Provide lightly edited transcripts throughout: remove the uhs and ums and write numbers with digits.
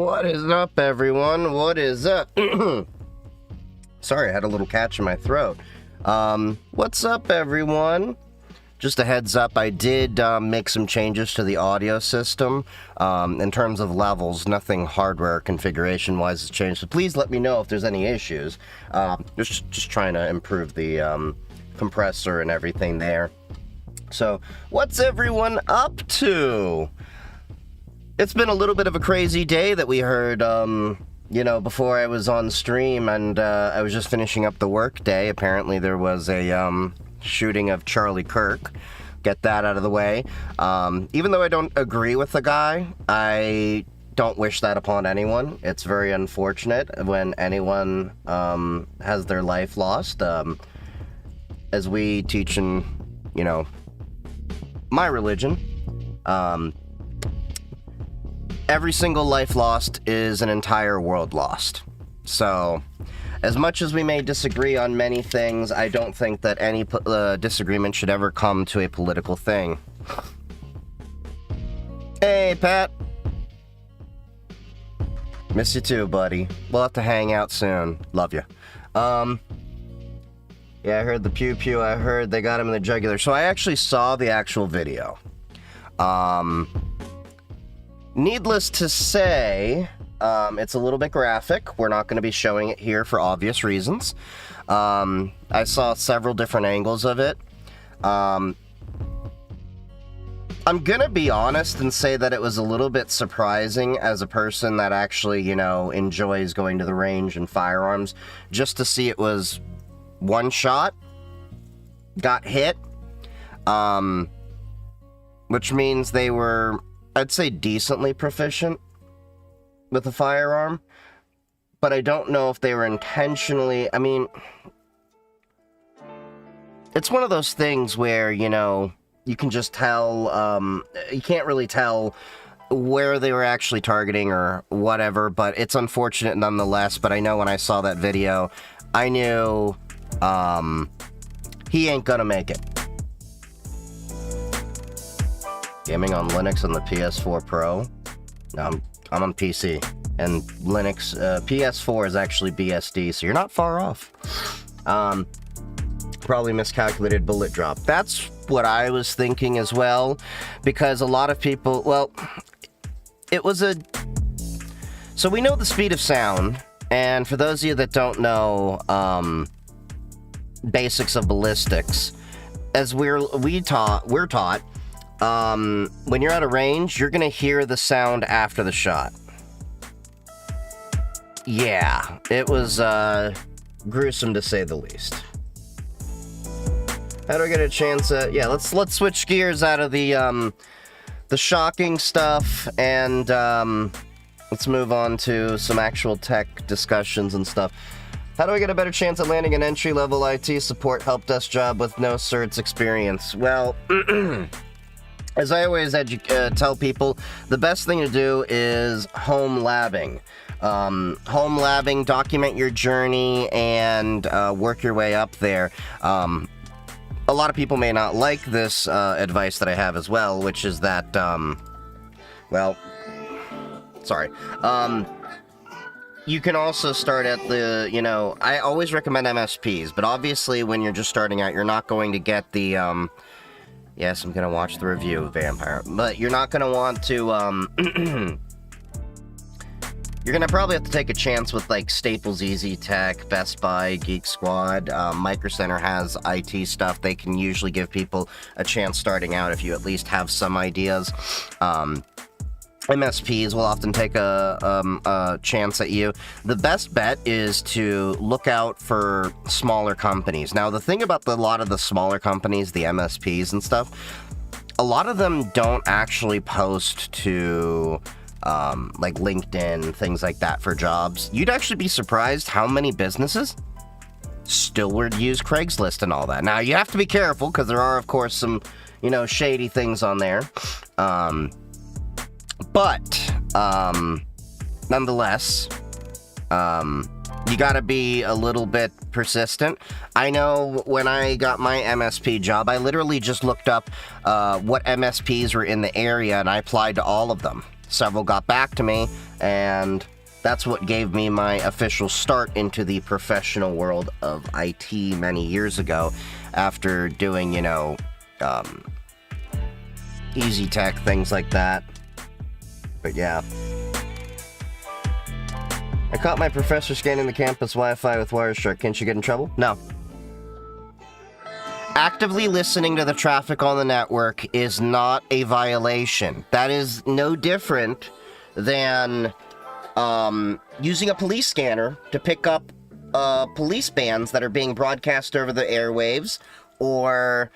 What is up, everyone? What is up? Sorry, I had a little catch in my throat. What's up, everyone? Just a heads up, I did make some changes to the audio system. In terms of levels, nothing hardware configuration-wise has changed, so please let me know if there's any issues. Just trying to improve the compressor and everything there. So, what's everyone up to? It's been a little bit of a crazy day that we heard, before I was on stream, and I was just finishing up the work day. Apparently there was a shooting of Charlie Kirk. Get that out of the way. Even though I don't agree with the guy, I don't wish that upon anyone. It's very unfortunate when anyone has their life lost. As we teach in, my religion, every single life lost is an entire world lost. So, as much as we may disagree on many things, I don't think that any disagreement should ever come to a political thing. Hey, Pat. Miss you too, buddy. We'll have to hang out soon. Love you. Yeah, I heard the pew-pew. I heard they got him in the jugular. So I actually saw the actual video. Needless to say, it's a little bit graphic. We're not going to be showing it here for obvious reasons. I saw several different angles of it. I'm gonna be honest and say that it was a little bit surprising as a person that actually, enjoys going to the range and firearms, just to see it was one shot, got hit, which means they were, I'd say, decently proficient with a firearm, but I don't know if they were intentionally. I mean, it's one of those things where, you can just tell, you can't really tell where they were actually targeting or whatever, but it's unfortunate nonetheless. But I know when I saw that video, I knew, he ain't gonna make it. Gaming on Linux on the PS4 Pro? No, I'm on PC. And Linux, PS4 is actually BSD, so you're not far off. Probably miscalculated bullet drop. That's what I was thinking as well, because a lot of people, well, it was a... So we know the speed of sound, and for those of you that don't know, basics of ballistics, as we're taught, when you're at a range, you're gonna hear the sound after the shot. Yeah, it was gruesome to say the least. How do I get a chance at... Yeah, let's switch gears out of the shocking stuff, and let's move on to some actual tech discussions and stuff. How do I get a better chance at landing an entry-level IT support help desk job with no certs experience? Well, as I always tell people, the best thing to do is home labbing. Home labbing, document your journey, and work your way up there. A lot of people may not like this advice that I have as well, which is that, you can also start at the, I always recommend MSPs, but obviously when you're just starting out, you're not going to get the, yes, I'm going to watch the review of Vampire, but you're not going to want to, you're going to probably have to take a chance with, like, Staples Easy Tech, Best Buy, Geek Squad. Micro Center has IT stuff. They can usually give people a chance starting out if you at least have some ideas. MSPs will often take a chance at you. The best bet is to look out for smaller companies. Now, the thing about a lot of the smaller companies, the MSPs and stuff, a lot of them don't actually post to... like LinkedIn, things like that for jobs. You'd actually be surprised how many businesses still would use Craigslist and all that. Now, you have to be careful, because there are, of course, some, shady things on there. But, nonetheless, you gotta be a little bit persistent. I know when I got my MSP job, I literally just looked up what MSPs were in the area, and I applied to all of them. several got back to me, and that's what gave me my official start into the professional world of IT many years ago, after doing, easy tech, things like that. But yeah. I caught my professor scanning the campus Wi-Fi with Wireshark. Can't you get in trouble? No. Actively listening to the traffic on the network is not a violation. That is no different than using a police scanner to pick up police bands that are being broadcast over the airwaves, or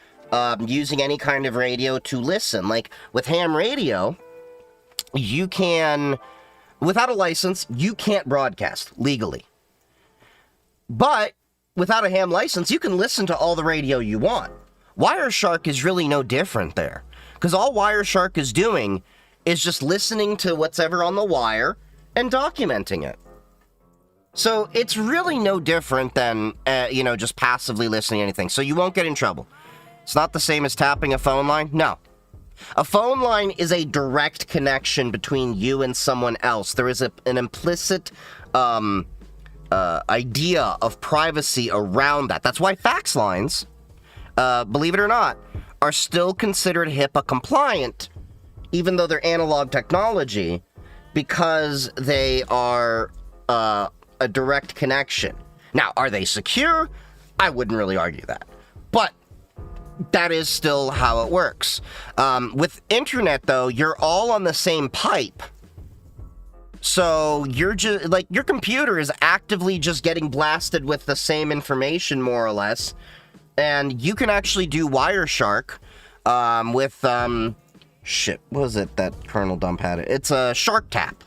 using any kind of radio to listen. Like with ham radio, you can, without a license, you can't broadcast legally. But without a ham license, you can listen to all the radio you want. Wireshark is really no different there, because all Wireshark is doing is just listening to what's ever on the wire and documenting it. So it's really no different than, just passively listening to anything. So you won't get in trouble. It's not the same as tapping a phone line. No. A phone line is a direct connection between you and someone else. There is an implicit idea of privacy around that. That's why fax lines, believe it or not, are still considered HIPAA compliant, even though they're analog technology, because they are a direct connection. Now, are they secure? I wouldn't really argue that. But that is still how it works. With internet, though, you're all on the same pipe. So you're just, like, your computer is actively just getting blasted with the same information, more or less. And you can actually do Wireshark with, what was it that Kernel dump had? It's a Shark Tap.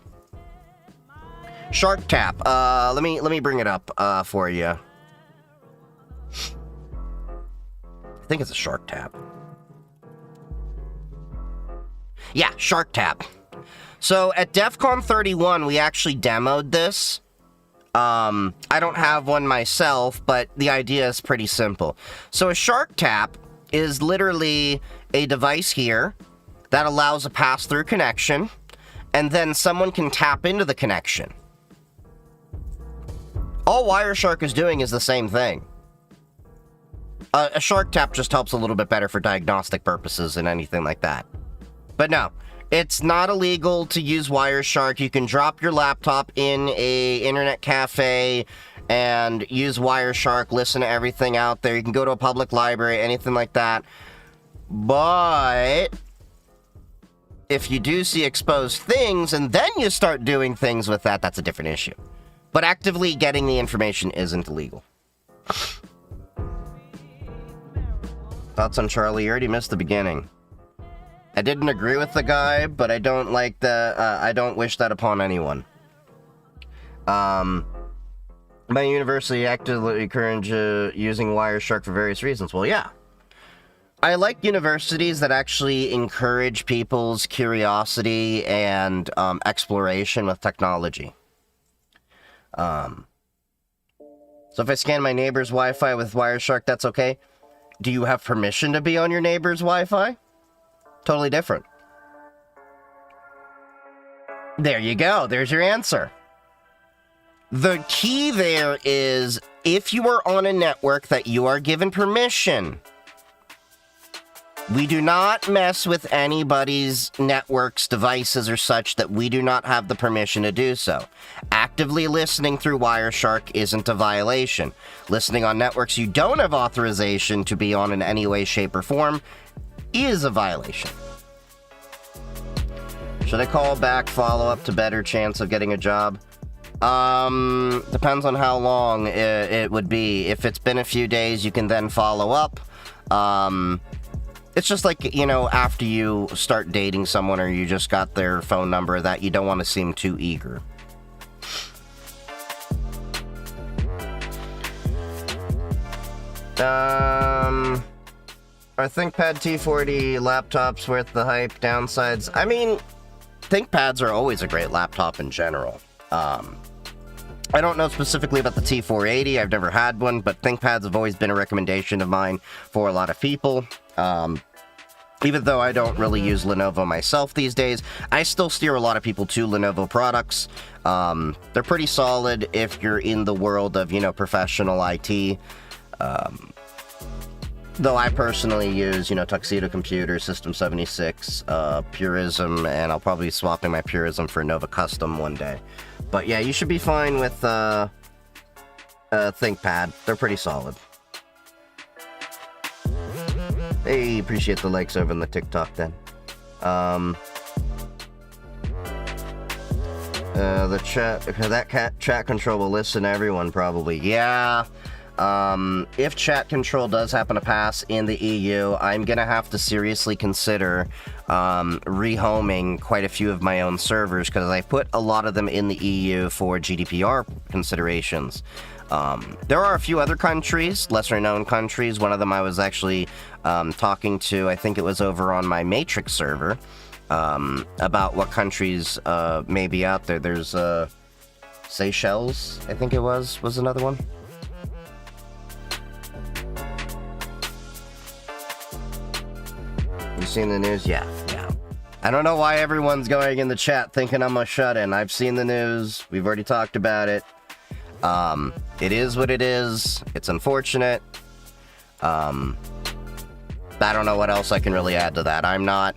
Shark Tap. Let me bring it up for you. I think it's a Shark Tap. Yeah, Shark Tap. So at DEF CON 31, we actually demoed this. I don't have one myself, but the idea is pretty simple. So a Shark Tap is literally a device here that allows a pass-through connection, and then someone can tap into the connection. All Wireshark is doing is the same thing. A Shark Tap just helps a little bit better for diagnostic purposes and anything like that. But no, it's not illegal to use Wireshark. You can drop your laptop in a internet cafe and use Wireshark, listen to everything out there. You can go to a public library, anything like that. But if you do see exposed things and then you start doing things with that, that's a different issue. But actively getting the information isn't illegal. Thoughts on Charlie? You already missed the beginning. I didn't agree with the guy, but I don't like the, I don't wish that upon anyone. My university actively encourage using Wireshark for various reasons. Well, yeah. I like universities that actually encourage people's curiosity and exploration with technology. So if I scan my neighbor's Wi-Fi with Wireshark, that's okay. Do you have permission to be on your neighbor's Wi-Fi? Totally different. There you go. There's your answer. The key there is if you are on a network that you are given permission. We do not mess with anybody's networks, devices, or such that we do not have the permission to do so. Actively listening through Wireshark isn't a violation. Listening on networks you don't have authorization to be on in any way, shape, or form is a violation. Should I call back, follow up to better chance of getting a job? Depends on how long it would be. If it's been a few days, you can then follow up. It's just like, after you start dating someone or you just got their phone number, that you don't want to seem too eager. Are ThinkPad T40 laptops worth the hype? Downsides? I mean, ThinkPads are always a great laptop in general. I don't know specifically about the T480. I've never had one, but ThinkPads have always been a recommendation of mine for a lot of people. Even though I don't really use Lenovo myself these days, I still steer a lot of people to Lenovo products. They're pretty solid if you're in the world of, professional IT. Though I personally use, Tuxedo Computers, System 76, Purism, and I'll probably be swapping my Purism for Nova Custom one day. But yeah, you should be fine with ThinkPad. They're pretty solid. Hey, appreciate the likes over in the TikTok then. The chat control will listen to everyone probably. Yeah. If chat control does happen to pass in the EU, I'm gonna have to seriously consider rehoming quite a few of my own servers, because I put a lot of them in the EU for GDPR considerations. There are a few other countries, lesser known countries. One of them I was actually talking to, I think it was over on my Matrix server, about what countries may be out there. There's Seychelles, I think it was another one. You seen the news? Yeah. I don't know why everyone's going in the chat thinking I'm a shut-in. I've seen the news. We've already talked about it. It is what it is. It's unfortunate. I don't know what else I can really add to that. I'm not,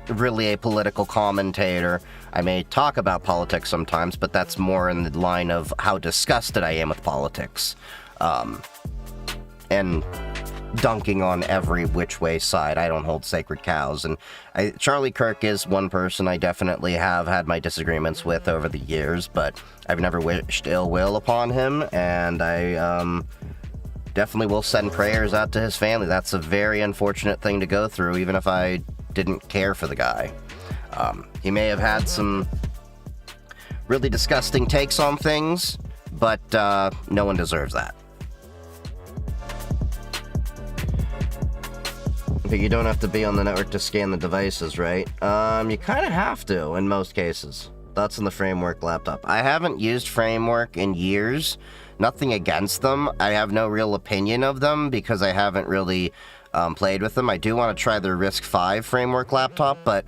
really a political commentator. I may talk about politics sometimes, but that's more in the line of how disgusted I am with politics. And dunking on every which way side. I don't hold sacred cows. And Charlie Kirk is one person I definitely have had my disagreements with over the years, but I've never wished ill will upon him, and I definitely will send prayers out to his family. That's a very unfortunate thing to go through, even if I didn't care for the guy. He may have had some really disgusting takes on things, but no one deserves that. But you don't have to be on the network to scan the devices, right? You kind of have to in most cases. Thoughts on the Framework laptop? I haven't used Framework in years. Nothing against them. I have no real opinion of them because I haven't really played with them. I do want to try their RISC-V Framework laptop, but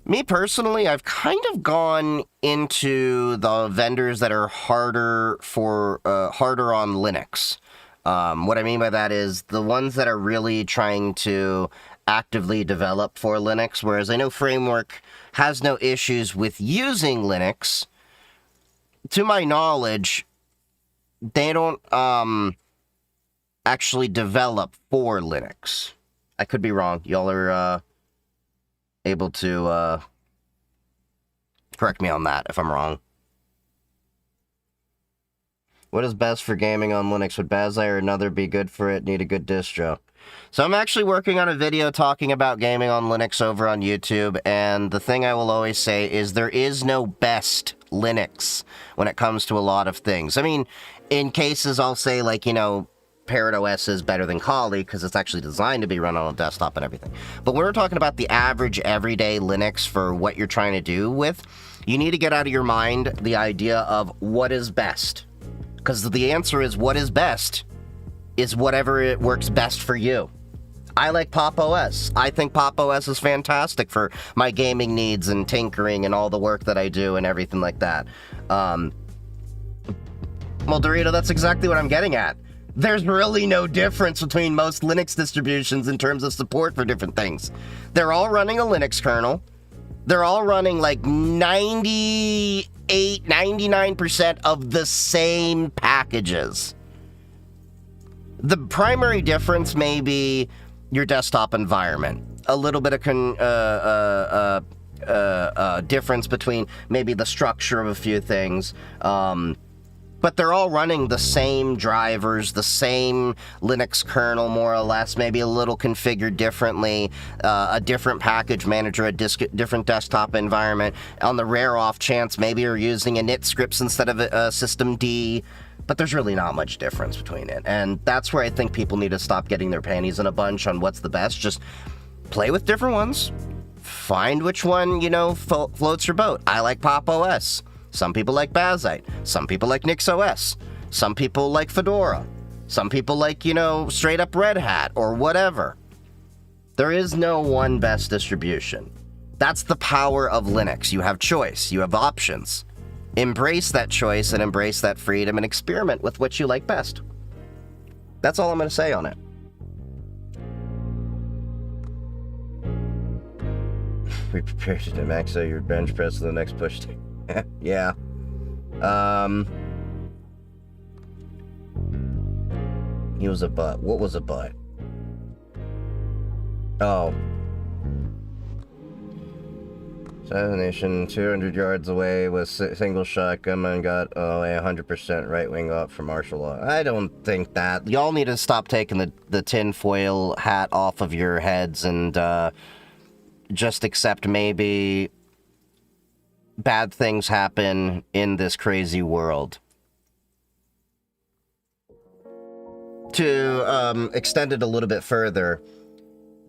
me personally, I've kind of gone into the vendors that are harder on Linux. What I mean by that is the ones that are really trying to actively develop for Linux, whereas I know Framework has no issues with using Linux. To my knowledge, they don't actually develop for Linux. I could be wrong. Y'all are able to correct me on that if I'm wrong. What is best for gaming on Linux? Would Bazai or another be good for it? Need a good distro. So I'm actually working on a video talking about gaming on Linux over on YouTube, and the thing I will always say is there is no best Linux when it comes to a lot of things. I mean, in cases I'll say, like, Parrot OS is better than Kali because it's actually designed to be run on a desktop and everything. But when we're talking about the average everyday Linux for what you're trying to do with, you need to get out of your mind the idea of what is best. Because the answer is what is best is whatever it works best for you. I like Pop OS. I think Pop OS is fantastic for my gaming needs and tinkering and all the work that I do and everything like that. Well, Dorito, that's exactly what I'm getting at. There's really no difference between most Linux distributions in terms of support for different things. They're all running a Linux kernel. They're all running like 99% of the same packages. The primary difference may be your desktop environment. A little bit of difference between maybe the structure of a few things. But they're all running the same drivers, the same Linux kernel, more or less, maybe a little configured differently, a different package manager, a different desktop environment. On the rare off chance, maybe you're using a init scripts instead of a system D, but there's really not much difference between it. And that's where I think people need to stop getting their panties in a bunch on what's the best. Just play with different ones, find which one, floats your boat. I like Pop OS. Some people like Bazite. Some people like NixOS. Some people like Fedora. Some people like, straight up Red Hat or whatever. There is no one best distribution. That's the power of Linux. You have choice. You have options. Embrace that choice and embrace that freedom and experiment with what you like best. That's all I'm going to say on it. Be prepared to max out your bench press to the next push. Yeah. He was a butt. What was a butt? Oh. Assassination 200 yards away with single shot gunman got a 100% right wing up for martial law. I don't think that. Y'all need to stop taking the tinfoil hat off of your heads and just accept maybe bad things happen in this crazy world. To extend it a little bit further,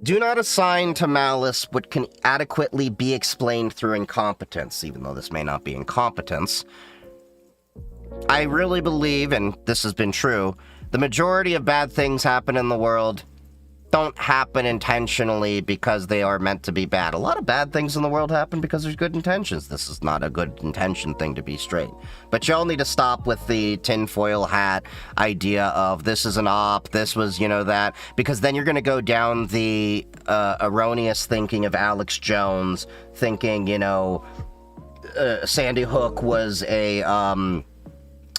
do not assign to malice what can adequately be explained through incompetence, even though this may not be incompetence. I really believe, and this has been true, the majority of bad things happen in the world don't happen intentionally because they are meant to be bad. A lot of bad things in the world happen because there's good intentions. This is not a good intention thing, to be straight. But y'all need to stop with the tinfoil hat idea of this is an op, this was, that, because then you're going to go down the erroneous thinking of Alex Jones, thinking, Sandy Hook was a,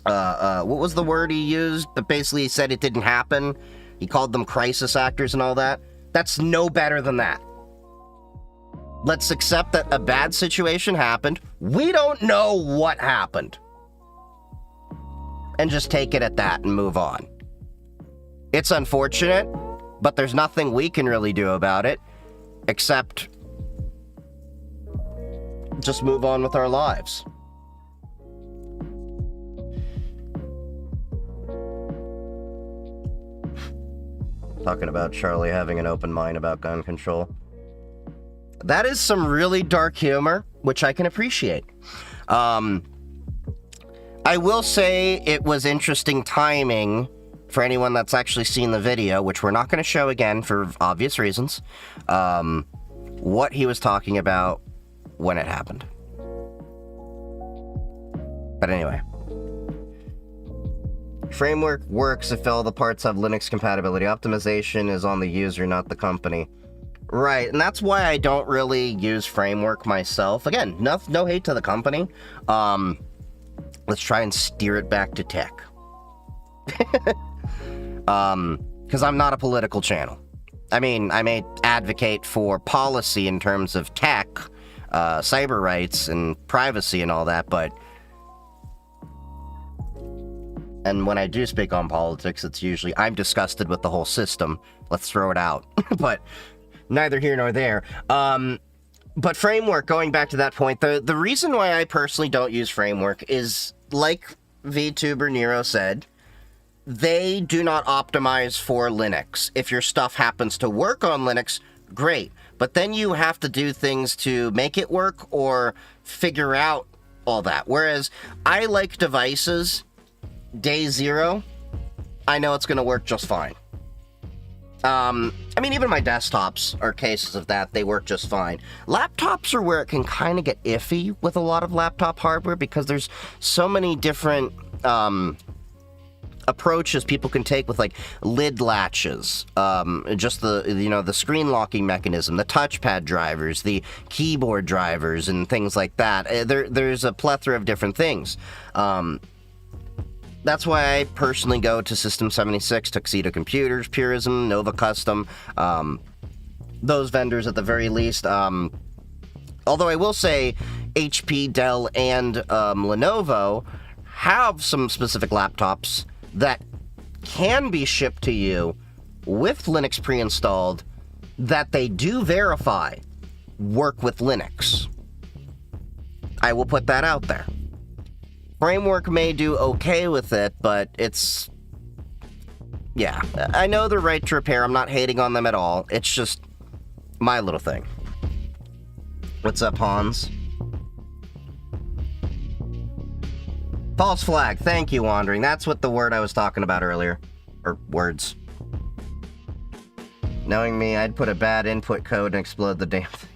what was the word he used? But basically he said it didn't happen. He called them crisis actors and all that. That's no better than that. Let's accept that a bad situation happened. We don't know what happened. And just take it at that and move on. It's unfortunate, but there's nothing we can really do about it, except just move on with our lives. Talking about Charlie having an open mind about gun control. That is some really dark humor, which I can appreciate. I will say it was interesting timing for anyone that's actually seen the video, which we're not going to show again for obvious reasons, what he was talking about when it happened. But anyway. Framework works if all the parts have Linux compatibility. Optimization is on the user, not the company. Right, and that's why I don't really use Framework myself. Again, no hate to the company. Let's try and steer it back to tech. Because I'm not a political channel. I mean, I may advocate for policy in terms of tech, cyber rights, and privacy and all that, but... And when I do speak on politics, it's usually, I'm disgusted with the whole system. Let's throw it out. But neither here nor there. But Framework, going back to that point, the reason why I personally don't use Framework is, like VTuber Nero said, they do not optimize for Linux. If your stuff happens to work on Linux, great. But then you have to do things to make it work or figure out all that. Whereas I like devices... Day zero, I know it's going to work just fine. I mean, even my desktops are cases of that. They work just fine. Laptops are where it can kind of get iffy with a lot of laptop hardware because there's so many different approaches people can take with, like, lid latches, just the screen locking mechanism, the touchpad drivers, the keyboard drivers, and things like that. There's a plethora of different things. That's why I personally go to System 76, Tuxedo Computers, Purism, Nova Custom, those vendors at the very least. Although I will say HP, Dell, and Lenovo have some specific laptops that can be shipped to you with Linux pre-installed that they do verify work with Linux. I will put that out there. Framework may do okay with it, but it's... Yeah, I know they're right to repair. I'm not hating on them at all. It's just my little thing. What's up, Hans? False flag. Thank you, Wandering. That's what the word I was talking about earlier. Or words. Knowing me, I'd put a bad input code and explode the damn thing.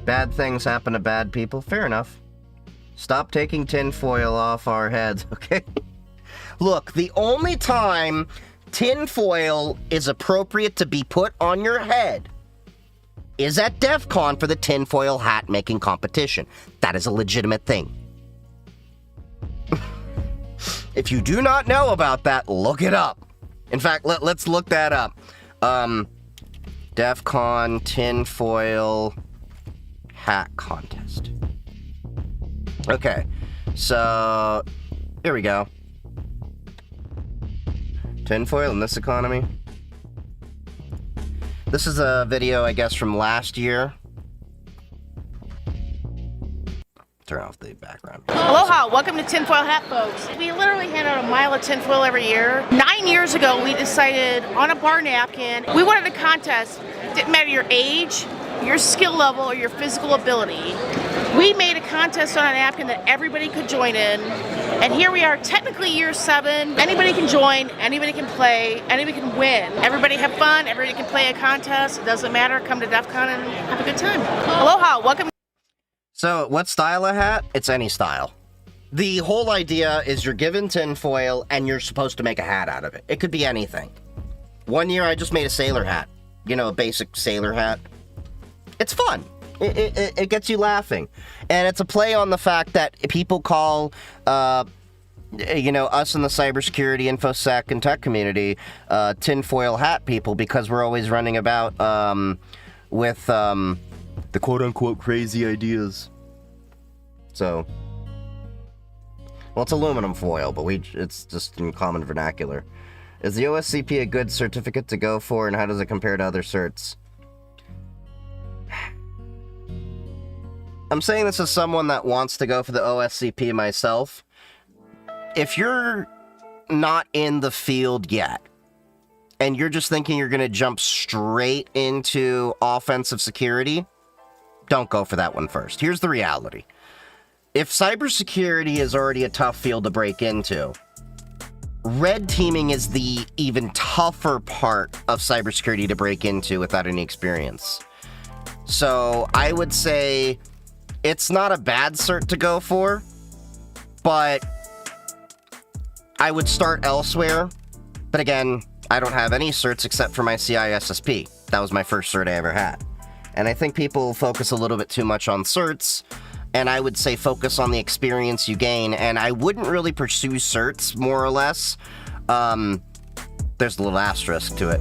Bad things happen to bad people. Fair enough. Stop taking tinfoil off our heads, okay? Look, the only time tinfoil is appropriate to be put on your head is at DEF CON for the tinfoil hat making competition. That is a legitimate thing. If you do not know about that, look it up. In fact, let's look that up. DEF CON tinfoil hat contest. Okay, so here we go. Tinfoil in this economy. This is a video, I guess, from last year. Turn off the background. Aloha, welcome to Tinfoil Hat, folks. We literally hand out a mile of tinfoil every year. 9 years ago, we decided on a bar napkin, we wanted a contest. It didn't matter your age, your skill level, or your physical ability. We made a contest on a napkin that everybody could join in. And here we are, technically year 7. Anybody can join, anybody can play, anybody can win. Everybody have fun, everybody can play a contest. It doesn't matter, come to DEF CON and have a good time. Aloha, welcome. So, what style of hat? It's any style. The whole idea is you're given tinfoil and you're supposed to make a hat out of it. It could be anything. One year I just made a sailor hat. You know, a basic sailor hat. It's fun. It gets you laughing. And it's a play on the fact that people call, you know, us in the cybersecurity, infosec, and tech community, tinfoil hat people because we're always running about with the quote-unquote crazy ideas. So, well, it's aluminum foil, but it's just in common vernacular. Is the OSCP a good certificate to go for, and how does it compare to other certs? I'm saying this as someone that wants to go for the OSCP myself. If you're not in the field yet, and you're just thinking you're going to jump straight into offensive security, don't go for that one first. Here's the reality. If cybersecurity is already a tough field to break into, red teaming is the even tougher part of cybersecurity to break into without any experience. So I would say it's not a bad cert to go for, but I would start elsewhere. But again, I don't have any certs except for my CISSP. That was my first cert I ever had. And I think people focus a little bit too much on certs, and I would say focus on the experience you gain, and I wouldn't really pursue certs, more or less. There's a little asterisk to it.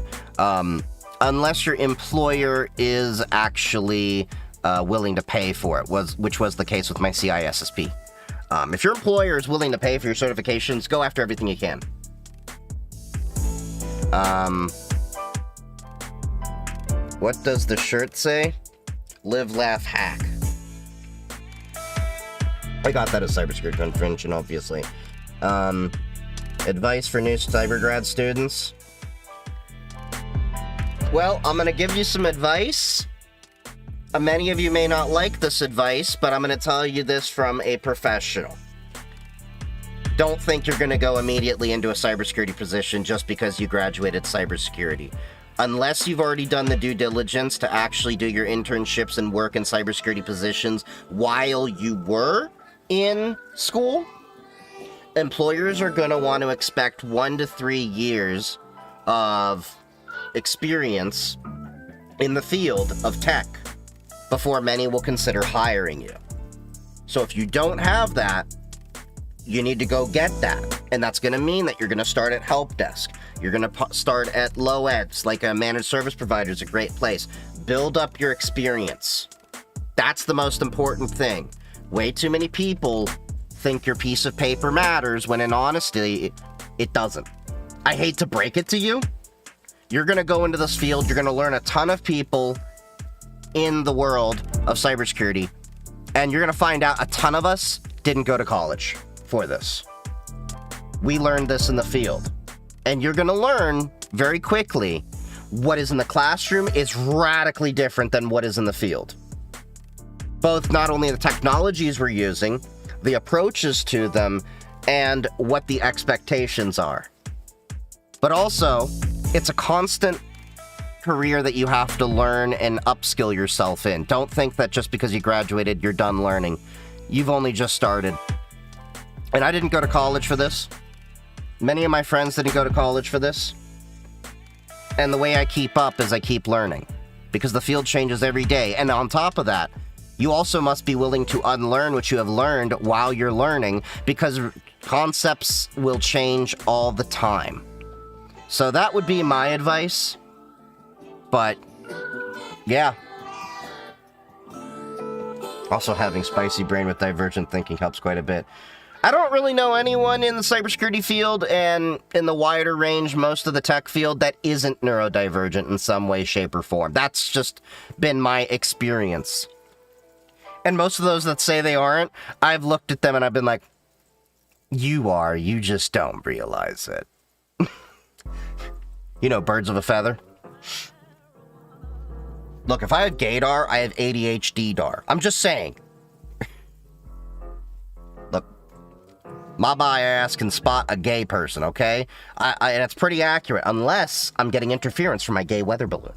Unless your employer is actually willing to pay for it, which was the case with my CISSP. If your employer is willing to pay for your certifications, go after everything you can. What does the shirt say? Live, laugh, hack. I got that at Cybersecurity Convention, obviously. Advice for new cyber grad students? Well, I'm gonna give you some advice. Many of you may not like this advice, but I'm gonna tell you this from a professional. Don't think you're gonna go immediately into a cybersecurity position just because you graduated cybersecurity. Unless you've already done the due diligence to actually do your internships and work in cybersecurity positions while you were in school, employers are going to want to expect 1 to 3 years of experience in the field of tech before many will consider hiring you. So if you don't have that, you need to go get that. And that's going to mean that you're going to start at help desk. You're going to start at low ends, like a managed service provider is a great place. Build up your experience. That's the most important thing. Way too many people think your piece of paper matters when in honesty, it doesn't. I hate to break it to you. You're going to go into this field. You're going to learn a ton of people in the world of cybersecurity. And you're going to find out a ton of us didn't go to college for this. We learned this in the field. And you're going to learn very quickly what is in the classroom is radically different than what is in the field. Both not only the technologies we're using, the approaches to them, and what the expectations are. But also, it's a constant career that you have to learn and upskill yourself in. Don't think that just because you graduated, you're done learning. You've only just started. And I didn't go to college for this. Many of my friends didn't go to college for this. And the way I keep up is I keep learning. Because the field changes every day. And on top of that, you also must be willing to unlearn what you have learned while you're learning, because concepts will change all the time. So that would be my advice. But, yeah. Also, having spicy brain with divergent thinking helps quite a bit. I don't really know anyone in the cybersecurity field and in the wider range, most of the tech field, that isn't neurodivergent in some way, shape, or form. That's just been my experience. And most of those that say they aren't, I've looked at them and I've been like, you are, you just don't realize it. You know, birds of a feather. Look, if I have gaydar, I have ADHD-dar. I'm just saying. Look, my bi-ass can spot a gay person, okay? And it's pretty accurate, unless I'm getting interference from my gay weather balloon.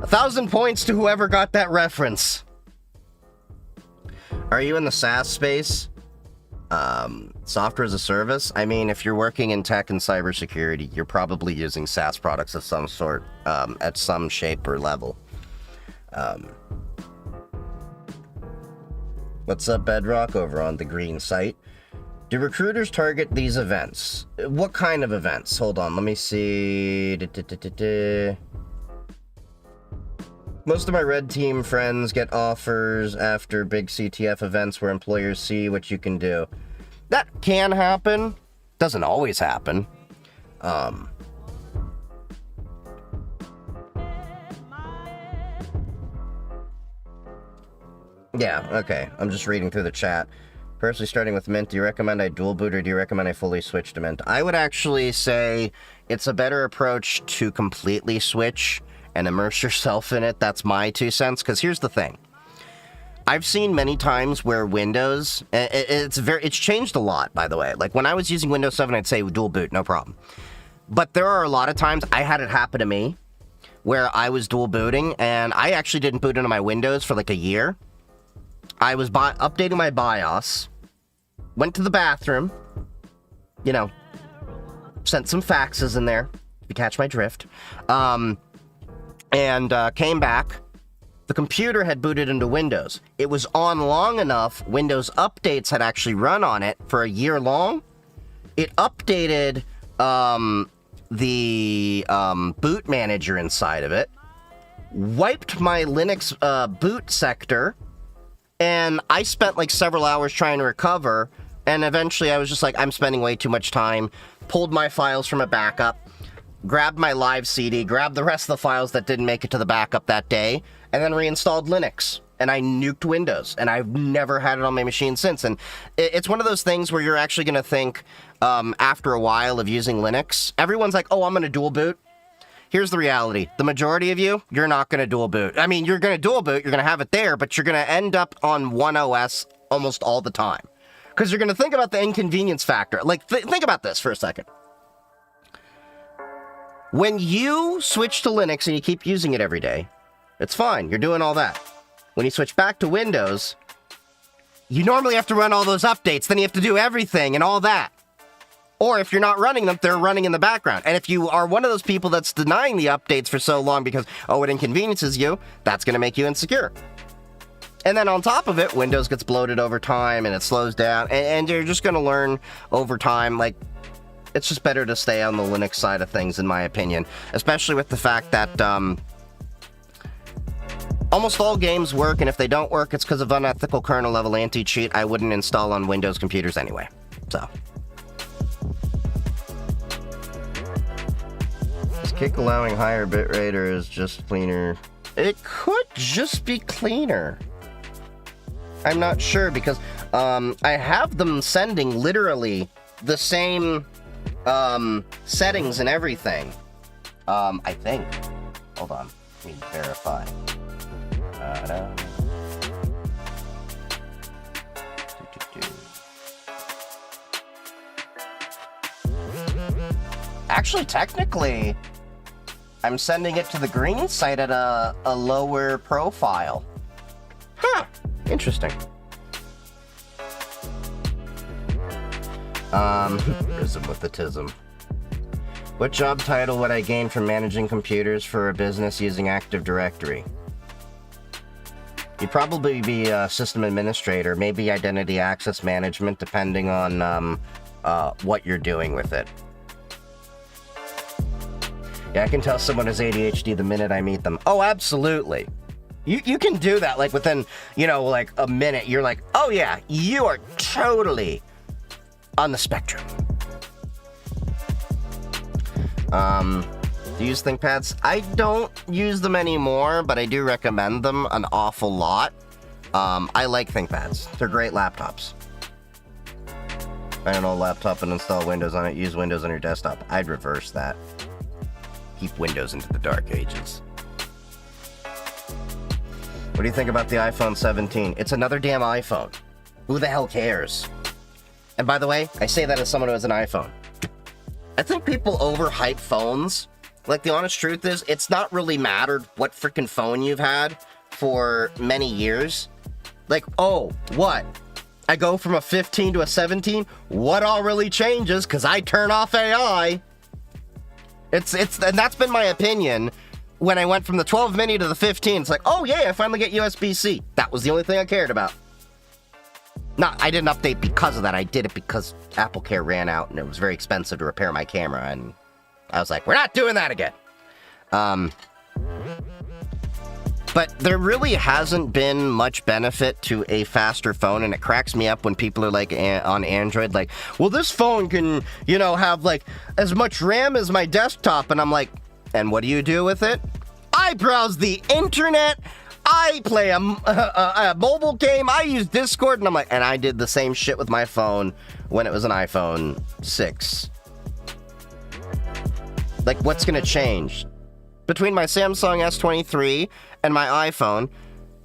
1,000 points to whoever got that reference. Are you in the SaaS space? Software as a service? I mean, if you're working in tech and cybersecurity, you're probably using SaaS products of some sort, at some shape or level. What's up, Bedrock, over on the green site? Do recruiters target these events? What kind of events? Hold on, let me see. Most of my red team friends get offers after big CTF events where employers see what you can do. That can happen. Doesn't always happen. Yeah, okay. I'm just reading through the chat. Personally, starting with Mint, do you recommend I dual boot or do you recommend I fully switch to Mint? I would actually say it's a better approach to completely switch and immerse yourself in it. That's my 2 cents, because here's the thing. I've seen many times where Windows, it's changed a lot, by the way. Like, when I was using Windows 7, I'd say dual boot, no problem. But there are a lot of times, I had it happen to me, where I was dual booting, and I actually didn't boot into my Windows for like a year. I was updating my BIOS, went to the bathroom, you know, sent some faxes in there, if you catch my drift, and came back. The computer had booted into Windows. It was on long enough, Windows updates had actually run on it for a year long. It updated the boot manager inside of it, wiped my Linux boot sector, and I spent like several hours trying to recover, and eventually I was just like, I'm spending way too much time, pulled my files from a backup, grabbed my live CD, grabbed the rest of the files that didn't make it to the backup that day, and then reinstalled Linux. And I nuked Windows, and I've never had it on my machine since. And it's one of those things where you're actually going to think, after a while of using Linux, everyone's like, oh, I'm going to dual boot. Here's the reality. The majority of you, you're not going to dual boot. I mean, you're going to dual boot, you're going to have it there, but you're going to end up on one OS almost all the time. Because you're going to think about the inconvenience factor. Like, think about this for a second. When you switch to Linux and you keep using it every day, it's fine. You're doing all that. When you switch back to Windows, you normally have to run all those updates. Then you have to do everything and all that. Or if you're not running them, they're running in the background. And if you are one of those people that's denying the updates for so long because, oh, it inconveniences you, that's going to make you insecure. And then on top of it, Windows gets bloated over time and it slows down. And you're just going to learn over time, like, it's just better to stay on the Linux side of things, in my opinion. Especially with the fact that almost all games work, and if they don't work, it's because of unethical kernel-level anti-cheat I wouldn't install on Windows computers anyway. So. Is Kick allowing higher bitrate, or is just cleaner? It could just be cleaner. I'm not sure, because I have them sending literally the same settings and everything. I think. Hold on. Let me verify. Actually, technically, I'm sending it to the green site at a lower profile. Huh. Interesting. Prism with the tism. What job title would I gain from managing computers for a business using Active Directory? You'd probably be a system administrator, maybe identity access management, depending on what you're doing with it. Yeah, I can tell someone has ADHD the minute I meet them. Oh, absolutely. You can do that, like, within, like, a minute. You're like, oh, yeah, you are totally on the spectrum. Do you use ThinkPads? I don't use them anymore, but I do recommend them an awful lot. I like ThinkPads. They're great laptops. I don't know a laptop and install Windows on it. Use Windows on your desktop. I'd reverse that. Keep Windows into the dark ages. What do you think about the iPhone 17? It's another damn iPhone. Who the hell cares? And by the way, I say that as someone who has an iPhone. I think people overhype phones. Like, the honest truth is, it's not really mattered what freaking phone you've had for many years. Like, oh, what? I go from a 15 to a 17? What all really changes? Because I turn off AI. And that's been my opinion when I went from the 12 mini to the 15. It's like, oh yeah, I finally get USB-C. That was the only thing I cared about. No, I didn't update because of that. I did it because AppleCare ran out and it was very expensive to repair my camera. And I was like, we're not doing that again. But there really hasn't been much benefit to a faster phone, and it cracks me up when people are like on Android, like, well, this phone can, have like as much RAM as my desktop, and I'm like, and what do you do with it? I browse the internet, I play a mobile game, I use Discord, and I'm like, and I did the same shit with my phone when it was an iPhone 6. Like, what's gonna change? Between my Samsung S23 and my iPhone,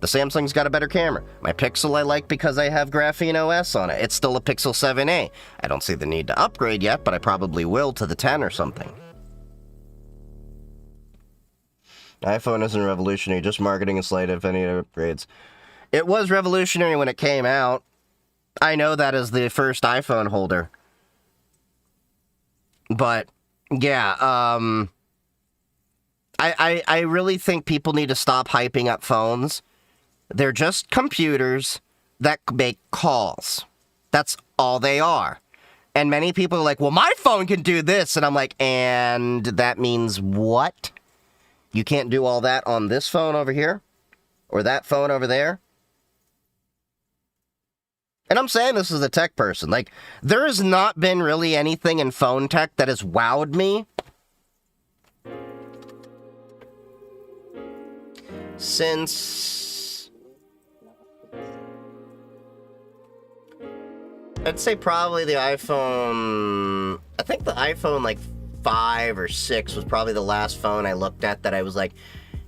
the Samsung's got a better camera. My Pixel I like because I have Graphene OS on it. It's still a Pixel 7a. I don't see the need to upgrade yet, but I probably will to the 10 or something. iPhone isn't revolutionary, just marketing and slight, if any upgrades. It was revolutionary when it came out. I know that as the first iPhone holder. But, yeah, I really think people need to stop hyping up phones. They're just computers that make calls. That's all they are. And many people are like, well, my phone can do this. And I'm like, and that means what? You can't do all that on this phone over here? Or that phone over there? And I'm saying this as a tech person. Like, there has not been really anything in phone tech that has wowed me since, I'd say probably the iPhone, I think the iPhone like 5 or 6 was probably the last phone I looked at that I was like,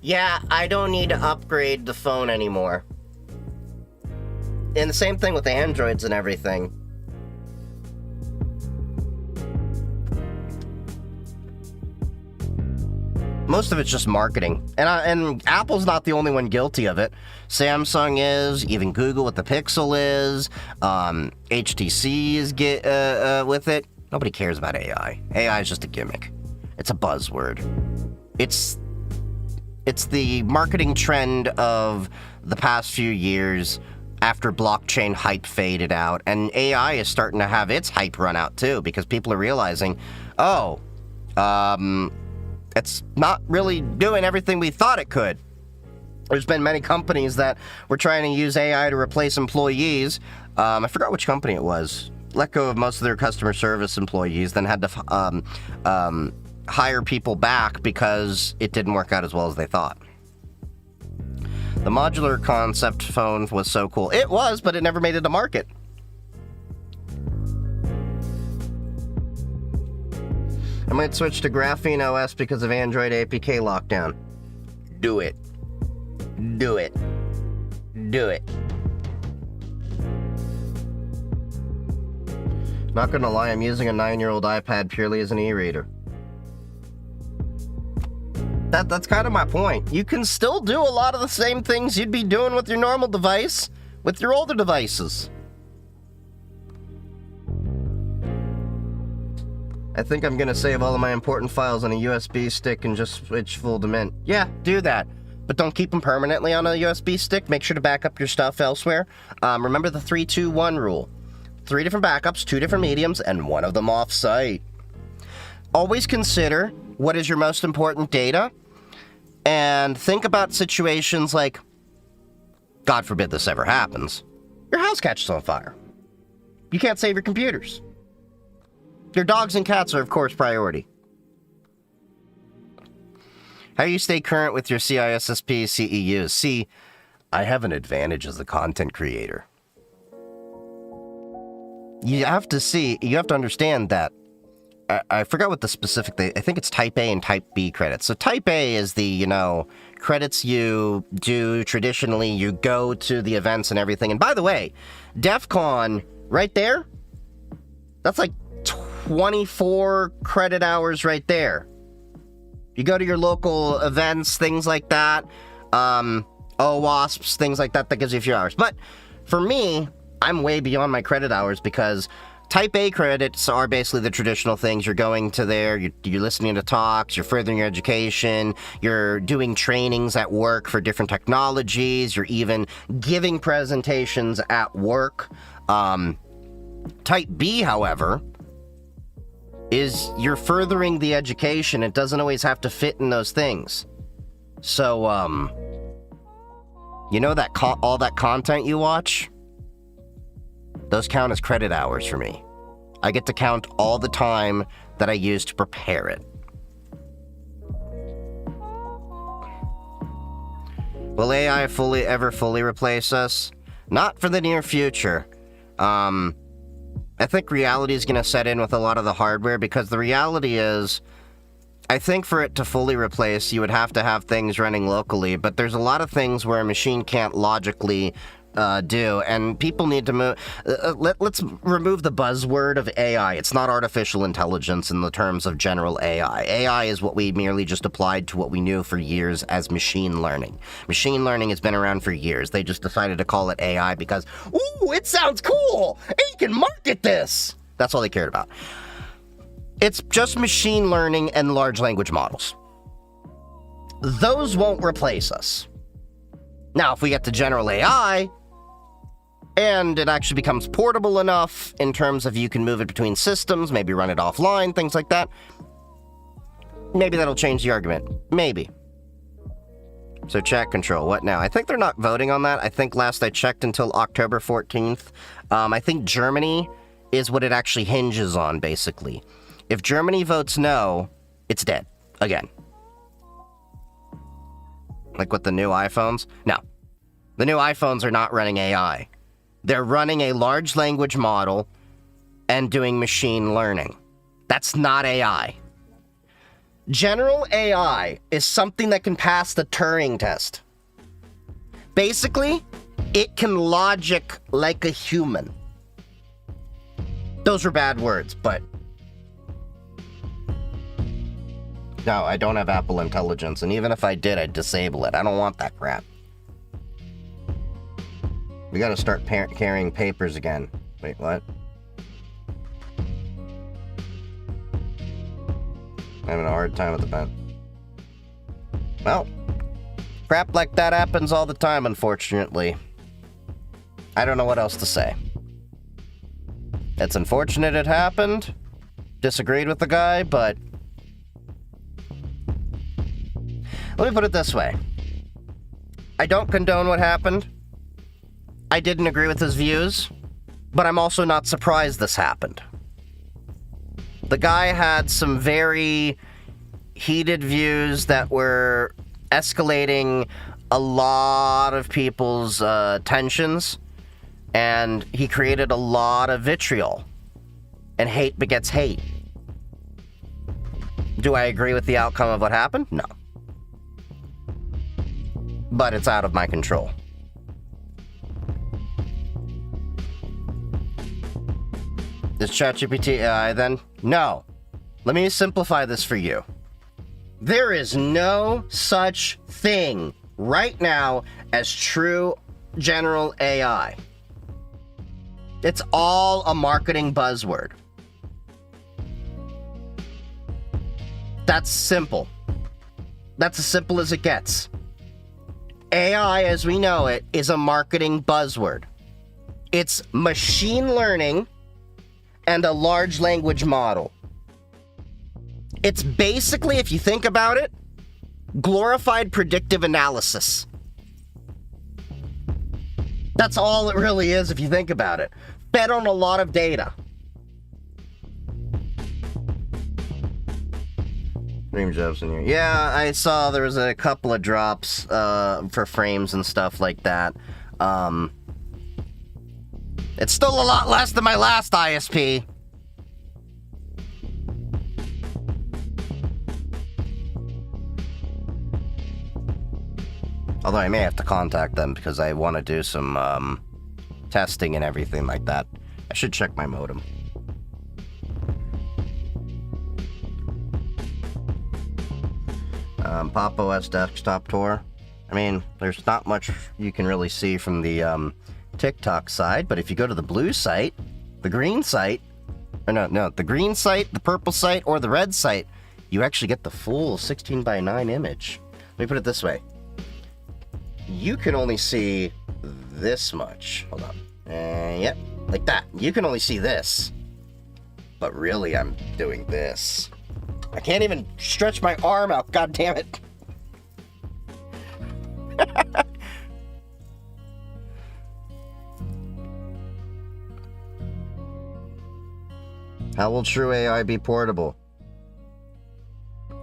yeah, I don't need to upgrade the phone anymore. And the same thing with Androids and everything. Most of it's just marketing. And Apple's not the only one guilty of it. Samsung is, even Google with the Pixel is, HTC is with it. Nobody cares about AI. AI is just a gimmick. It's a buzzword. It's the marketing trend of the past few years after blockchain hype faded out. And AI is starting to have its hype run out too, because people are realizing, oh, it's not really doing everything we thought it could. There's been many companies that were trying to use AI to replace employees. I forgot which company it was. Let go of most of their customer service employees, then had to hire people back because it didn't work out as well as they thought. The modular concept phone was so cool. It was, but it never made it to market. I might switch to Graphene OS because of Android APK lockdown. Do it. Do it. Do it. Not gonna lie, I'm using a 9-year-old iPad purely as an e-reader. That's kind of my point. You can still do a lot of the same things you'd be doing with your normal device, with your older devices. I think I'm gonna save all of my important files on a USB stick and just switch full to Mint. Yeah, do that. But don't keep them permanently on a USB stick. Make sure to back up your stuff elsewhere. Remember the 3-2-1 rule. 3 different backups, 2 different mediums, and 1 of them off-site. Always consider what is your most important data, and think about situations like, God forbid this ever happens, your house catches on fire. You can't save your computers. Your dogs and cats are, of course, priority. How do you stay current with your CISSP CEUs? See, I have an advantage as a content creator. You have to understand that I forgot what the specific thing, I think it's Type A and Type B credits. So Type A is the, credits you do traditionally. You go to the events and everything. And by the way, DEF CON, right there, that's like 24 credit hours right there. You go to your local events, things like that, OWASPs, things like that, that gives you a few hours. But for me, I'm way beyond my credit hours because Type A credits are basically the traditional things. You're going to there, you're listening to talks, you're furthering your education, you're doing trainings at work for different technologies, you're even giving presentations at work. Type B, however, is you're furthering the education. It doesn't always have to fit in those things. So, that all that content you watch? Those count as credit hours for me. I get to count all the time that I use to prepare it. Will AI ever fully replace us? Not for the near future. I think reality is going to set in with a lot of the hardware, because the reality is, I think for it to fully replace, you would have to have things running locally, but there's a lot of things where a machine can't logically do, and people need to move. Let's remove the buzzword of AI. It's not artificial intelligence in the terms of general AI. AI is what we merely just applied to what we knew for years as machine learning. Machine learning has been around for years. They just decided to call it AI because, ooh, it sounds cool, and you can market this. That's all they cared about. It's just machine learning and large language models. Those won't replace us. Now, if we get to general AI, and it actually becomes portable enough in terms of you can move it between systems, maybe run it offline, things like that, maybe that'll change the argument. Maybe. So chat control, what now? I think they're not voting on that. I think last I checked until October 14th. I think Germany is what it actually hinges on, basically. If Germany votes no, it's dead. Again. Like with the new iPhones? No. The new iPhones are not running AI. They're running a large language model and doing machine learning. That's not AI. General AI is something that can pass the Turing test. Basically, it can logic like a human. Those were bad words, but... No, I don't have Apple Intelligence, and even if I did, I'd disable it. I don't want that crap. We gotta start carrying papers again. Wait, what? I'm having a hard time with the pen. Well, crap like that happens all the time, unfortunately. I don't know what else to say. It's unfortunate it happened. Disagreed with the guy, but... Let me put it this way. I don't condone what happened. I didn't agree with his views, but I'm also not surprised this happened. The guy had some very heated views that were escalating a lot of people's tensions, and he created a lot of vitriol. And hate begets hate. Do I agree with the outcome of what happened? No. But it's out of my control. Is ChatGPT AI then? No. Let me simplify this for you. There is no such thing right now as true general AI. It's all a marketing buzzword. That's simple. That's as simple as it gets. AI as we know it is a marketing buzzword. It's machine learning and a large language model. It's basically, if you think about it, glorified predictive analysis. That's all it really is if you think about it. Fed on a lot of data. Dream jobs in here. Yeah, I saw there was a couple of drops for frames and stuff like that. It's still a lot less than my last ISP. Although I may have to contact them because I want to do some testing and everything like that. I should check my modem. Pop OS desktop tour. I mean, there's not much you can really see from the TikTok side, but if you go to the blue site, the green site, or no, the green site, the purple site, or the red site, you actually get the full 16:9 image. Let me put it this way. You can only see this much. Hold on. Yep, like that. You can only see this. But really, I'm doing this. I can't even stretch my arm out. God damn it. How will true AI be portable?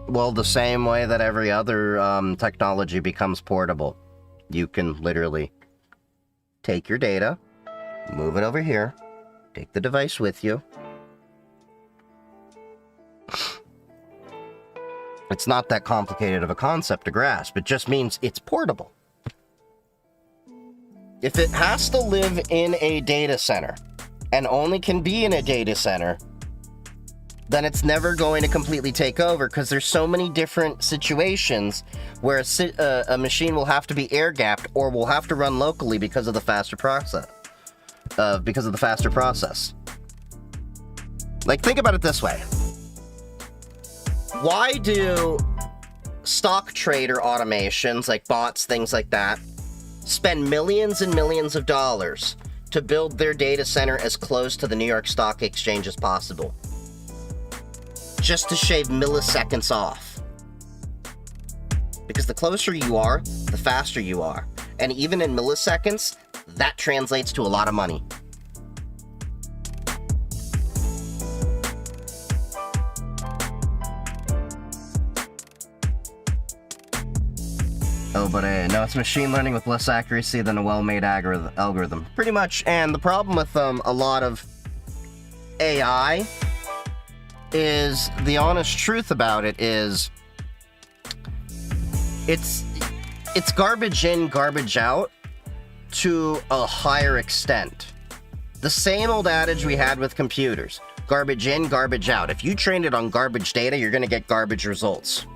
Well, the same way that every other technology becomes portable. You can literally take your data, move it over here, take the device with you. It's not that complicated of a concept to grasp. It just means it's portable. If it has to live in a data center and only can be in a data center, then it's never going to completely take over because there's so many different situations where a machine will have to be air-gapped or will have to run locally because of the faster process. Like, think about it this way. Why do stock trader automations, like bots, things like that, spend millions and millions of dollars to build their data center as close to the New York Stock Exchange as possible? Just to shave milliseconds off. Because the closer you are, the faster you are. And even in milliseconds, that translates to a lot of money. Oh, but no, it's machine learning with less accuracy than a well-made algorithm. Pretty much, and the problem with a lot of AI is, the honest truth about it is, it's garbage in, garbage out to a higher extent. The same old adage we had with computers. Garbage in, garbage out. If you train it on garbage data, you're going to get garbage results.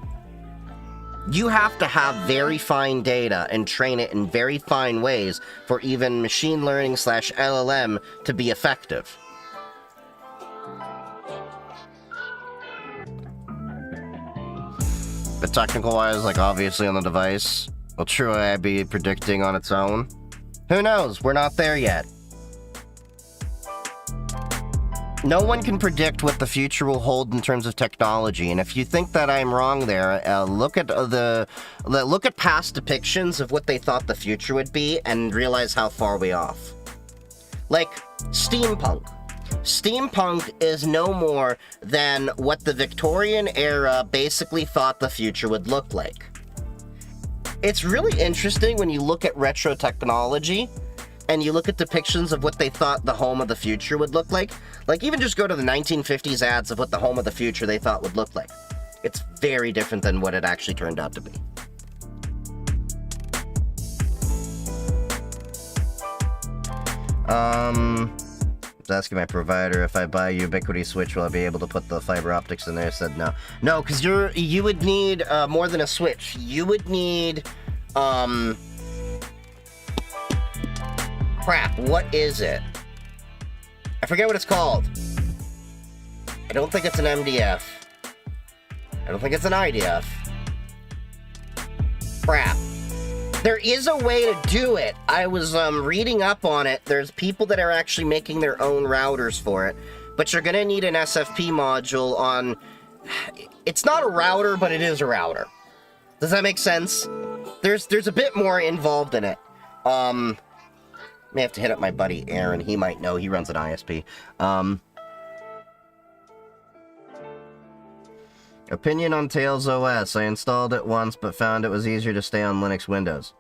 You have to have very fine data and train it in very fine ways for even machine learning / LLM to be effective. But technical-wise, like obviously on the device, will true AI be predicting on its own? Who knows? We're not there yet. No one can predict what the future will hold in terms of technology, and if you think that I'm wrong there, look at past depictions of what they thought the future would be and realize how far we're off. Like steampunk. Steampunk is no more than what the Victorian era basically thought the future would look like. It's really interesting when you look at retro technology and you look at depictions of what they thought the home of the future would look like. Like, even just go to the 1950s ads of what the home of the future they thought would look like. It's very different than what it actually turned out to be. was asking my provider if I buy a Ubiquity switch, will I be able to put the fiber optics in there? I said no. No, because you would need more than a switch. You would need crap, what is it? I forget what it's called. I don't think it's an MDF. I don't think it's an IDF. Crap. There is a way to do it. I was reading up on it. There's people that are actually making their own routers for it. But you're gonna need an SFP module on... It's not a router, but it is a router. Does that make sense? There's a bit more involved in it. May have to hit up my buddy Aaron. He might know. He runs an ISP. Opinion on Tails OS. I installed it once, but found it was easier to stay on Linux Windows.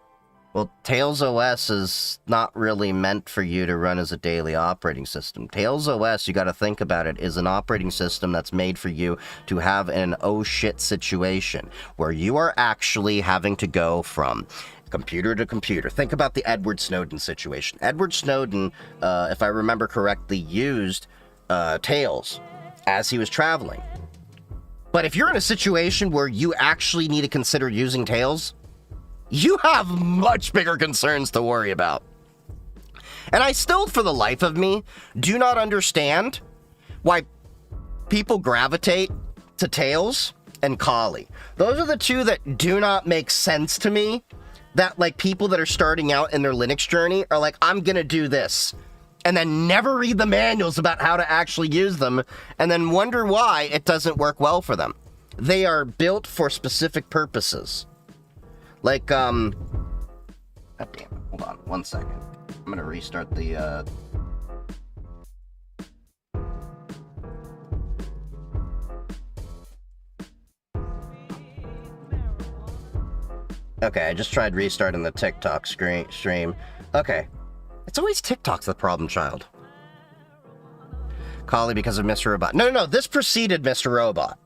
Well, Tails OS is not really meant for you to run as a daily operating system. Tails OS, you got to think about it, is an operating system that's made for you to have an oh shit situation where you are actually having to go from computer to computer. Think about the Edward Snowden situation. Edward Snowden, if I remember correctly, used Tails as he was traveling. But if you're in a situation where you actually need to consider using Tails, you have much bigger concerns to worry about. And I still, for the life of me, do not understand why people gravitate to Tails and Kali. Those are the two that do not make sense to me. That, like, people that are starting out in their Linux journey are like, I'm gonna do this, and then never read the manuals about how to actually use them, and then wonder why it doesn't work well for them. They are built for specific purposes. Like, God damn it, hold on, 1 second. I'm gonna restart the, Okay, I just tried restarting the TikTok stream. Okay. It's always TikTok's the problem child. Kali because of Mr. Robot. No, this preceded Mr. Robot.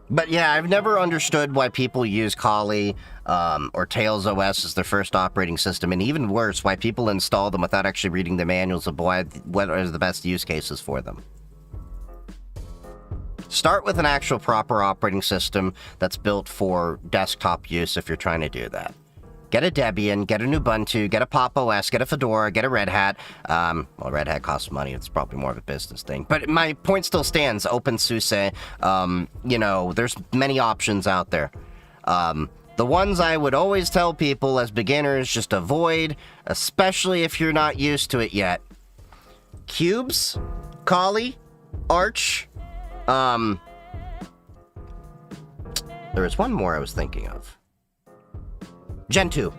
But yeah, I've never understood why people use Kali or Tails OS as their first operating system, and even worse, why people install them without actually reading the manuals of what are the best use cases for them. Start with an actual proper operating system that's built for desktop use if you're trying to do that. Get a Debian, get an Ubuntu, get a Pop OS, get a Fedora, get a Red Hat. Well, Red Hat costs money. It's probably more of a business thing. But my point still stands. OpenSUSE, you know, there's many options out there. The ones I would always tell people as beginners, just avoid, especially if you're not used to it yet. Cubes, Kali, Arch. There was one more I was thinking of. Gentoo.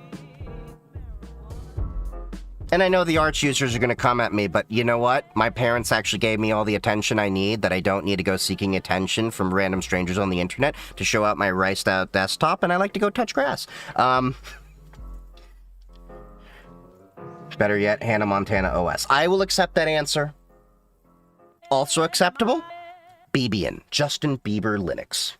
And I know the Arch users are going to come at me, but you know what? My parents actually gave me all the attention I need, that I don't need to go seeking attention from random strangers on the internet to show out my riced out desktop, and I like to go touch grass. Better yet, Hannah Montana OS. I will accept that answer. Also acceptable? Bebian. Justin Bieber Linux.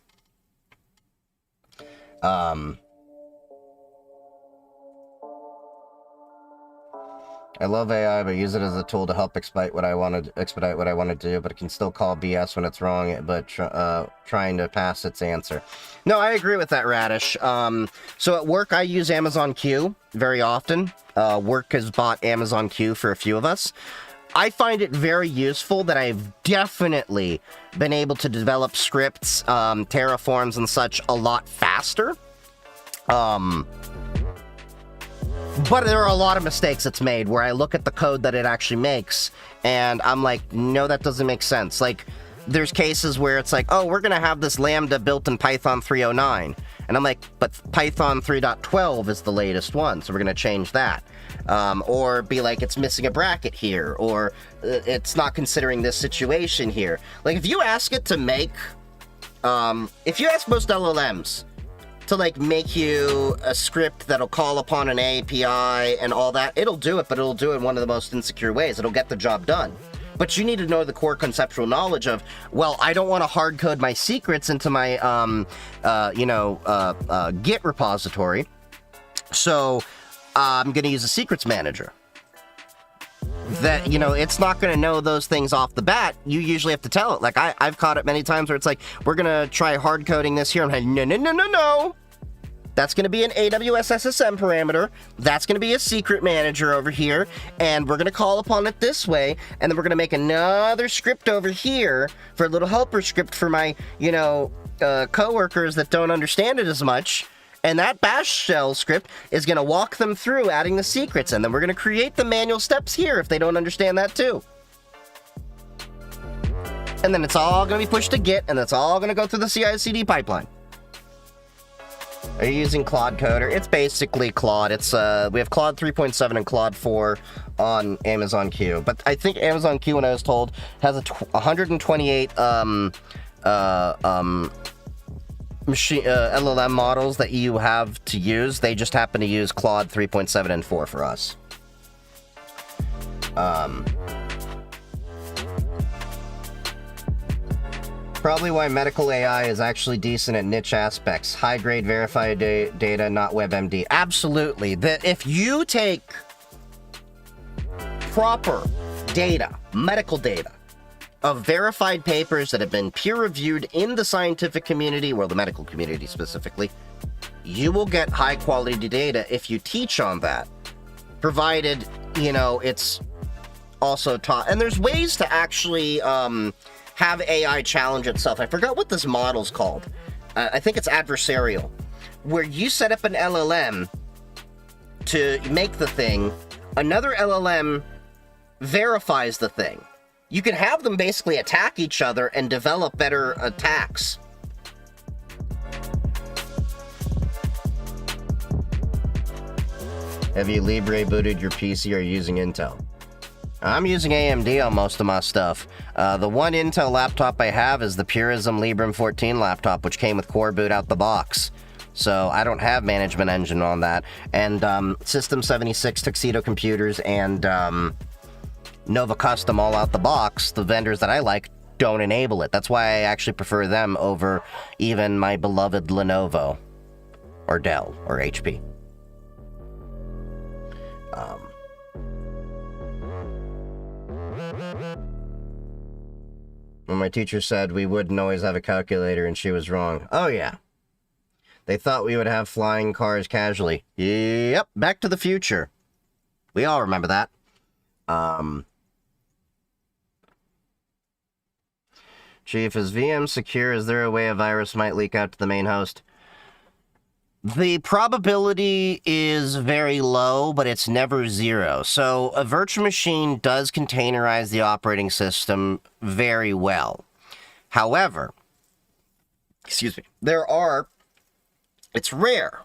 I love AI, but use it as a tool to help expedite what I want to do, but it can still call BS when it's wrong, but trying to pass its answer. No, I agree with that, Radish. So at work, I use Amazon Q very often. Work has bought Amazon Q for a few of us. I find it very useful that I've definitely been able to develop scripts, terraforms and such a lot faster. But there are a lot of mistakes it's made where I look at the code that it actually makes and I'm like, no, that doesn't make sense. Like, there's cases where it's like, oh, we're going to have this Lambda built in Python 3.09. And I'm like, but Python 3.12 is the latest one, so we're going to change that. Or be like, it's missing a bracket here, or it's not considering this situation here. Like, if you ask it to make, if you ask most LLMs to, like, make you a script that'll call upon an API and all that, it'll do it, but it'll do it in one of the most insecure ways. It'll get the job done. But you need to know the core conceptual knowledge of, well, I don't want to hard code my secrets into my, Git repository. So I'm going to use a secrets manager. That, it's not going to know those things off the bat. You usually have to tell it. Like, I've caught it many times where it's like, we're going to try hard coding this here. I'm like, no. That's going to be an AWS SSM parameter. That's going to be a secret manager over here. And we're going to call upon it this way. And then we're going to make another script over here for a little helper script for my, coworkers that don't understand it as much. And that bash shell script is going to walk them through adding the secrets. And then we're going to create the manual steps here if they don't understand that too. And then it's all going to be pushed to Git. And it's all going to go through the CI/CD pipeline. Are you using Claude Coder? It's basically Claude. It's we have Claude 3.7 and Claude 4 on Amazon Q. But I think Amazon Q, when I was told, has 128 machine LLM models that you have to use. They just happen to use Claude 3.7 and 4 for us. Probably why medical AI is actually decent at niche aspects. High-grade verified data, not WebMD. Absolutely. If you take proper data, medical data, of verified papers that have been peer-reviewed in the scientific community, or the medical community specifically, you will get high-quality data if you teach on that, provided, it's also taught. And there's ways to actually have AI challenge itself. I forgot what this model's called. I think it's adversarial, where you set up an LLM to make the thing, another LLM verifies the thing. You can have them basically attack each other and develop better attacks. Have you Libre booted your PC or using Intel? I'm using AMD on most of my stuff. The one Intel laptop I have is the Purism Librem 14 laptop, which came with Core Boot out the box. So I don't have Management Engine on that. And System 76 Tuxedo Computers and Nova Custom all out the box, the vendors that I like don't enable it. That's why I actually prefer them over even my beloved Lenovo or Dell or HP. When my teacher said we wouldn't always have a calculator and she was wrong. Oh yeah. They thought we would have flying cars casually. Yep, Back to the Future. We all remember that. Chief, is VM secure? Is there a way a virus might leak out to the main host? The probability is very low, but it's never zero. So a virtual machine does containerize the operating system very well. However, it's rare,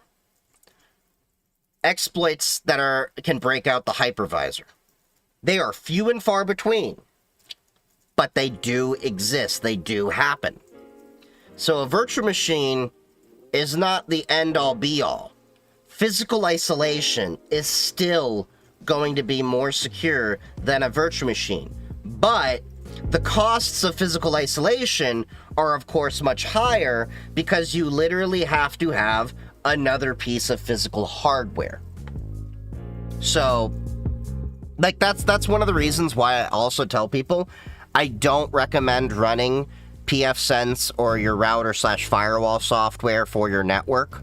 exploits that can break out the hypervisor. They are few and far between, but they do exist. They do happen. So a virtual machine is not the end-all be-all. Physical isolation is still going to be more secure than a virtual machine. But the costs of physical isolation are, of course, much higher because you literally have to have another piece of physical hardware. So, that's one of the reasons why I also tell people I don't recommend running pfSense or your router/firewall software for your network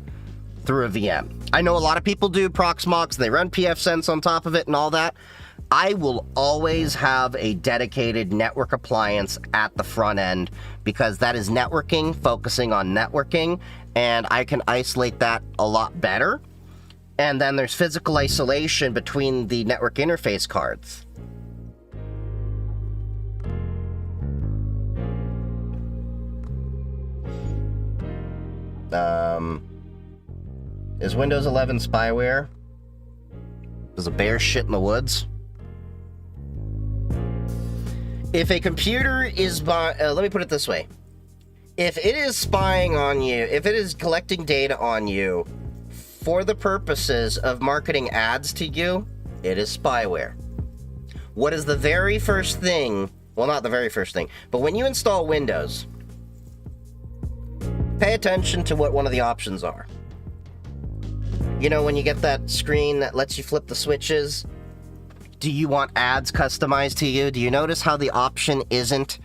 through a VM. I know a lot of people do Proxmox, and they run pfSense on top of it and all that. I will always have a dedicated network appliance at the front end because that is networking, focusing on networking, and I can isolate that a lot better. And then there's physical isolation between the network interface cards. Is Windows 11 spyware? Does a bear shit in the woods? If a computer is let me put it this way. If it is spying on you, if it is collecting data on you for the purposes of marketing ads to you, it is spyware. What is the very first thing Well, not the very first thing. But when you install Windows, pay attention to what one of the options are. You know, when you get that screen that lets you flip the switches, do you want ads customized to you? Do you notice how the option isn't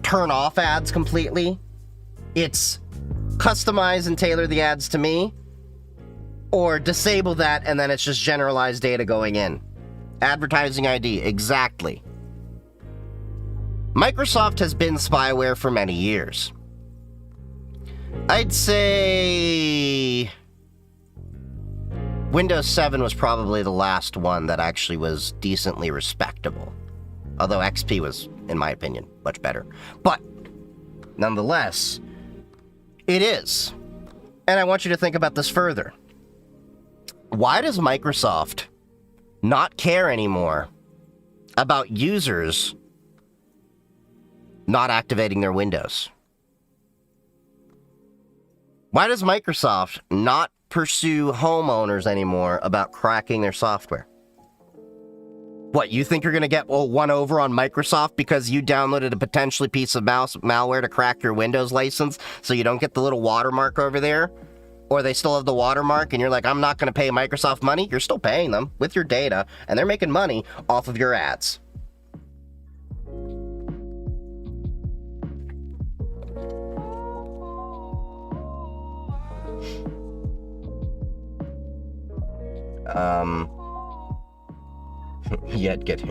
turn off ads completely? It's customize and tailor the ads to me, or disable that and then it's just generalized data going in. Advertising ID, exactly. Microsoft has been spyware for many years. I'd say Windows 7 was probably the last one that actually was decently respectable. Although XP was, in my opinion, much better. But, nonetheless, it is. And I want you to think about this further. Why does Microsoft not care anymore about users not activating their Windows? Why does Microsoft not pursue homeowners anymore about cracking their software? What, you think you're going to get one over on Microsoft because you downloaded a potentially piece of malware to crack your Windows license so you don't get the little watermark over there? Or they still have the watermark and you're like, I'm not going to pay Microsoft money? You're still paying them with your data and they're making money off of your ads. Yet get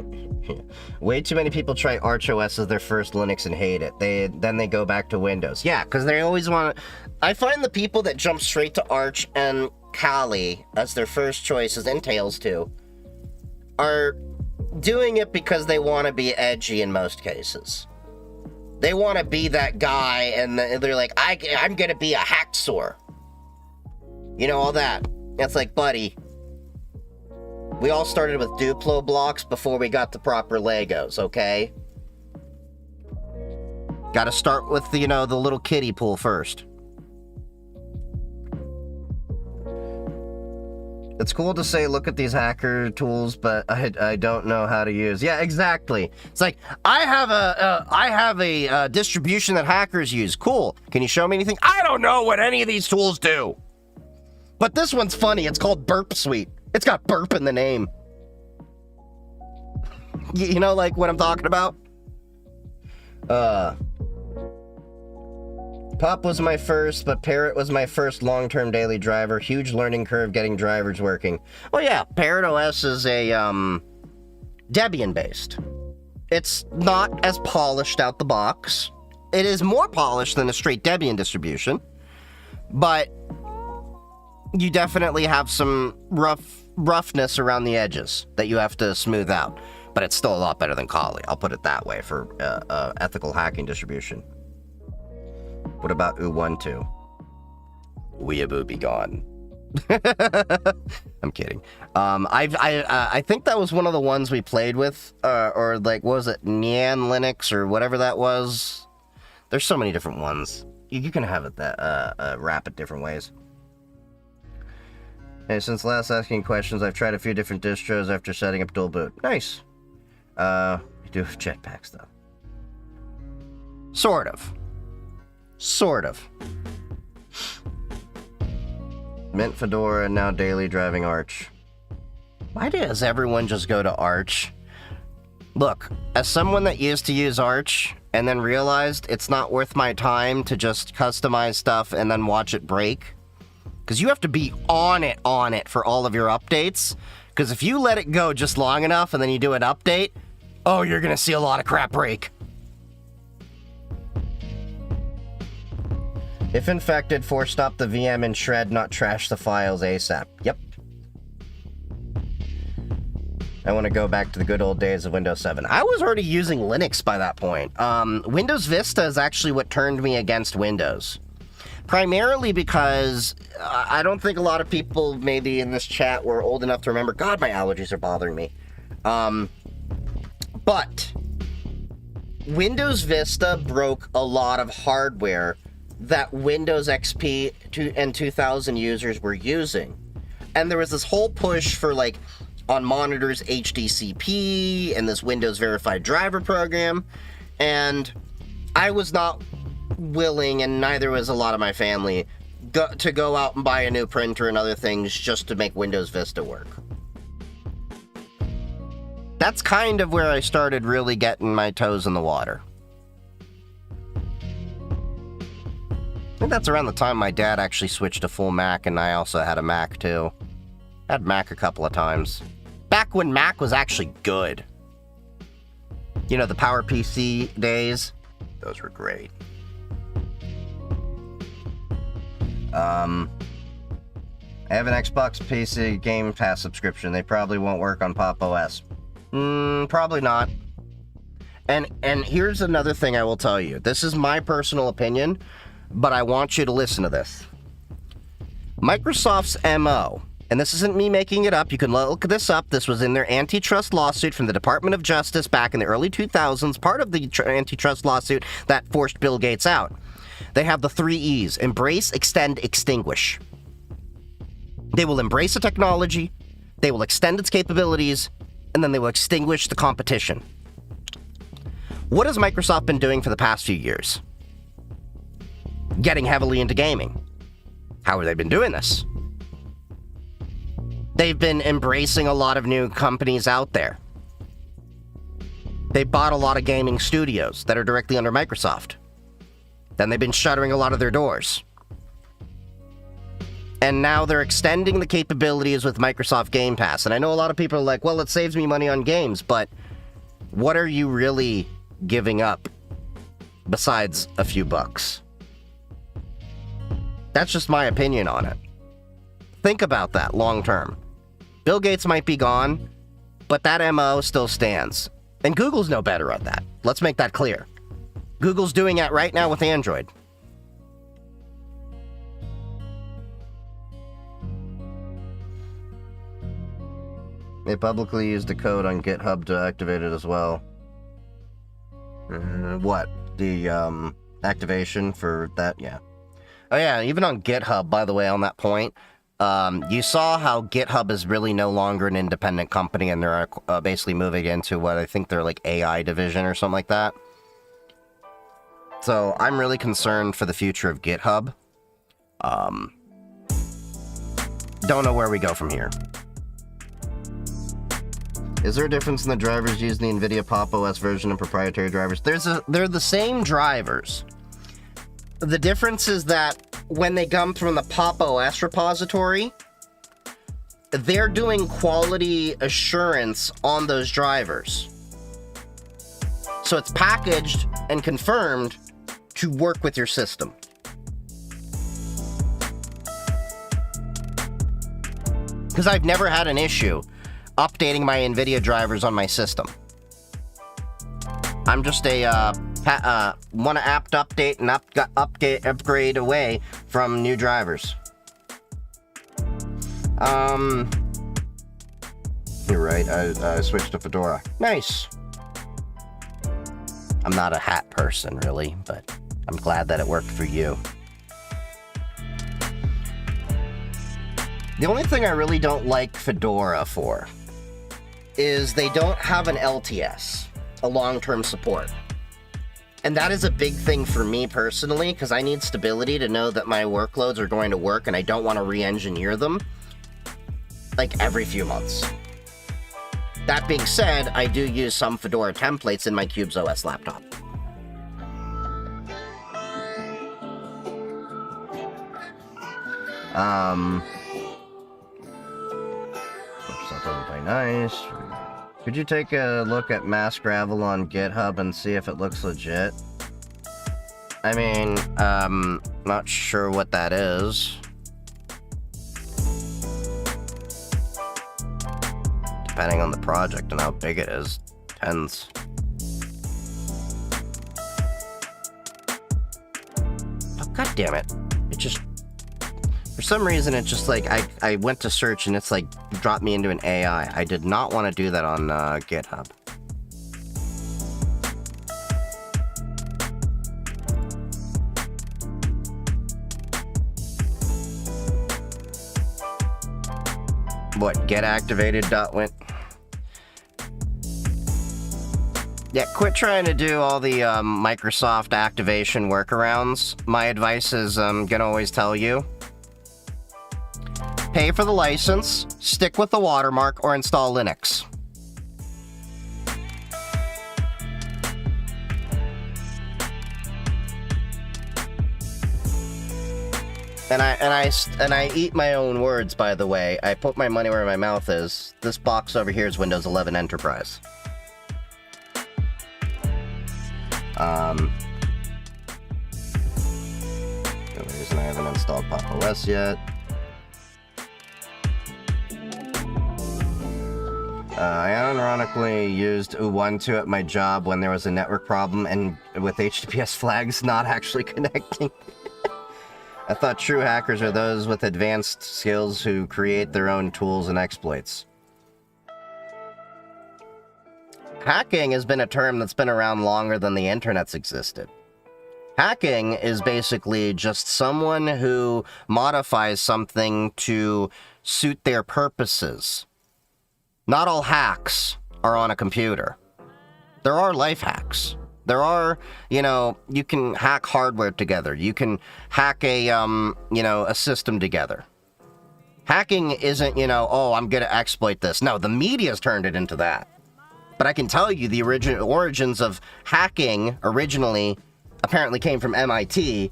way too many people try Arch OS as their first Linux and hate it. Then they go back to Windows. Yeah, because they always want to. I find the people that jump straight to Arch and Kali as their first choices, and Tails too, are doing it because they want to be edgy in most cases. They want to be that guy, and they're like, I'm gonna be a hacksaw. You know, all that. It's like, buddy, we all started with Duplo blocks before we got the proper Legos, okay? Gotta start with, the little kiddie pool first. It's cool to say, look at these hacker tools, but I don't know how to use. Yeah, exactly. It's like, I have a distribution that hackers use. Cool. Can you show me anything? I don't know what any of these tools do. But this one's funny. It's called Burp Suite. It's got burp in the name. You know, like what I'm talking about? Pop was my first, but Parrot was my first long-term daily driver. Huge learning curve getting drivers working. Well, yeah, Parrot OS is a, Debian-based. It's not as polished out the box. It is more polished than a straight Debian distribution, but you definitely have some roughness around the edges that you have to smooth out. But it's still a lot better than Kali. I'll put it that way for ethical hacking distribution. What about Ubuntu? Weeaboo be gone. I'm kidding. I think that was one of the ones we played with, or like, what was it, Nyan Linux or whatever that was? There's so many different ones. You can have it that wrap it different ways. Hey, since last asking questions, I've tried a few different distros after setting up dual boot. Nice. We do have jetpacks, though. Sort of. Mint Fedora, and now daily driving Arch. Why does everyone just go to Arch? Look, as someone that used to use Arch, and then realized it's not worth my time to just customize stuff and then watch it break, because you have to be on it for all of your updates. Because if you let it go just long enough and then you do an update, oh, you're going to see a lot of crap break. If infected, force stop the VM and shred, not trash the files ASAP. Yep. I want to go back to the good old days of Windows 7. I was already using Linux by that point. Windows Vista is actually what turned me against Windows. Primarily because I don't think a lot of people maybe in this chat were old enough to remember. God, my allergies are bothering me. But Windows Vista broke a lot of hardware that Windows XP and 2000 users were using. And there was this whole push for like on monitors HDCP and this Windows Verified Driver program, and I was not willing, and neither was a lot of my family, to go out and buy a new printer and other things just to make Windows Vista work. That's kind of where I started really getting my toes in the water. I think that's around the time my dad actually switched to full Mac, and I also had a Mac too. I had Mac a couple of times. Back when Mac was actually good. You know, the PowerPC days? Those were great. I have an Xbox PC Game Pass subscription. They probably won't work on Pop OS. Probably not. And here's another thing I will tell you. This is my personal opinion, but I want you to listen to this. Microsoft's MO, and this isn't me making it up, you can look this up, this was in their antitrust lawsuit from the Department of Justice back in the early 2000s, part of the antitrust lawsuit that forced Bill Gates out. They have the 3 E's: embrace, extend, extinguish. They will embrace the technology, they will extend its capabilities, and then they will extinguish the competition. What has Microsoft been doing for the past few years? Getting heavily into gaming. How have they been doing this? They've been embracing a lot of new companies out there. They bought a lot of gaming studios that are directly under Microsoft. Then they've been shuttering a lot of their doors. And now they're extending the capabilities with Microsoft Game Pass. And I know a lot of people are like, well, it saves me money on games, but what are you really giving up besides a few bucks? That's just my opinion on it. Think about that long term. Bill Gates might be gone, but that MO still stands. And Google's no better at that. Let's make that clear. Google's doing it right now with Android. They publicly used the code on GitHub to activate it as well. What? The activation for that? Yeah. Oh yeah, even on GitHub, by the way, on that point, you saw how GitHub is really no longer an independent company, and they're basically moving into what I think they're like AI division or something like that. So I'm really concerned for the future of GitHub. Don't know where we go from here. Is there a difference in the drivers used in the NVIDIA Pop OS version and proprietary drivers? They're the same drivers. The difference is that when they come from the Pop OS repository, they're doing quality assurance on those drivers. So it's packaged and confirmed to work with your system. Because I've never had an issue updating my NVIDIA drivers on my system. I'm just a one apt update and upgrade away from new drivers. You're right, I switched to Fedora. Nice. I'm not a hat person, really, but I'm glad that it worked for you. The only thing I really don't like Fedora for is they don't have an LTS, a long-term support. And that is a big thing for me personally, because I need stability to know that my workloads are going to work, and I don't want to re-engineer them like every few months. That being said, I do use some Fedora templates in my Cubes OS laptop. That doesn't play nice. Could you take a look at Mass Gravel on GitHub and see if it looks legit? I mean, not sure what that is. Depending on the project and how big it is, depends. Oh, God damn it. It just... For some reason, it's just like, I went to search and it's like, dropped me into an AI. I did not want to do that on GitHub. What, get activated dot went? Yeah, quit trying to do all the Microsoft activation workarounds. My advice is gonna always tell you, pay for the license, stick with the watermark, or install Linux. And I eat my own words, by the way. I put my money where my mouth is. This box over here is Windows 11 Enterprise. The reason I haven't installed Pop! OS yet. I unironically used Ubuntu at my job when there was a network problem and with HTTPS flags not actually connecting. I thought true hackers are those with advanced skills who create their own tools and exploits. Hacking has been a term that's been around longer than the internet's existed. Hacking is basically just someone who modifies something to suit their purposes. Not all hacks are on a computer. There are life hacks. There are, you can hack hardware together. You can hack a system together. Hacking isn't, oh, I'm going to exploit this. No, the media's turned it into that. But I can tell you the origins of hacking originally apparently came from MIT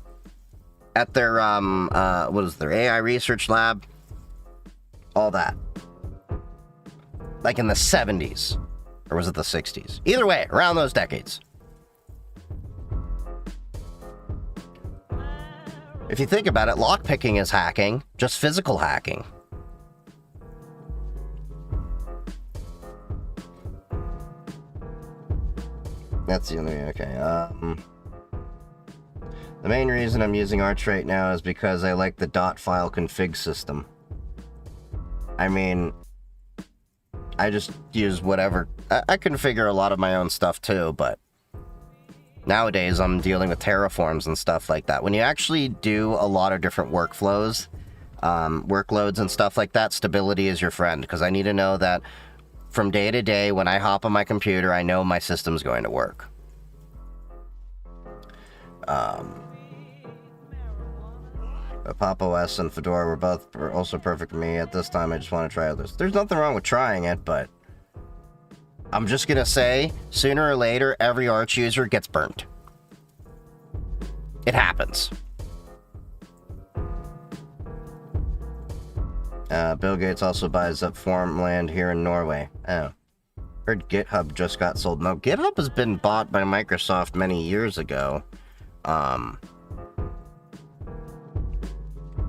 at their, their AI research lab? All that. Like in the 70s. Or was it the 60s? Either way, around those decades. If you think about it, lockpicking is hacking, just physical hacking. That's the only, okay, the main reason I'm using Arch right now is because I like the .file config system. I mean, I just use whatever. I configure a lot of my own stuff too, but nowadays I'm dealing with terraforms and stuff like that. When you actually do a lot of different workflows, workloads and stuff like that, stability is your friend, because I need to know that from day to day, when I hop on my computer, I know my system's going to work. Pop! OS and Fedora were also perfect for me. At this time, I just want to try others. There's nothing wrong with trying it, but I'm just gonna say, sooner or later, every Arch user gets burnt. It happens. Bill Gates also buys up farmland here in Norway. Oh. Heard GitHub just got sold. No, GitHub has been bought by Microsoft many years ago. I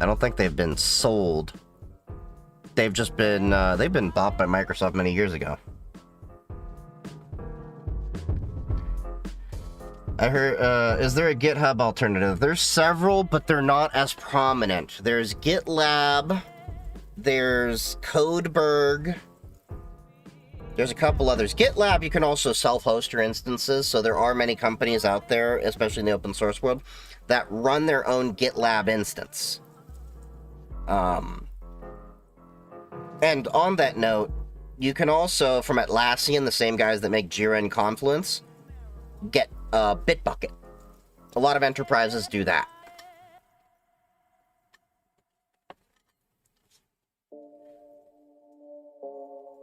don't think they've been sold. They've just been, they've been bought by Microsoft many years ago. I heard, is there a GitHub alternative? There's several, but they're not as prominent. There's GitLab, there's Codeberg, there's a couple others. GitLab, you can also self-host your instances, so there are many companies out there, especially in the open source world, that run their own GitLab instance. And on that note, you can also, from Atlassian, the same guys that make Jira and Confluence, get Bitbucket. A lot of enterprises do that.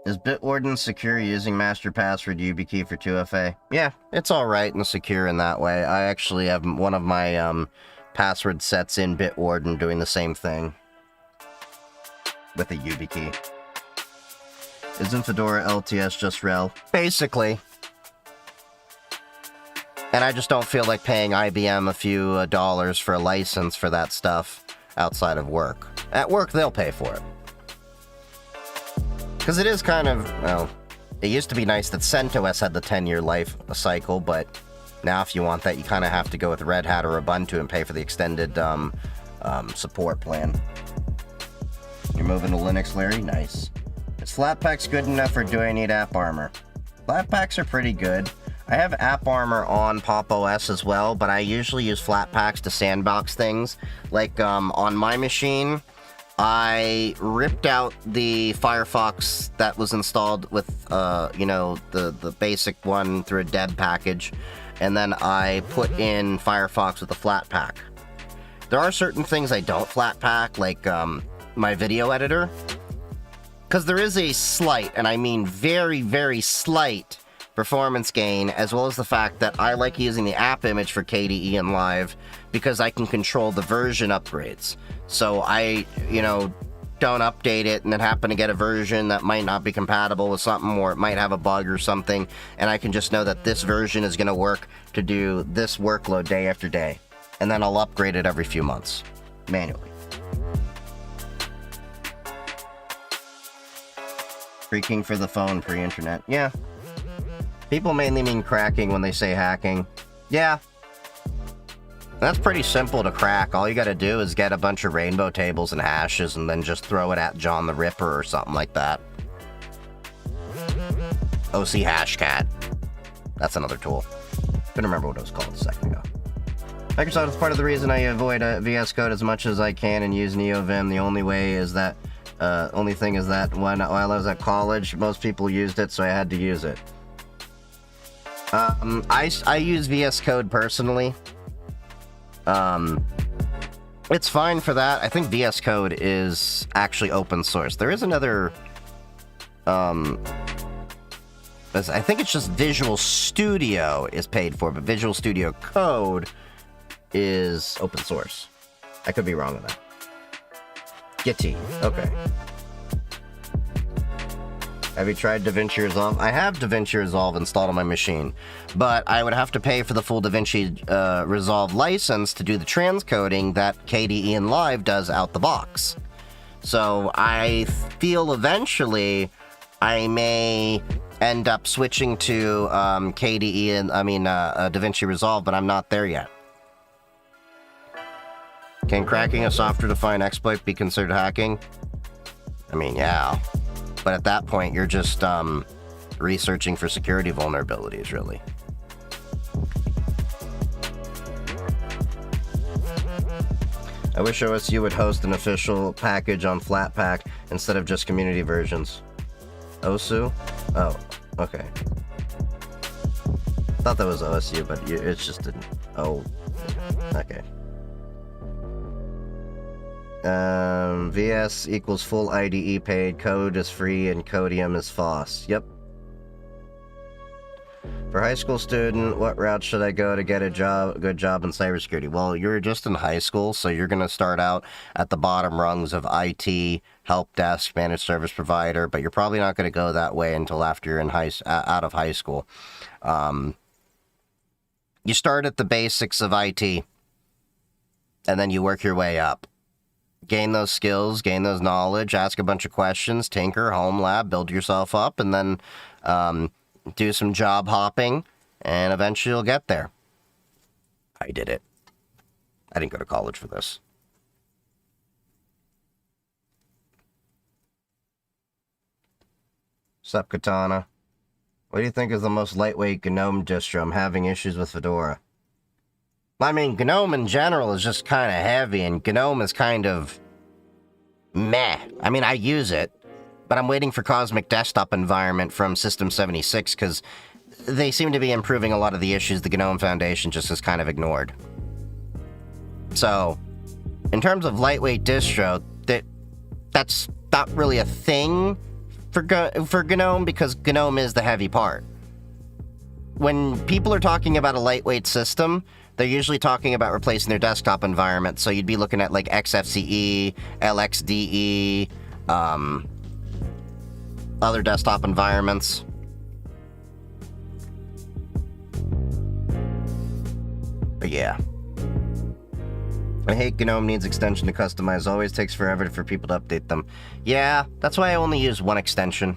Is Bitwarden secure using master password YubiKey for 2FA? Yeah, it's alright and secure in that way. I actually have one of my password sets in Bitwarden doing the same thing with a YubiKey. Isn't Fedora LTS just rel? Basically. And I just don't feel like paying IBM a few dollars for a license for that stuff outside of work. At work, they'll pay for it. Because it is kind of, well, it used to be nice that CentOS had the 10-year life cycle, but now if you want that, you kind of have to go with Red Hat or Ubuntu and pay for the extended support plan. You're moving to Linux, Larry? Nice. Is Flatpaks good enough, or do I need AppArmor? Flatpaks are pretty good. I have AppArmor on Pop! OS as well, but I usually use Flatpaks to sandbox things. Like, on my machine, I ripped out the Firefox that was installed with, you know, the basic one through a deb package, and then I put in Firefox with a flat pack. There are certain things I don't flat pack, like my video editor, because there is a slight, and I mean very, very slight, performance gain, as well as the fact that I like using the app image for KDE and Live because I can control the version upgrades. So I, you know, don't update it and then happen to get a version that might not be compatible with something, or it might have a bug or something, and I can just know that this version is going to work to do this workload day after day. And then I'll upgrade it every few months, manually. Freaking for the phone pre-internet. Yeah. People mainly mean cracking when they say hacking. Yeah. That's pretty simple to crack. All you gotta do is get a bunch of rainbow tables and hashes and then just throw it at John the Ripper or something like that. OC Hashcat. That's another tool. Couldn't remember what it was called a second ago. Microsoft is part of the reason I avoid VS Code as much as I can and use NeoVim. The only way is that, only thing is that while I was at college, most people used it, so I had to use it. I use VS Code personally. It's fine for that. I think VS Code is actually open source. There is another, I think it's just Visual Studio is paid for, but Visual Studio Code is open source. I could be wrong on that. Gitty. Okay. Have you tried DaVinci Resolve? I have DaVinci Resolve installed on my machine, but I would have to pay for the full DaVinci Resolve license to do the transcoding that KDE and Live does out the box. So I feel eventually I may end up switching to KDE and DaVinci Resolve, but I'm not there yet. Can cracking a software-defined exploit be considered hacking? I mean, yeah. But at that point, you're just researching for security vulnerabilities, really. I wish OSU would host an official package on Flatpak instead of just community versions. OSU? Oh, okay. Thought that was OSU, but it's just an... Oh, okay. VS equals full IDE paid, code is free, and Codium is FOSS. Yep. For high school student, what route should I go to get a good job in cybersecurity? Well, you're just in high school, so you're going to start out at the bottom rungs of IT, help desk, managed service provider, but you're probably not going to go that way until after you're in out of high school. You start at the basics of IT, and then you work your way up. Gain those skills, gain those knowledge, ask a bunch of questions, tinker, home lab, build yourself up, and then do some job hopping, and eventually you'll get there. I did it. I didn't go to college for this. Sup, Katana? What do you think is the most lightweight GNOME distro? I'm having issues with Fedora. I mean, GNOME in general is just kind of heavy, and GNOME is kind of meh. I mean, I use it, but I'm waiting for Cosmic Desktop Environment from System 76, because they seem to be improving a lot of the issues the GNOME Foundation just has kind of ignored. So, in terms of lightweight distro, that's not really a thing for GNOME, because GNOME is the heavy part. When people are talking about a lightweight system, they're usually talking about replacing their desktop environment, so you'd be looking at like XFCE, LXDE, other desktop environments. But yeah. I hate GNOME needs extension to customize. Always takes forever for people to update them. Yeah, that's why I only use one extension.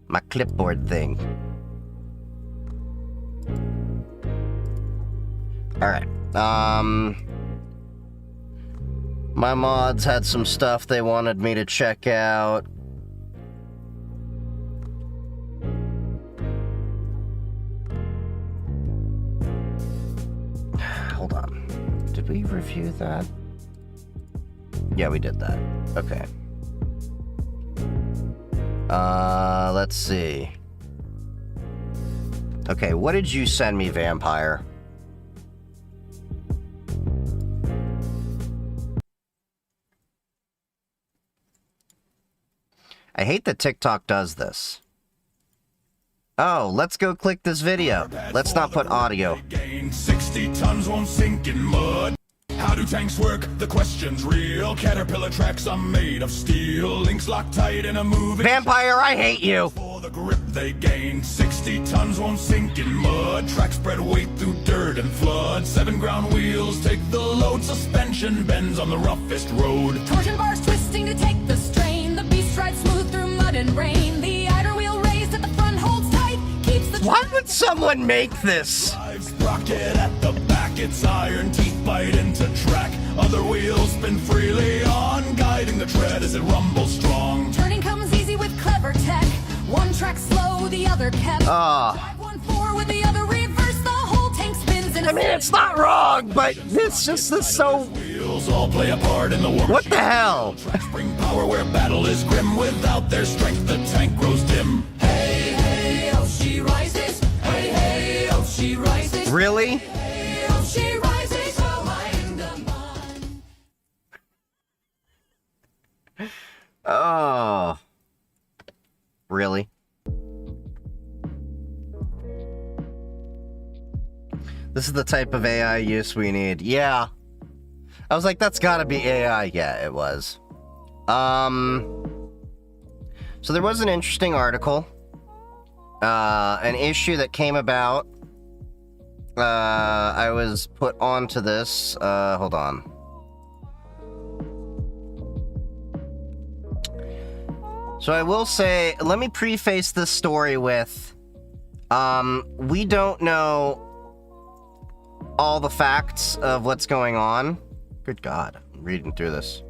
My clipboard thing. Alright, my mods had some stuff they wanted me to check out. Hold on. Did we review that? Yeah, we did that. Okay. Let's see. Okay, what did you send me, Vampire? I hate that TikTok does this. Oh, let's go click this video. Let's not put audio. 60 tons won't sink in mud. How do tanks work? The question's real. Caterpillar tracks are made of steel. Links locked tight in a moving. Vampire, I hate you. For the grip they gain. 60 tons won't sink in mud. Tracks spread weight through dirt and flood. 7 ground wheels take the load. Suspension bends on the roughest road. Torsion bars twisting to take the strain. The beast rides smooth through mud and rain. The idler wheel raised at the front holds tight. Keeps the. Why would someone make this? Sprocket at the back, its iron teeth bite into track. Other wheels spin freely on, guiding the tread as it rumbles strong. Turning comes easy with clever tech. One track slow, the other kept. Drive one forward, the other reverse. The whole tank spins in a. I mean, it's not wrong, but this just is so. Wheels all play a part in the war. What the hell? Tracks bring power where battle is grim. Without their strength, the tank grows dim. Hey, hey, oh, she rises. Hey, hey, oh, she rises. Really? Hey, oh, she rises. Oh. Really? This is the type of AI use we need. Yeah. I was like, that's gotta be AI. Yeah, it was. So there was an interesting article. An issue that came about. I was put onto this. Hold on. So I will say, let me preface this story with, we don't know all the facts of what's going on. Good God, I'm reading through this.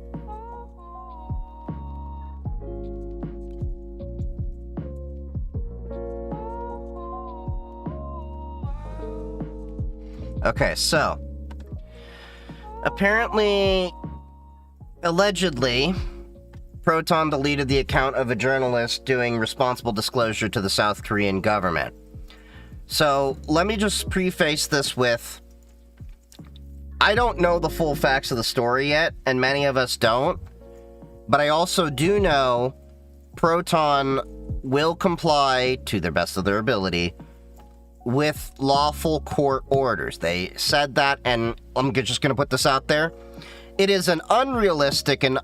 Okay, so apparently, allegedly, Proton deleted the account of a journalist doing responsible disclosure to the South Korean government. So let me just preface this with, I don't know the full facts of the story yet, and many of us don't, but I also do know Proton will comply, to the best of their ability, with lawful court orders. They said that, and I'm just going to put this out there. It is an unrealistic and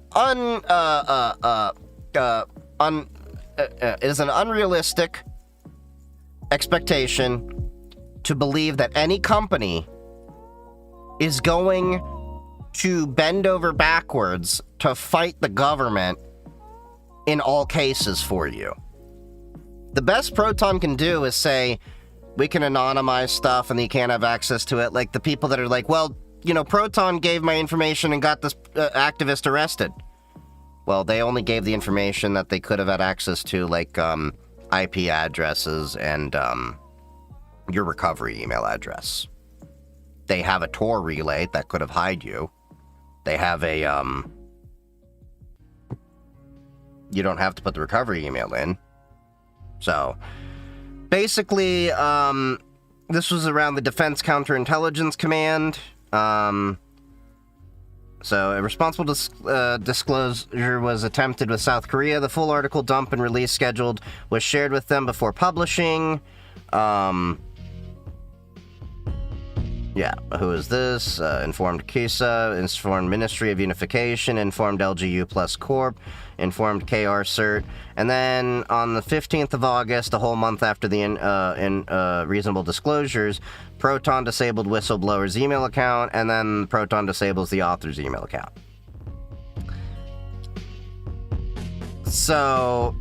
it is an unrealistic expectation to believe that any company is going to bend over backwards to fight the government in all cases for you. The best Proton can do is say, we can anonymize stuff and you can't have access to it. Like the people that are like, well, you know, Proton gave my information and got this activist arrested. Well, they only gave the information that they could have had access to, like IP addresses and your recovery email address. They have a Tor relay that could have hid you. They have a you don't have to put the recovery email in. So basically, this was around the Defense Counterintelligence Command. So a responsible disclosure was attempted with South Korea. The full article dump and release scheduled was shared with them before publishing. Yeah, who is this? Informed KISA, informed Ministry of Unification, informed LGU Plus Corp, informed KR CERT, and then on the 15th of August, a whole month after the reasonable disclosures, Proton disabled whistleblower's email account, and then Proton disables the author's email account. So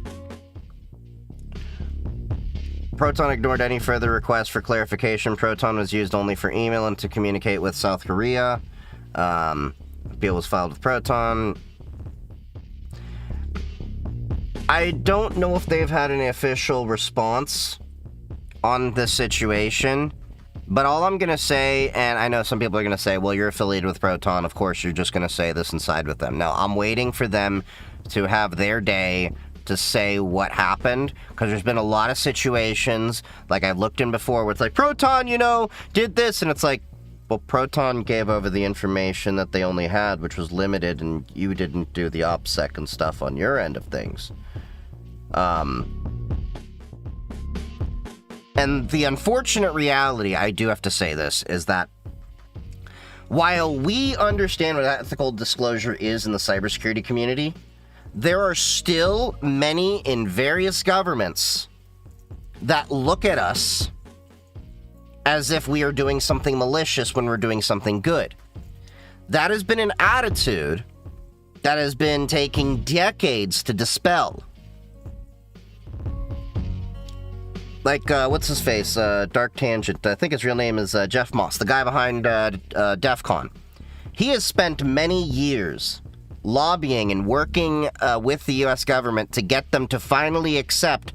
Proton ignored any further requests for clarification. Proton was used only for email and to communicate with South Korea. Appeal was filed with Proton. I don't know if they've had any official response on this situation. But all I'm going to say, and I know some people are going to say, well, you're affiliated with Proton. Of course, you're just going to say this and side with them. No, I'm waiting for them to have their day to say what happened, because there's been a lot of situations, like I've looked in before, where it's like, Proton, did this, and it's like, well, Proton gave over the information that they only had, which was limited, and you didn't do the OPSEC and stuff on your end of things. And the unfortunate reality, I do have to say this, is that while we understand what ethical disclosure is in the cybersecurity community, there are still many in various governments that look at us as if we are doing something malicious when we're doing something good. That has been an attitude that has been taking decades to dispel. Like, what's his face? Dark Tangent. I think his real name is Jeff Moss, the guy behind DEF CON. He has spent many years lobbying and working with the U.S. government to get them to finally accept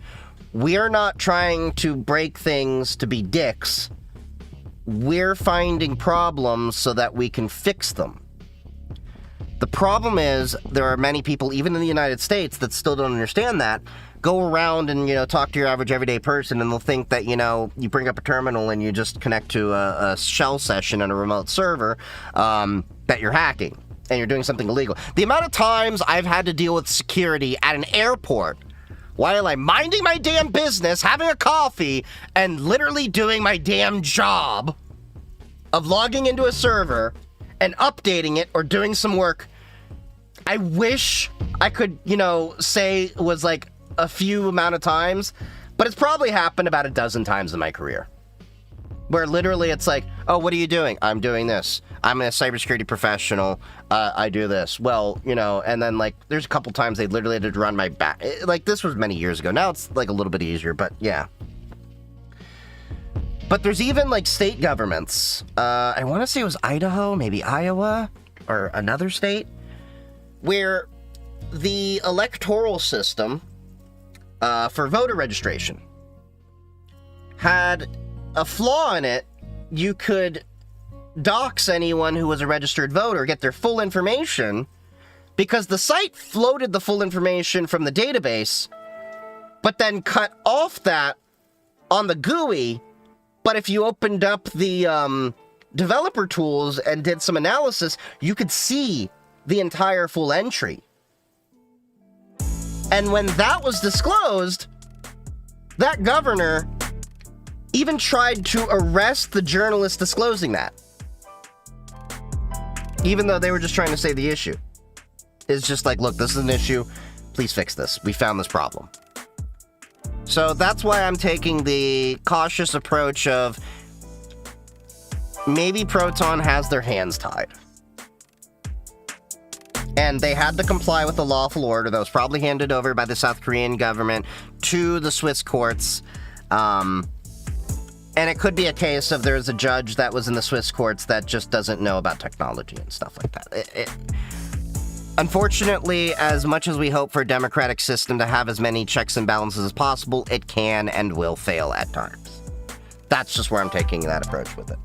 we're not trying to break things to be dicks. We're finding problems so that we can fix them. The problem is there are many people, even in the United States, that still don't understand that. Go around and, talk to your average everyday person, and they'll think that, you bring up a terminal and you just connect to a shell session on a remote server, that you're hacking and you're doing something illegal. The amount of times I've had to deal with security at an airport while I'm minding my damn business, having a coffee, and literally doing my damn job of logging into a server and updating it or doing some work, I wish I could, say was like a few amount of times, but it's probably happened about a dozen times in my career. Where literally it's like, oh, what are you doing? I'm doing this. I'm a cybersecurity professional. I do this. Well, and then like there's a couple times they literally had to run my back. Like this was many years ago. Now it's like a little bit easier, but yeah. But there's even like state governments. I want to say it was Idaho, maybe Iowa, or another state, where the electoral system for voter registration had a flaw in it. You could dox anyone who was a registered voter, get their full information, because the site floated the full information from the database, but then cut off that on the GUI. But if you opened up the developer tools and did some analysis, you could see the entire full entry. And when that was disclosed, that governor even tried to arrest the journalist disclosing that. Even though they were just trying to say the issue. It's just like, look, this is an issue. Please fix this. We found this problem. So that's why I'm taking the cautious approach of maybe Proton has their hands tied. And they had to comply with the lawful order that was probably handed over by the South Korean government to the Swiss courts. And it could be a case of there's a judge that was in the Swiss courts that just doesn't know about technology and stuff like that. Unfortunately, as much as we hope for a democratic system to have as many checks and balances as possible, it can and will fail at times. That's just where I'm taking that approach with it.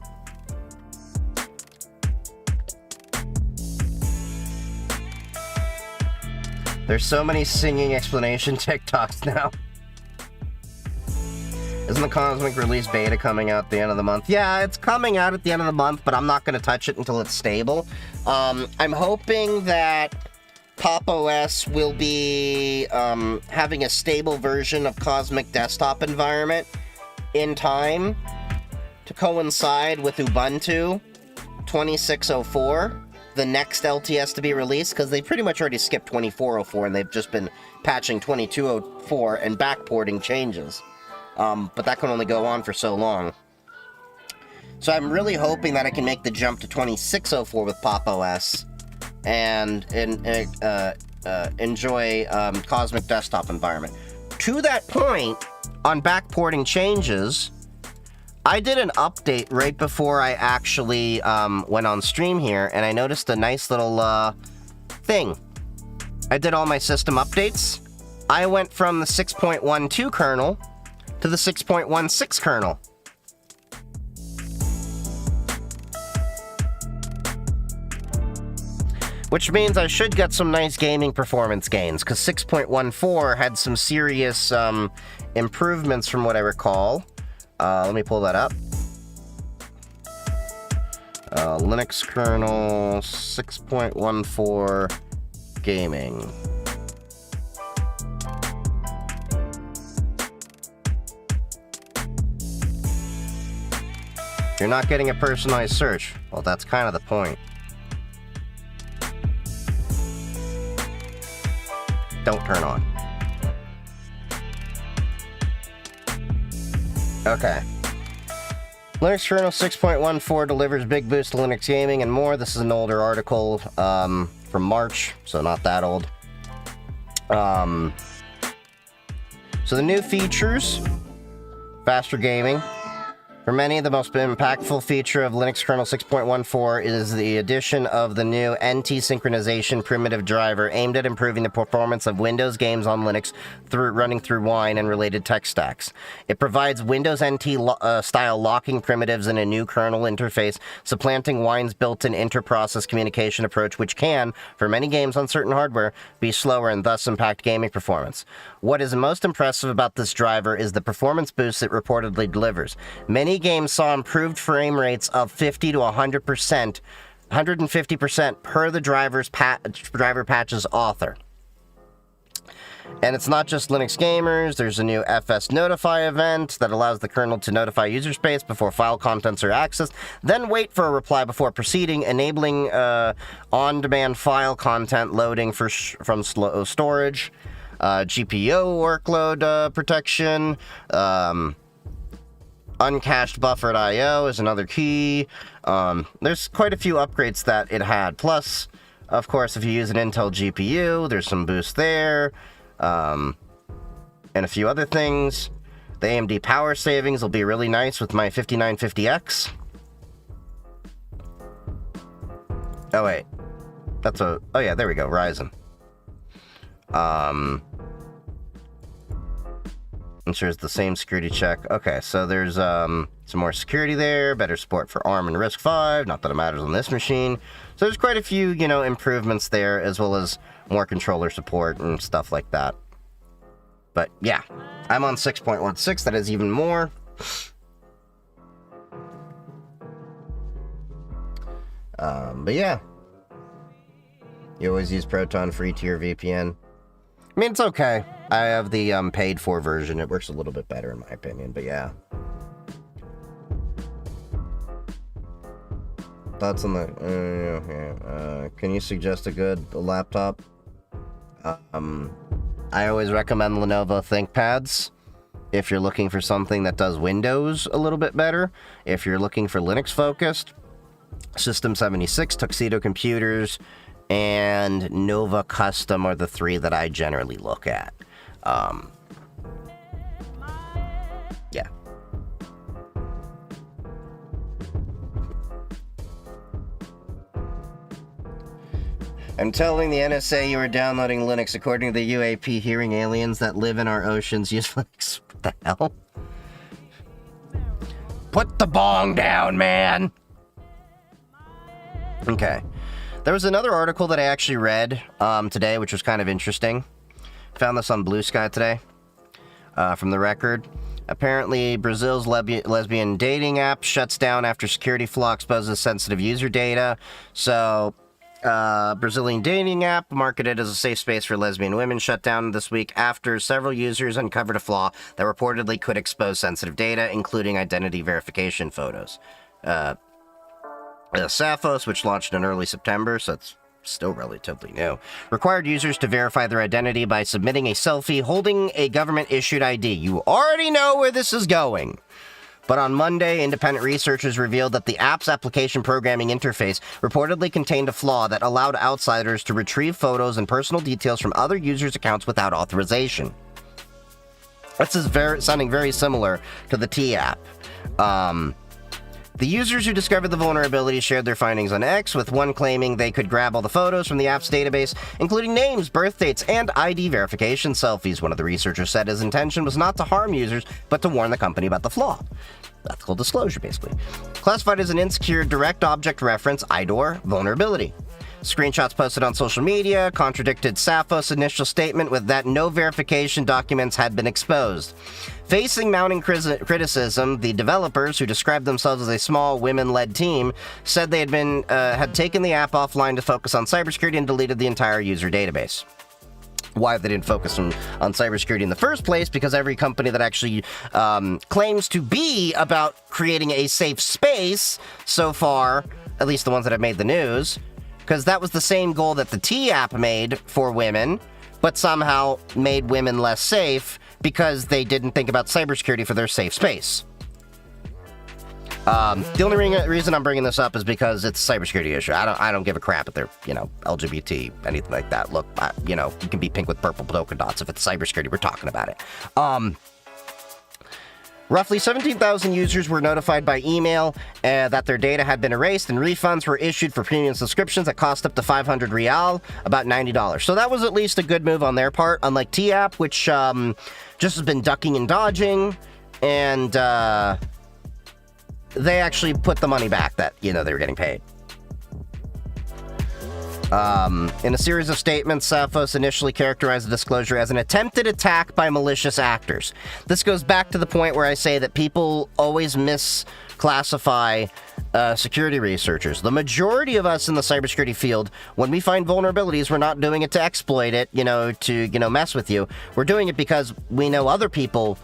There's so many singing explanation TikToks now. Isn't the Cosmic Release beta coming out at the end of the month? Yeah, it's coming out at the end of the month, but I'm not going to touch it until it's stable. I'm hoping that Pop! OS will be having a stable version of Cosmic Desktop Environment in time to coincide with Ubuntu 2604, the next LTS to be released, because they pretty much already skipped 2404 and they've just been patching 2204 and backporting changes. But that can only go on for so long. So I'm really hoping that I can make the jump to 2604 with Pop! OS and enjoy Cosmic Desktop Environment. To that point, on backporting changes, I did an update right before I actually went on stream here, and I noticed a nice little thing. I did all my system updates. I went from the 6.12 kernel to the 6.16 kernel. which means I should get some nice gaming performance gains, because 6.14 had some serious improvements from what I recall. Let me pull that up. Linux kernel 6.14 gaming. You're not getting a personalized search. Well, that's kind of the point. Don't turn on. Okay. Linux kernel 6.14 delivers big boost to Linux gaming and more. This is an older article from March, so not that old. So the new features, faster gaming. For many, the most impactful feature of Linux kernel 6.14 is the addition of the new NT synchronization primitive driver aimed at improving the performance of Windows games on Linux running through Wine and related tech stacks. It provides Windows NT style locking primitives in a new kernel interface, supplanting Wine's built-in inter-process communication approach, which can, for many games on certain hardware, be slower and thus impact gaming performance. What is most impressive about this driver is the performance boost it reportedly delivers. Many games saw improved frame rates of 50 to 100%, 150% per the driver patch's author. And it's not just Linux gamers. There's a new FS Notify event that allows the kernel to notify user space before file contents are accessed, then wait for a reply before proceeding, enabling on-demand file content loading from storage, GPU workload protection, uncached buffered I/O is another key. There's quite a few upgrades that it had. Plus, of course, if you use an Intel GPU, there's some boost there. And a few other things. The AMD power savings will be really nice with my 5950X. Oh, wait. Oh, yeah, there we go. Ryzen. Ensures the same security check. Okay, so there's some more security there, better support for ARM and RISC-V, not that it matters on this machine. So there's quite a few, improvements there, as well as more controller support and stuff like that. But yeah, I'm on 6.16, that is even more. But yeah. You always use Proton free tier VPN. I mean, it's okay. I have the paid for version. It works a little bit better in my opinion, but yeah. Thoughts on the... can you suggest a good laptop? I always recommend Lenovo ThinkPads if you're looking for something that does Windows a little bit better. If you're looking for Linux focused, System 76, Tuxedo Computers, and Nova Custom are the three that I generally look at. Yeah. I'm telling the NSA you are downloading Linux. According to the UAP, hearing aliens that live in our oceans use Linux. What the hell? Put the bong down, man! Okay. There was another article that I actually read today, which was kind of interesting. Found this on Blue Sky today, from The Record. Apparently, Brazil's lesbian dating app shuts down after security flaw exposes sensitive user data. So, Brazilian dating app marketed as a safe space for lesbian women shut down this week after several users uncovered a flaw that reportedly could expose sensitive data, including identity verification photos. Saphos, which launched in early September, so it's still relatively new, required users to verify their identity by submitting a selfie holding a government-issued ID. You already know where this is going. But on Monday, independent researchers revealed that the app's application programming interface reportedly contained a flaw that allowed outsiders to retrieve photos and personal details from other users' accounts without authorization. This is sounding very similar to the T app. The users who discovered the vulnerability shared their findings on X, with one claiming they could grab all the photos from the app's database, including names, birth dates, and ID verification selfies. One of the researchers said his intention was not to harm users, but to warn the company about the flaw. Ethical disclosure, basically. Classified as an insecure direct object reference, IDOR, vulnerability. Screenshots posted on social media contradicted Sappho's initial statement with that no verification documents had been exposed. Facing mounting criticism, the developers, who described themselves as a small women-led team, said they had taken the app offline to focus on cybersecurity and deleted the entire user database. Why they didn't focus on cybersecurity in the first place, because every company that actually claims to be about creating a safe space so far, at least the ones that have made the news, because that was the same goal that the T app made for women, but somehow made women less safe because they didn't think about cybersecurity for their safe space. The only reason I'm bringing this up is because it's a cybersecurity issue. I don't give a crap if they're, LGBT, anything like that. Look, you can be pink with purple polka dots. If it's cybersecurity, we're talking about it. Roughly 17,000 users were notified by email that their data had been erased, and refunds were issued for premium subscriptions that cost up to 500 real, about $90. So that was at least a good move on their part, unlike T-App, which just has been ducking and dodging, and they actually put the money back that, they were getting paid. In a series of statements, Sappho's initially characterized the disclosure as an attempted attack by malicious actors. This goes back to the point where I say that people always misclassify security researchers. The majority of us in the cybersecurity field, when we find vulnerabilities, we're not doing it to exploit it, to mess with you. We're doing it because we know other people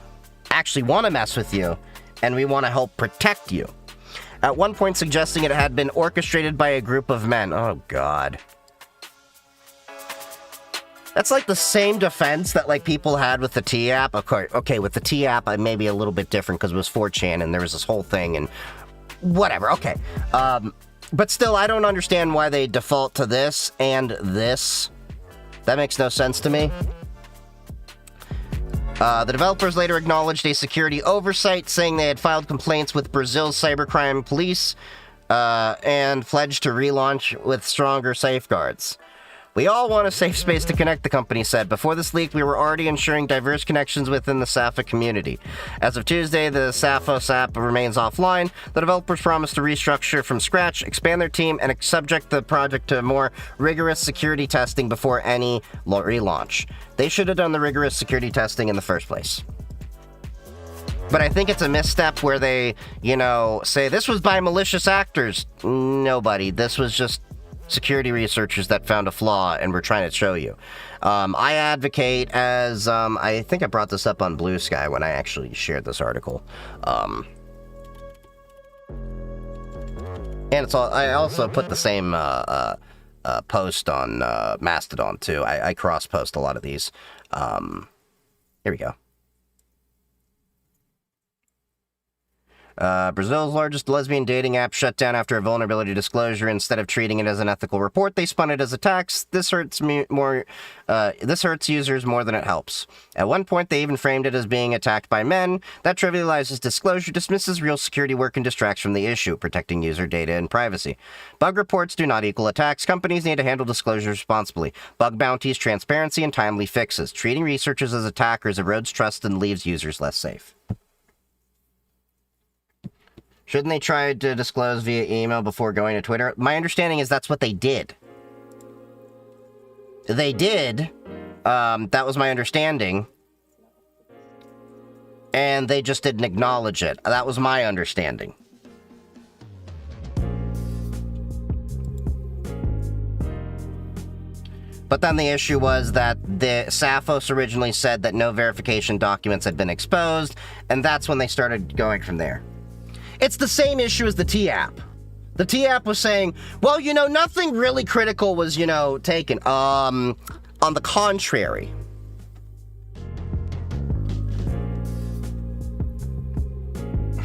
actually want to mess with you, and we want to help protect you. At one point suggesting it had been orchestrated by a group of men. Oh, God. That's like the same defense that people had with the T-App. Okay, with the T-App, I may be a little bit different because it was 4chan and there was this whole thing and whatever. Okay. But still, I don't understand why they default to this and this. That makes no sense to me. The developers later acknowledged a security oversight, saying they had filed complaints with Brazil's cybercrime police and pledged to relaunch with stronger safeguards. We all want a safe space to connect, the company said. Before this leak, we were already ensuring diverse connections within the Sappho community. As of Tuesday, the Sappho app remains offline. The developers promised to restructure from scratch, expand their team, and subject the project to more rigorous security testing before any relaunch. They should have done the rigorous security testing in the first place. But I think it's a misstep where they, say this was by malicious actors. Nobody. This was just security researchers that found a flaw and were trying to show you. I advocate, as I think I brought this up on Blue Sky when I actually shared this article. And I also put the same post on Mastodon too. I cross post a lot of these. Here we go. Brazil's largest lesbian dating app shut down after a vulnerability disclosure. Instead of treating it as an ethical report, they spun it as a tax. This hurts users more than it helps. At one point, they even framed it as being attacked by men. That trivializes disclosure, dismisses real security work, and distracts from the issue, protecting user data and privacy. Bug reports do not equal attacks. Companies need to handle disclosures responsibly. Bug bounties, transparency, and timely fixes. Treating researchers as attackers erodes trust and leaves users less safe. Shouldn't they try to disclose via email before going to Twitter? My understanding is that's what they did. They did. That was my understanding. And they just didn't acknowledge it. That was my understanding. But then the issue was that the Sappho's originally said that no verification documents had been exposed, and that's when they started going from there. It's the same issue as the T-App. The T-App was saying, well, nothing really critical was, taken. On the contrary.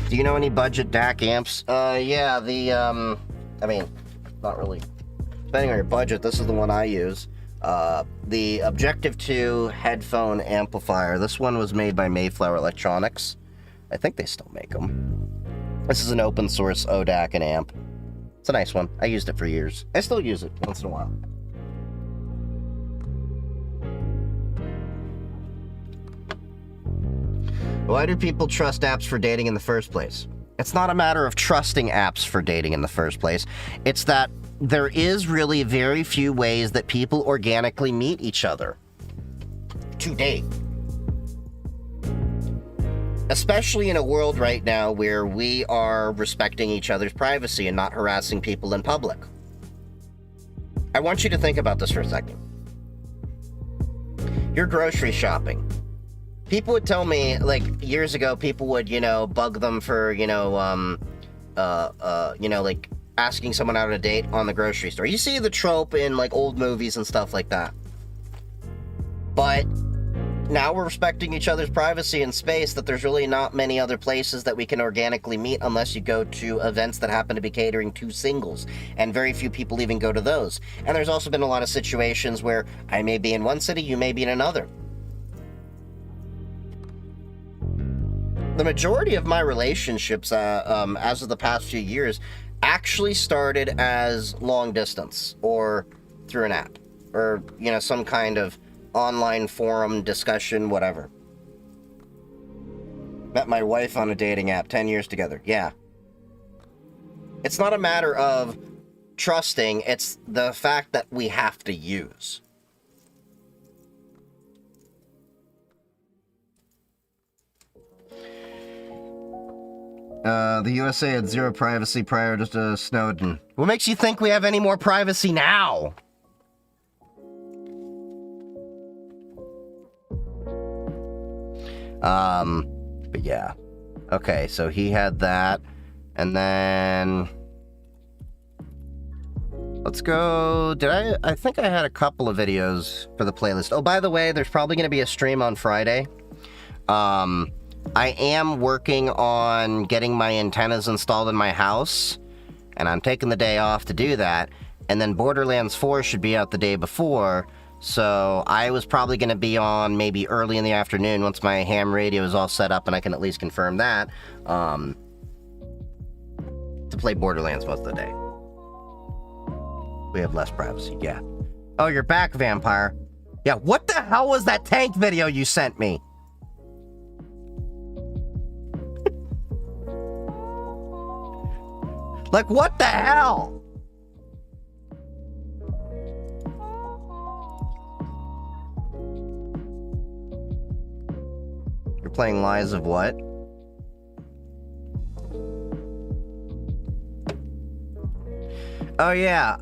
Do you know any budget DAC amps? Yeah, not really. Depending on your budget, this is the one I use. The Objective 2 headphone amplifier. This one was made by Mayflower Electronics. I think they still make them. This is an open source ODAC and amp. It's a nice one. I used it for years. I still use it once in a while. Why do people trust apps for dating in the first place? It's not a matter of trusting apps for dating in the first place. It's that there is really very few ways that people organically meet each other to date. Especially in a world right now where we are respecting each other's privacy and not harassing people in public. I want you to think about this for a second. You're grocery shopping. People would tell me, like, years ago, people would, bug them for, like, asking someone out on a date on the grocery store. You see the trope in, like, old movies and stuff like that. But now we're respecting each other's privacy and space, that there's really not many other places that we can organically meet unless you go to events that happen to be catering to singles. And very few people even go to those. And there's also been a lot of situations where I may be in one city, you may be in another. The majority of my relationships, as of the past few years, actually started as long distance or through an app or, some kind of online forum discussion, whatever. Met my wife on a dating app, 10 years together. Yeah. It's not a matter of trusting, it's the fact that we have to use. The USA had zero privacy prior to Snowden. What makes you think we have any more privacy now? But yeah. Okay, so he had that. And then let's go. I think I had a couple of videos for the playlist. Oh, by the way, there's probably going to be a stream on Friday. I am working on getting my antennas installed in my house, and I'm taking the day off to do that. And then Borderlands 4 should be out the day before, so I was probably going to be on maybe early in the afternoon once my ham radio is all set up and I can at least confirm that, to play Borderlands most of the day. We have less privacy, yeah. Oh, you're back, Vampire. Yeah, what the hell was that tank video you sent me? Like, what the hell? You're playing Lies of what? Oh, yeah,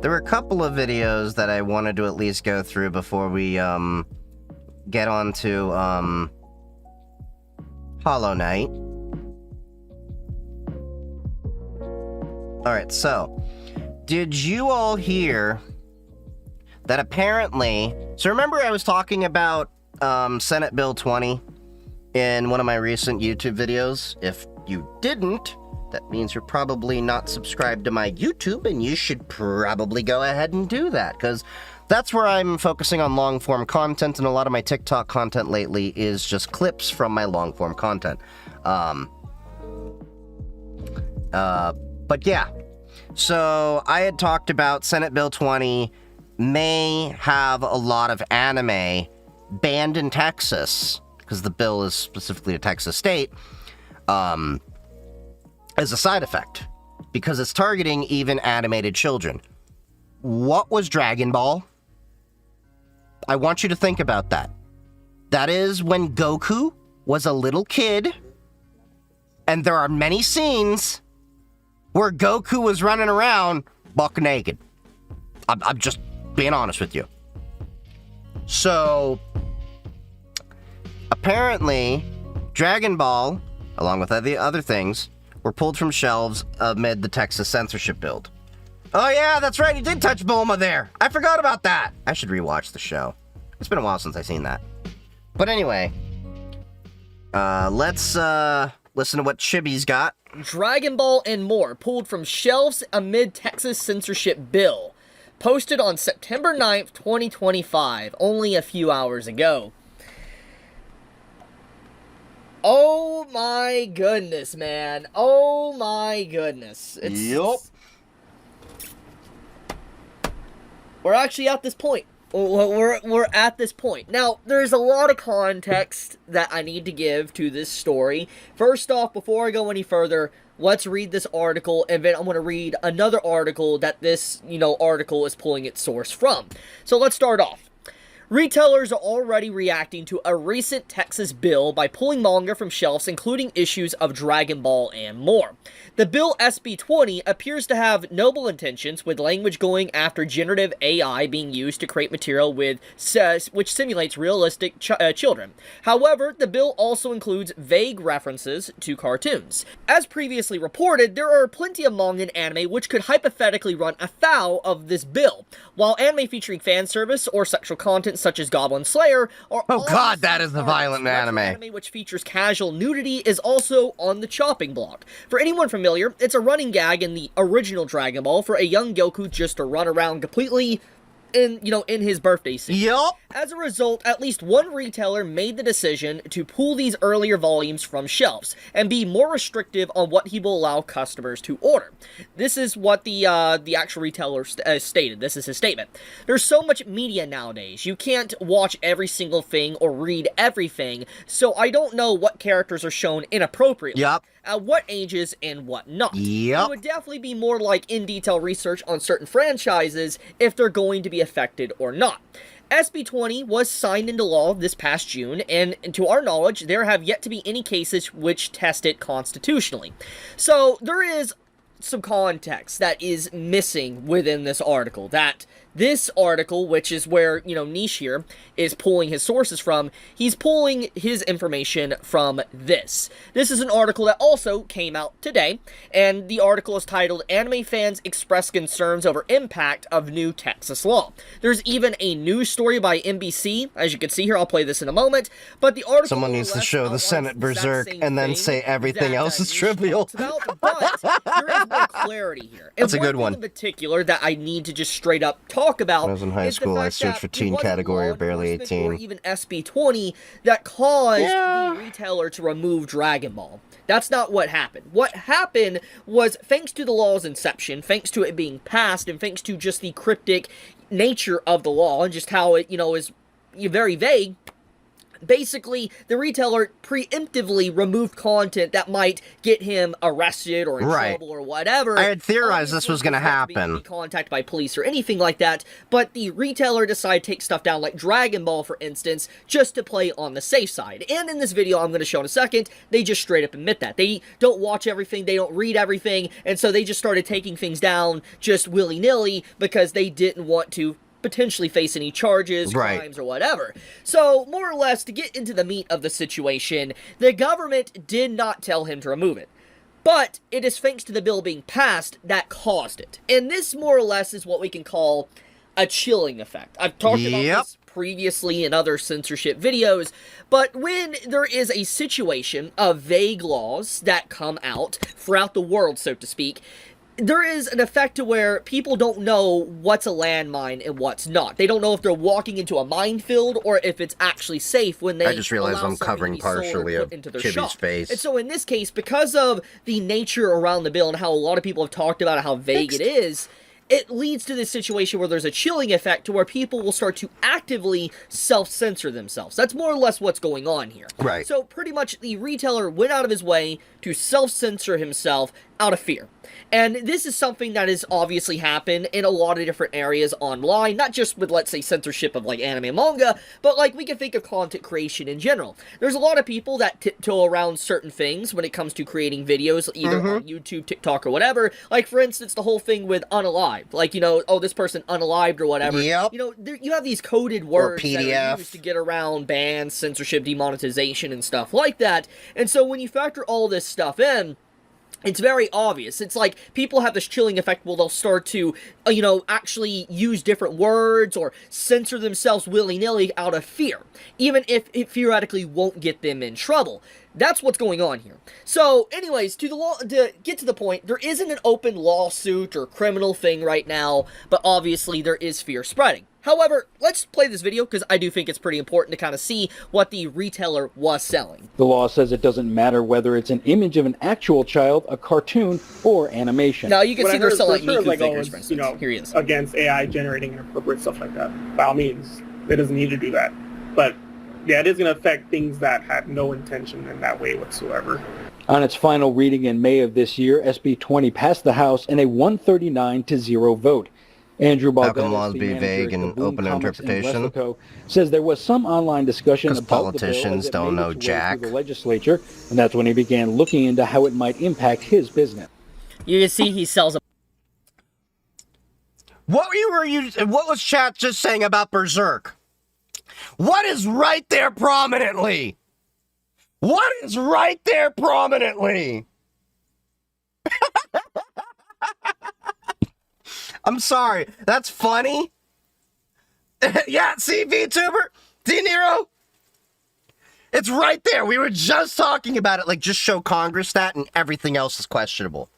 there were a couple of videos that I wanted to at least go through before we, get on to, Hollow Knight. Alright, so, did you all hear that apparently... So remember I was talking about Senate Bill 20 in one of my recent YouTube videos? If you didn't, that means you're probably not subscribed to my YouTube, and you should probably go ahead and do that, because that's where I'm focusing on long-form content, and a lot of my TikTok content lately is just clips from my long-form content. But yeah, so I had talked about Senate Bill 20 may have a lot of anime banned in Texas, because the bill is specifically a Texas state, as a side effect, because it's targeting even animated children. What was Dragon Ball? I want you to think about that. That is when Goku was a little kid, and there are many scenes where Goku was running around buck naked. I'm just being honest with you. So, apparently, Dragon Ball, along with the other things, were pulled from shelves amid the Texas censorship bill. Oh yeah, that's right, he did touch Bulma there. I forgot about that. I should rewatch the show. It's been a while since I've seen that. But anyway, let's listen to what Chibi's got. Dragon Ball and more pulled from shelves amid Texas censorship bill. Posted on September 9th, 2025, only a few hours ago. Oh my goodness, man. Oh my goodness. Yup. We're actually at this point. We're at this point. Now, there's a lot of context that I need to give to this story. First off, before I go any further, let's read this article, and then I'm going to read another article that this, article is pulling its source from. So let's start off. Retailers are already reacting to a recent Texas bill by pulling manga from shelves, including issues of Dragon Ball and more. The bill SB 20 appears to have noble intentions, with language going after generative AI being used to create material which simulates realistic children. However, the bill also includes vague references to cartoons. As previously reported, there are plenty of manga and anime which could hypothetically run afoul of this bill, while anime featuring fan service or sexual content such as Goblin Slayer are Oh god, that is the violent anime. Which features casual nudity is also on the chopping block. For anyone familiar, it's a running gag in the original Dragon Ball for a young Goku just to run around completely in his birthday suit. Yup. As a result, at least one retailer made the decision to pull these earlier volumes from shelves and be more restrictive on what he will allow customers to order. This is what the actual retailer stated. This is his statement. There's so much media nowadays. You can't watch every single thing or read everything, so I don't know what characters are shown inappropriately. Yup. At what ages and what not. Yep. It would definitely be more like in-detail research on certain franchises if they're going to be affected or not. SB 20 was signed into law this past June, and to our knowledge, there have yet to be any cases which test it constitutionally. So, there is some context that is missing within this article. This article, which is where, Niche here is pulling his sources from, he's pulling his information from this. This is an article that also came out today, and the article is titled, Anime Fans Express Concerns Over Impact of New Texas Law. There's even a news story by NBC, as you can see here, I'll play this in a moment, but the article... Someone needs to show the Senate berserk and then say everything else is trivial. But there is more clarity here. That's a good one. In particular that I need to just straight up talk about. When I was in high school, I searched for teen category or barely 18. Or even SB 20 that caused the retailer to remove Dragon Ball. That's not what happened. What happened was, thanks to the law's inception, thanks to it being passed, and thanks to just the cryptic nature of the law, and just how it, is very vague, basically, the retailer preemptively removed content that might get him arrested or in trouble or whatever. I had theorized this was going to happen. Be contacted by police or anything like that, but the retailer decided to take stuff down, like Dragon Ball, for instance, just to play on the safe side. And in this video I'm going to show in a second, they just straight up admit that. They don't watch everything, they don't read everything, and so they just started taking things down just willy-nilly because they didn't want to potentially face any charges, crimes, or whatever. So, more or less, to get into the meat of the situation, the government did not tell him to remove it. But it is thanks to the bill being passed that caused it. And this, more or less, is what we can call a chilling effect. I've talked about this previously in other censorship videos, but when there is a situation of vague laws that come out throughout the world, so to speak, there is an effect to where people don't know what's a landmine and what's not. They don't know if they're walking into a minefield or if it's actually safe when they... I just realized I'm covering partially of Chibi's face. And so in this case, because of the nature around the bill and how a lot of people have talked about how vague it is, it leads to this situation where there's a chilling effect to where people will start to actively self-censor themselves. That's more or less what's going on here. Right. So pretty much the retailer went out of his way to self-censor himself out of fear. And this is something that has obviously happened in a lot of different areas online, not just with, let's say, censorship of, like, anime and manga, but, like, we can think of content creation in general. There's a lot of people that tiptoe around certain things when it comes to creating videos, either on YouTube, TikTok, or whatever. Like, for instance, the whole thing with unalived. Like, oh, this person unalived or whatever. Yep. You have these coded words that are used to get around bans, censorship, demonetization, and stuff like that. And so when you factor all this stuff in, it's very obvious. It's like people have this chilling effect where they'll start to, actually use different words or censor themselves willy-nilly out of fear, even if it theoretically won't get them in trouble. That's what's going on here. So, anyways, to get to the point, there isn't an open lawsuit or criminal thing right now, but obviously there is fear spreading. However, let's play this video because I do think it's pretty important to kind of see what the retailer was selling. The law says it doesn't matter whether it's an image of an actual child, a cartoon, or animation. Now you can see they're selling sure Miku like, figures, for instance. Here he is. Against AI generating inappropriate stuff like that. By all means, it doesn't need to do that. But yeah, it is going to affect things that had no intention in that way whatsoever. On its final reading in May of this year, SB 20 passed the House in a 139-0 vote. Andrew How can Balderas, laws the be manager vague at and Kaboom open to Comics in interpretation? Weslaco, says there was some online discussion Because about the bill politicians as it don't made know its way jack. through the legislature, and that's when he began looking into how it might impact his business. You can see he sells a What was chat just saying about Berserk? What is right there prominently? What is right there prominently? I'm sorry. That's funny. Yeah, see, VTuber? D Nero? It's right there. We were just talking about it. Like, just show Congress that and everything else is questionable.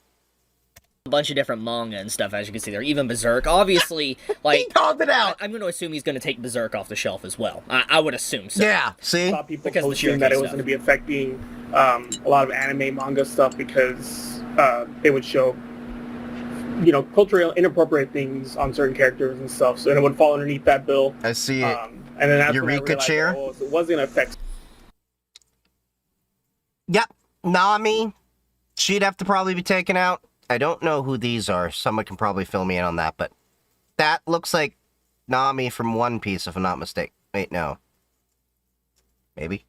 bunch of different manga and stuff, as you can see there. Even Berserk. Obviously, like... He called it out. I'm going to assume he's going to take Berserk off the shelf as well. I would assume so. Yeah, see? A lot of people Because of the posting that it was stuff. going to be affecting a lot of anime manga stuff because they would show, you know, culturally inappropriate things on certain characters and stuff. So it would fall underneath that bill. I see it. And then that's when I Eureka realized, chair? oh, so it was going to affect. Yep, Nami. She'd have to probably be taken out. I don't know who these are. Someone can probably fill me in on that, but that looks like Nami from One Piece, if I'm not mistaken. Wait, no. Maybe.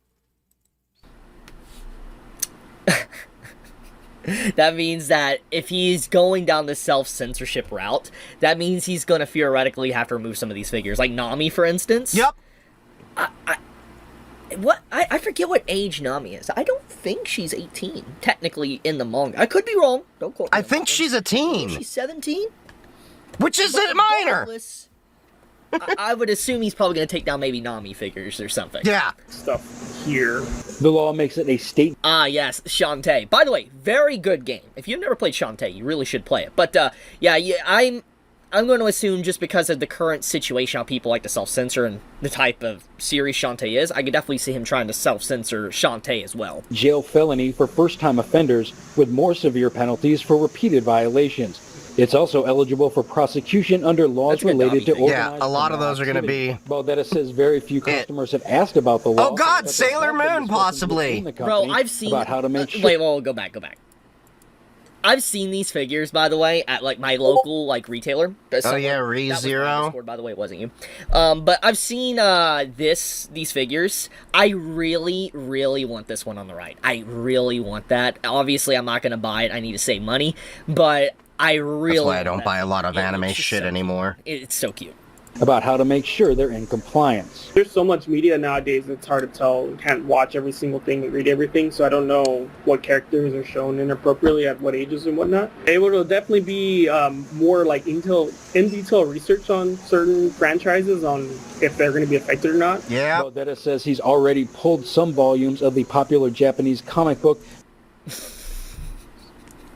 That means that if he's going down the self-censorship route, that means he's going to theoretically have to remove some of these figures. Like Nami, for instance. Yep. I forget what age Nami is. I don't think she's 18, technically, in the manga. I could be wrong. Don't quote me I on think that one. she's a teen, She's 17? which is a minor. Regardless, I would assume he's probably going to take down maybe Nami figures or something. Yeah. Stuff here. The law makes it a state. Ah, yes, Shantae. By the way, very good game. If you've never played Shantae, you really should play it. But, yeah, I'm going to assume just because of the current situation, how people like to self-censor and the type of series Shantae is, I could definitely see him trying to self-censor Shantae as well. Jail felony for first-time offenders with more severe penalties for repeated violations. It's also eligible for prosecution under laws That's a good related to Nami thing. organized Yeah, a lot of criminal those are going to activity. be... Balderas says very few customers have asked about the law. Oh, God, but there Sailor have been Moon, discussions possibly. within the Bro, company I've seen... about how to make sure. Wait, well, go back. I've seen these figures, by the way, at, like, my local, like, retailer. Oh, yeah, That was my ReZero. Discord, by the way, it wasn't you. But I've seen, these figures. I really, really want this one on the right. I really want that. Obviously, I'm not gonna buy it. I need to save money. But I really... That's why I want don't that buy a lot of figure. anime It's just shit so anymore. cute. It's so cute. About how to make sure they're in compliance. There's so much media nowadays, it's hard to tell. You can't watch every single thing and read everything, so I don't know what characters are shown inappropriately at what ages and whatnot. It will definitely be more like in detail research on certain franchises on if they're going to be affected or not. Yeah. Balderas says he's already pulled some volumes of the popular Japanese comic book.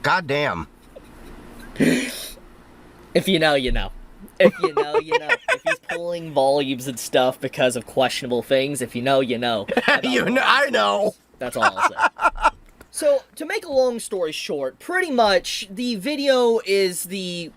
God damn. If you know, you know. If you know, you know. If he's pulling volumes and stuff because of questionable things, if you know, you know. You know, I know. That's all I'll say. So, to make a long story short, pretty much the video is the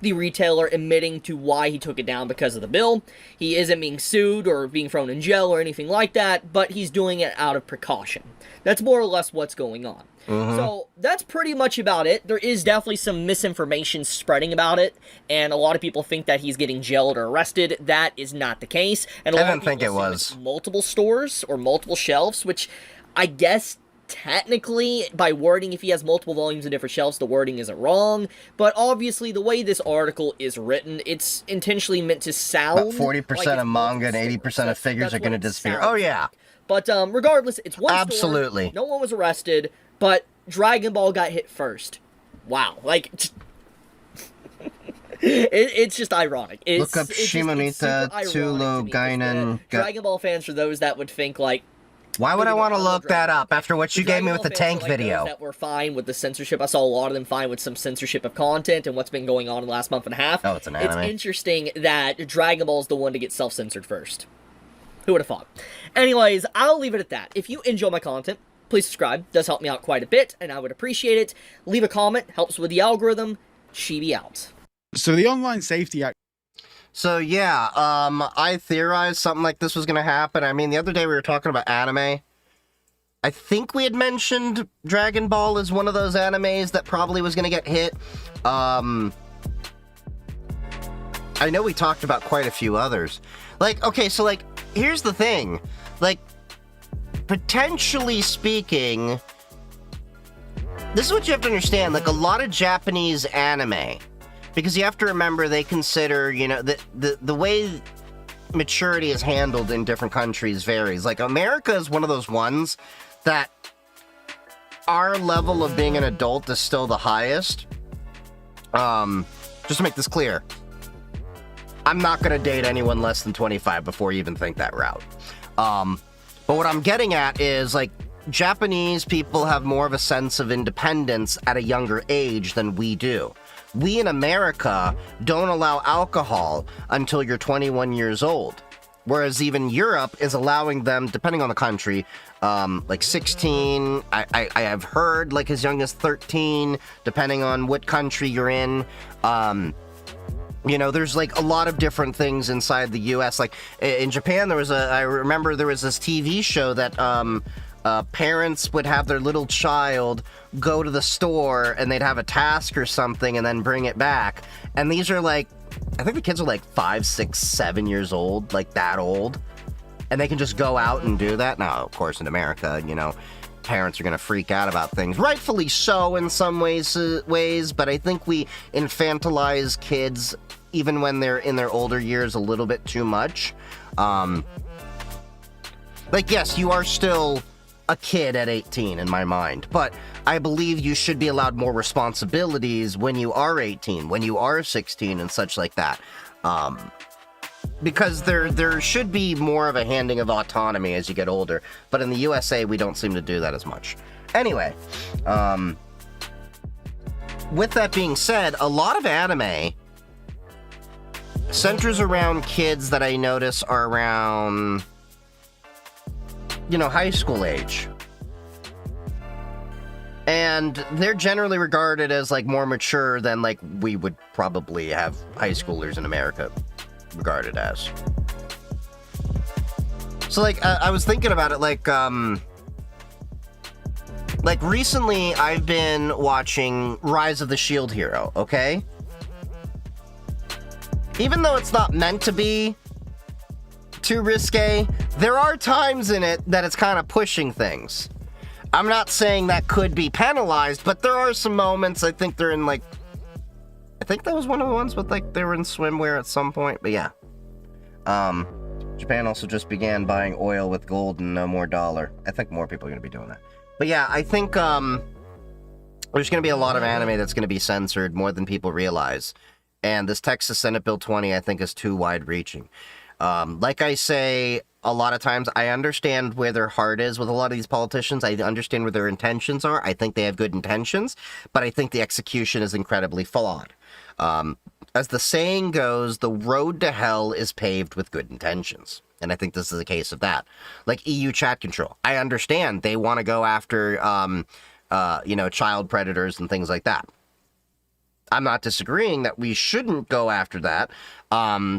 retailer admitting to why he took it down because of the bill. He isn't being sued or being thrown in jail or anything like that, but he's doing it out of precaution. That's more or less what's going on. So, that's pretty much about it. There is definitely some misinformation spreading about it, and a lot of people think that he's getting jailed or arrested. That is not the case. And a I lot of didn't think people it assume was. it's multiple stores or multiple shelves, which I guess technically, by wording, if he has multiple volumes of different shelves, the wording isn't wrong. But obviously, the way this article is written, it's intentionally meant to sound About 40% like of it's manga and multiple 80% stores. of figures That's are going to what it disappear. sounds Oh, yeah. like. But regardless, it's one store. Absolutely. No one was arrested, but Dragon Ball got hit first. Wow. Like... it's just ironic. Look up Shimonita, super ironic to Tsulo, me, 'cause Gainen, Dragon Ball fans are those that would think, like, Why would I want to look that up after what you gave me with the tank video? That were fine with the censorship. I saw a lot of them fine with some censorship of content and what's been going on in the last month and a half. Oh, it's an anime. It's interesting that Dragon Ball is the one to get self-censored first. Who would have thought? Anyways, I'll leave it at that. If you enjoy my content, please subscribe. It does help me out quite a bit, and I would appreciate it. Leave a comment. Helps with the algorithm. Chibi out. So the Online Safety Act. So yeah, I theorized something like this was going to happen. I mean, the other day we were talking about anime. I think we had mentioned Dragon Ball as one of those animes that probably was going to get hit. I know we talked about quite a few others. Like, okay, so like, here's the thing. Like, potentially speaking, this is what you have to understand. Like, a lot of Japanese anime, because you have to remember they consider, you know, the way maturity is handled in different countries varies. Like, America is one of those ones that our level of being an adult is still the highest. Just to make this clear, I'm not going to date anyone less than 25 before you even think that route. But what I'm getting at is, like, Japanese people have more of a sense of independence at a younger age than we do. We in America don't allow alcohol until you're 21 years old. Whereas even Europe is allowing them, depending on the country, like 16, I have heard like as young as 13, depending on what country you're in. You know, there's like a lot of different things inside the US. Like in Japan, I remember there was this TV show that parents would have their little child go to the store and they'd have a task or something and then bring it back. And these are like, I think the kids are like 5, 6, 7 years old, like that old. And they can just go out and do that. Now, of course, in America, you know, parents are going to freak out about things. Rightfully so in some ways, but I think we infantilize kids even when they're in their older years a little bit too much. Like, yes, you are still a kid at 18 in my mind, but I believe you should be allowed more responsibilities when you are 18, when you are 16 and such like that. Because there should be more of a handing of autonomy as you get older, but in the USA, we don't seem to do that as much. Anyway, with that being said, a lot of anime centers around kids that I notice are around, you know, high school age. And they're generally regarded as, like, more mature than, like, we would probably have high schoolers in America regarded as. So, like, I was thinking about it, like, recently I've been watching Rise of the Shield Hero, okay? Even though it's not meant to be too risque, there are times in it that it's kind of pushing things. I'm not saying that could be penalized, but there are some moments. I think they're in, like, I think that was one of the ones with, like, they were in swimwear at some point, but yeah. Japan also just began buying oil with gold and no more dollar. I think more people are going to be doing that. But yeah, I think there's going to be a lot of anime that's going to be censored more than people realize. And this Texas Senate Bill 20, I think, is too wide-reaching. Like I say, a lot of times I understand where their heart is with a lot of these politicians. I understand where their intentions are. I think they have good intentions, but I think the execution is incredibly flawed. As the saying goes, the road to hell is paved with good intentions. And I think this is a case of that. Like EU chat control. I understand they want to go after, you know, child predators and things like that. I'm not disagreeing that we shouldn't go after that.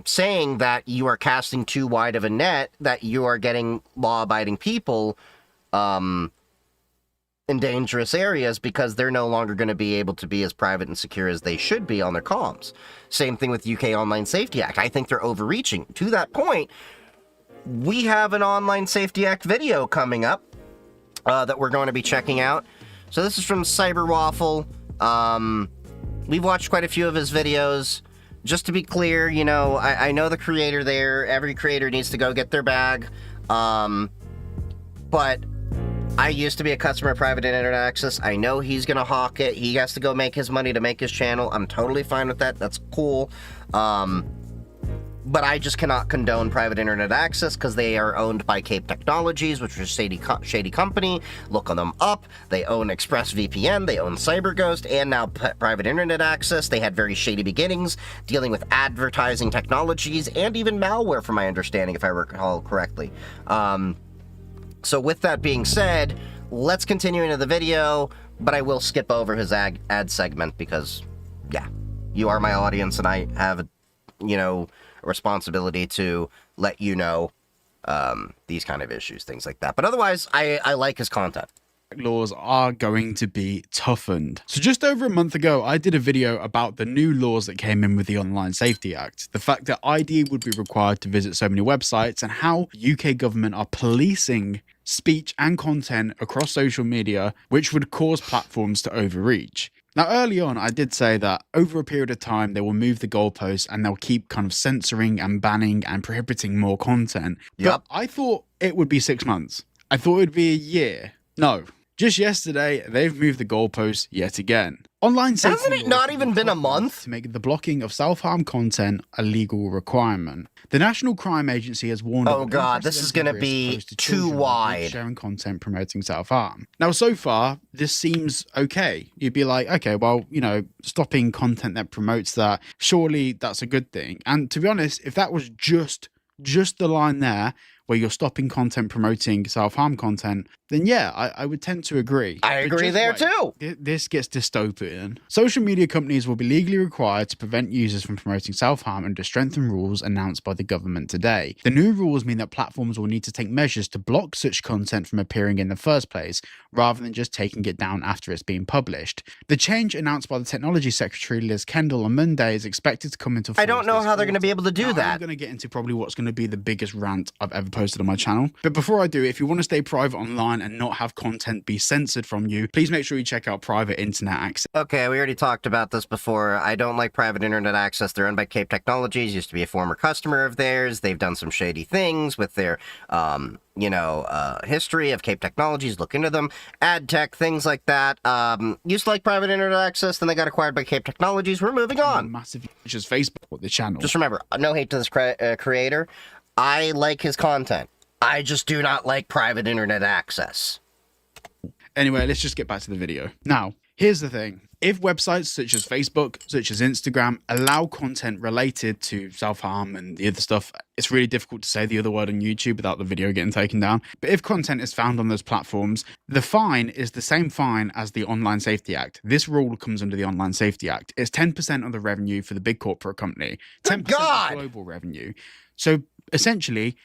Saying that you are casting too wide of a net, that you are getting law-abiding people in dangerous areas because they're no longer going to be able to be as private and secure as they should be on their comms. Same thing with UK Online Safety Act. I think they're overreaching. To that point, we have an Online Safety Act video coming up that we're going to be checking out. So this is from Cyberwaffle. We've watched quite a few of his videos. Just to be clear, you know, I know the creator there. Every creator needs to go get their bag. But I used to be a customer of private internet access. I know he's going to hawk it. He has to go make his money to make his channel. I'm totally fine with that. That's cool. but I just cannot condone private internet access because they are owned by Cape Technologies, which is a shady company. Look them up. They own ExpressVPN, they own CyberGhost, and now private internet access. They had very shady beginnings, dealing with advertising technologies and even malware, from my understanding, if I recall correctly. So with that being said, let's continue into the video, but I will skip over his ad segment because, yeah, you are my audience, and I have, you know, a responsibility to let you know these kind of issues, things like that. But otherwise, I like his content. Laws are going to be toughened. So just over a month ago, I did a video about the new laws that came in with the Online Safety Act, the fact that ID would be required to visit so many websites, and how UK government are policing speech and content across social media, which would cause platforms to overreach. Now, early on, I did say that over a period of time, they will move the goalposts and they'll keep kind of censoring and banning and prohibiting more content. But I thought it would be 6 months. I thought it would be a year. No. Just yesterday, they've moved the goalposts yet again. Online safety hasn't it not even been a month? To make the blocking of self-harm content a legal requirement. The National Crime Agency has warned. Oh god, this is going to be too wide. Sharing content promoting self-harm. Now, so far, this seems okay. You'd be like, okay, well, you know, stopping content that promotes that, surely that's a good thing. And to be honest, if that was just the line there, where you're stopping content promoting self-harm content, then yeah, I would tend to agree. I agree there too. This gets dystopian. Social media companies will be legally required to prevent users from promoting self-harm under strengthened rules announced by the government today. The new rules mean that platforms will need to take measures to block such content from appearing in the first place, rather than just taking it down after it's been published. The change announced by the Technology Secretary Liz Kendall on Monday is expected to come into force. I don't know how they're going to be able to do that. I'm going to get into probably what's going to be the biggest rant I've ever posted on my channel. But before I do, if you want to stay private online and not have content be censored from you, please make sure you check out private internet access. Okay, we already talked about this before. I don't like private internet access. They're owned by Cape Technologies, used to be a former customer of theirs. They've done some shady things with their, history of Cape Technologies. Look into them. Ad tech, things like that. Used to like private internet access, then they got acquired by Cape Technologies. We're moving on. Massive, which is Facebook, the channel. Just remember, no hate to this creator. I like his content. I just do not like private internet access. Anyway, let's just get back to the video. Now, here's the thing. If websites such as Facebook, such as Instagram, allow content related to self-harm and the other stuff, it's really difficult to say the other word on YouTube without the video getting taken down. But if content is found on those platforms, the fine is the same fine as the Online Safety Act. This rule comes under the Online Safety Act. It's 10% of the revenue for the big corporate company, 10% of global revenue. So essentially,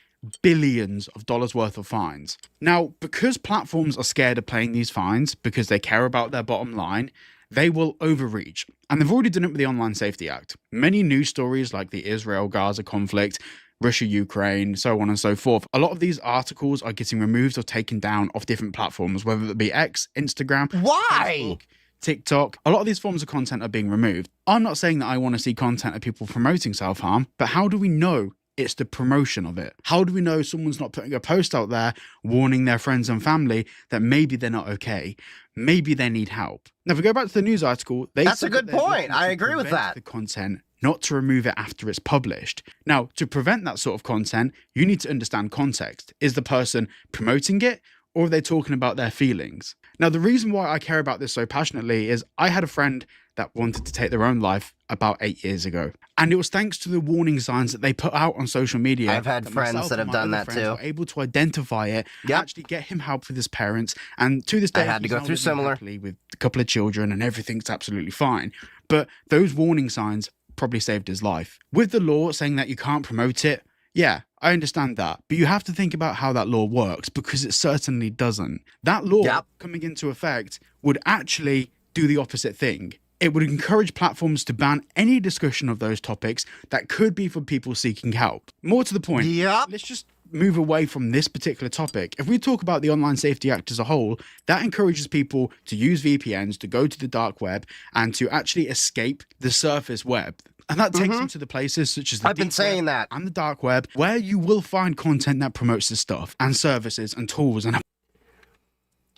billions of dollars worth of fines. Now, because platforms are scared of paying these fines because they care about their bottom line, they will overreach. And they've already done it with the Online Safety Act. Many news stories like the Israel-Gaza conflict, Russia-Ukraine, so on and so forth. A lot of these articles are getting removed or taken down off different platforms, whether it be X, Instagram, Facebook, TikTok. A lot of these forms of content are being removed. I'm not saying that I want to see content of people promoting self-harm, but how do we know it's the promotion of it? How do we know someone's not putting a post out there warning their friends and family that maybe they're not okay? Maybe they need help. Now, if we go back to the news article, that's a good point. I agree with that. The content, not to remove it after it's published. Now, to prevent that sort of content, you need to understand context. Is the person promoting it, or are they talking about their feelings? Now, the reason why I care about this so passionately is I had a friend that wanted to take their own life about 8 years ago. And it was thanks to the warning signs that they put out on social media. I've had friends that have done that too. Were able to identify it, actually get him help with his parents. And to this day, I had to go through similar. With a couple of children and everything's absolutely fine. But those warning signs probably saved his life. With the law saying that you can't promote it, yeah, I understand that. But you have to think about how that law works, because it certainly doesn't. That law coming into effect would actually do the opposite thing. It would encourage platforms to ban any discussion of those topics that could be for people seeking help. More to the point, let's just move away from this particular topic. If we talk about the Online Safety Act as a whole, that encourages people to use VPNs, to go to the dark web, and to actually escape the surface web. And that takes them to the places such as the I've been saying that. And the dark web, where you will find content that promotes this stuff, and services and tools. And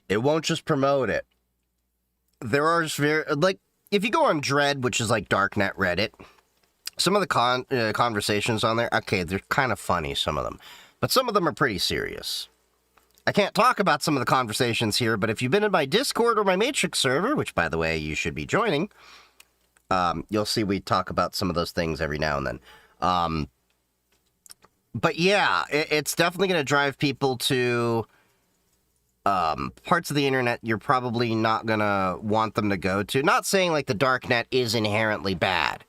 it won't just promote it. There are like, if you go on Dread, which is like darknet Reddit, some of the conversations on there, okay, they're kind of funny, some of them. But some of them are pretty serious. I can't talk about some of the conversations here, but if you've been in my Discord or my Matrix server, which, by the way, you should be joining, you'll see we talk about some of those things every now and then. But yeah, it's definitely going to drive people to parts of the internet you're probably not going to want them to go to. Not saying like the darknet is inherently bad.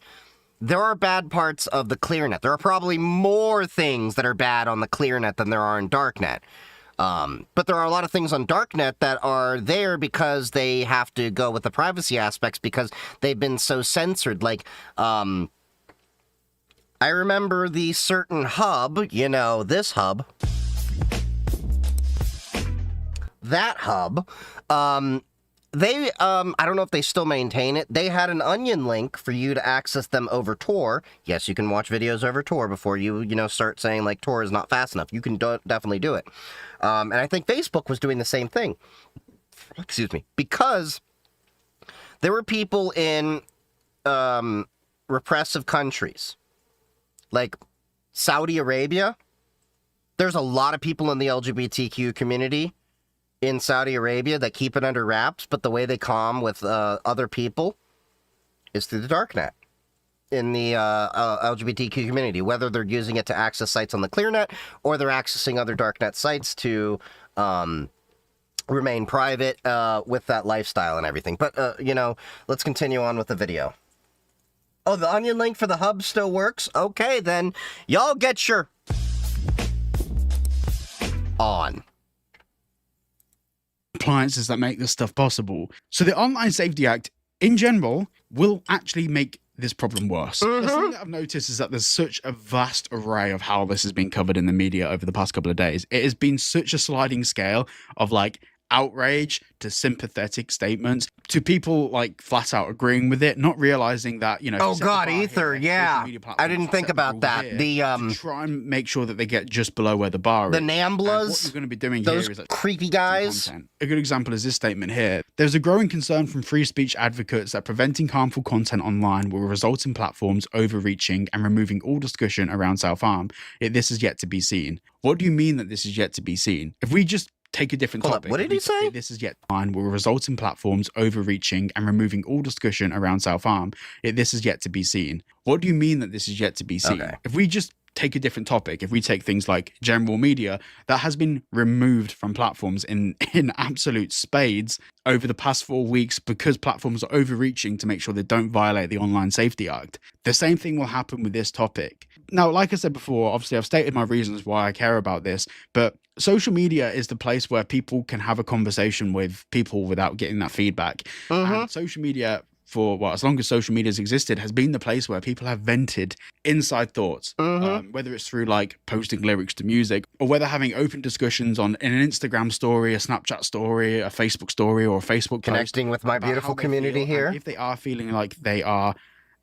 There are bad parts of the clearnet. There are probably more things that are bad on the clearnet than there are in darknet. But there are a lot of things on darknet that are there because they have to go with the privacy aspects because they've been so censored. Like, I remember the certain hub, you know, this hub. That hub, they, I don't know if they still maintain it. They had an onion link for you to access them over Tor. Yes, you can watch videos over Tor before you know, start saying, like, Tor is not fast enough. You can definitely do it. And I think Facebook was doing the same thing. Excuse me. Because there were people in repressive countries, like Saudi Arabia. There's a lot of people in the LGBTQ community in Saudi Arabia that keep it under wraps, but the way they comm with other people is through the darknet in the LGBTQ community, whether they're using it to access sites on the clearnet or they're accessing other darknet sites to remain private with that lifestyle and everything. But, you know, let's continue on with the video. Oh, the onion link for the hub still works? Okay, then y'all get your on. Appliances that make this stuff possible. So the Online Safety Act, in general, will actually make this problem worse. The thing that I've noticed is that there's such a vast array of how this has been covered in the media over the past couple of days. It has been such a sliding scale of like outrage to sympathetic statements to people like flat out agreeing with it, not realizing that, you know, oh god, Ether, yeah, I didn't think about that. The to try and make sure that they get just below where the bar the is. Namblas, what you're going to be doing those here is like creepy guys. Content. A good example is this statement here. There's a growing concern from free speech advocates that preventing harmful content online will result in platforms overreaching and removing all discussion around self-harm. This is yet to be seen. What do you mean that this is yet to be seen? If we just take a different topic. What did he say? This is yet online will result in platforms overreaching and removing all discussion around self-harm. This is yet to be seen. What do you mean that this is yet to be seen? Okay. If we just take a different topic, if we take things like general media, that has been removed from platforms in absolute spades over the past 4 weeks because platforms are overreaching to make sure they don't violate the Online Safety Act. The same thing will happen with this topic. Now, like I said before, obviously I've stated my reasons why I care about this, but social media is the place where people can have a conversation with people without getting that feedback. And social media, for as long as social media has existed, has been the place where people have vented inside thoughts, whether it's through like posting lyrics to music or whether having open discussions on an Instagram story, a Snapchat story, a Facebook story, or a Facebook connecting post with my beautiful community here. If they are feeling like they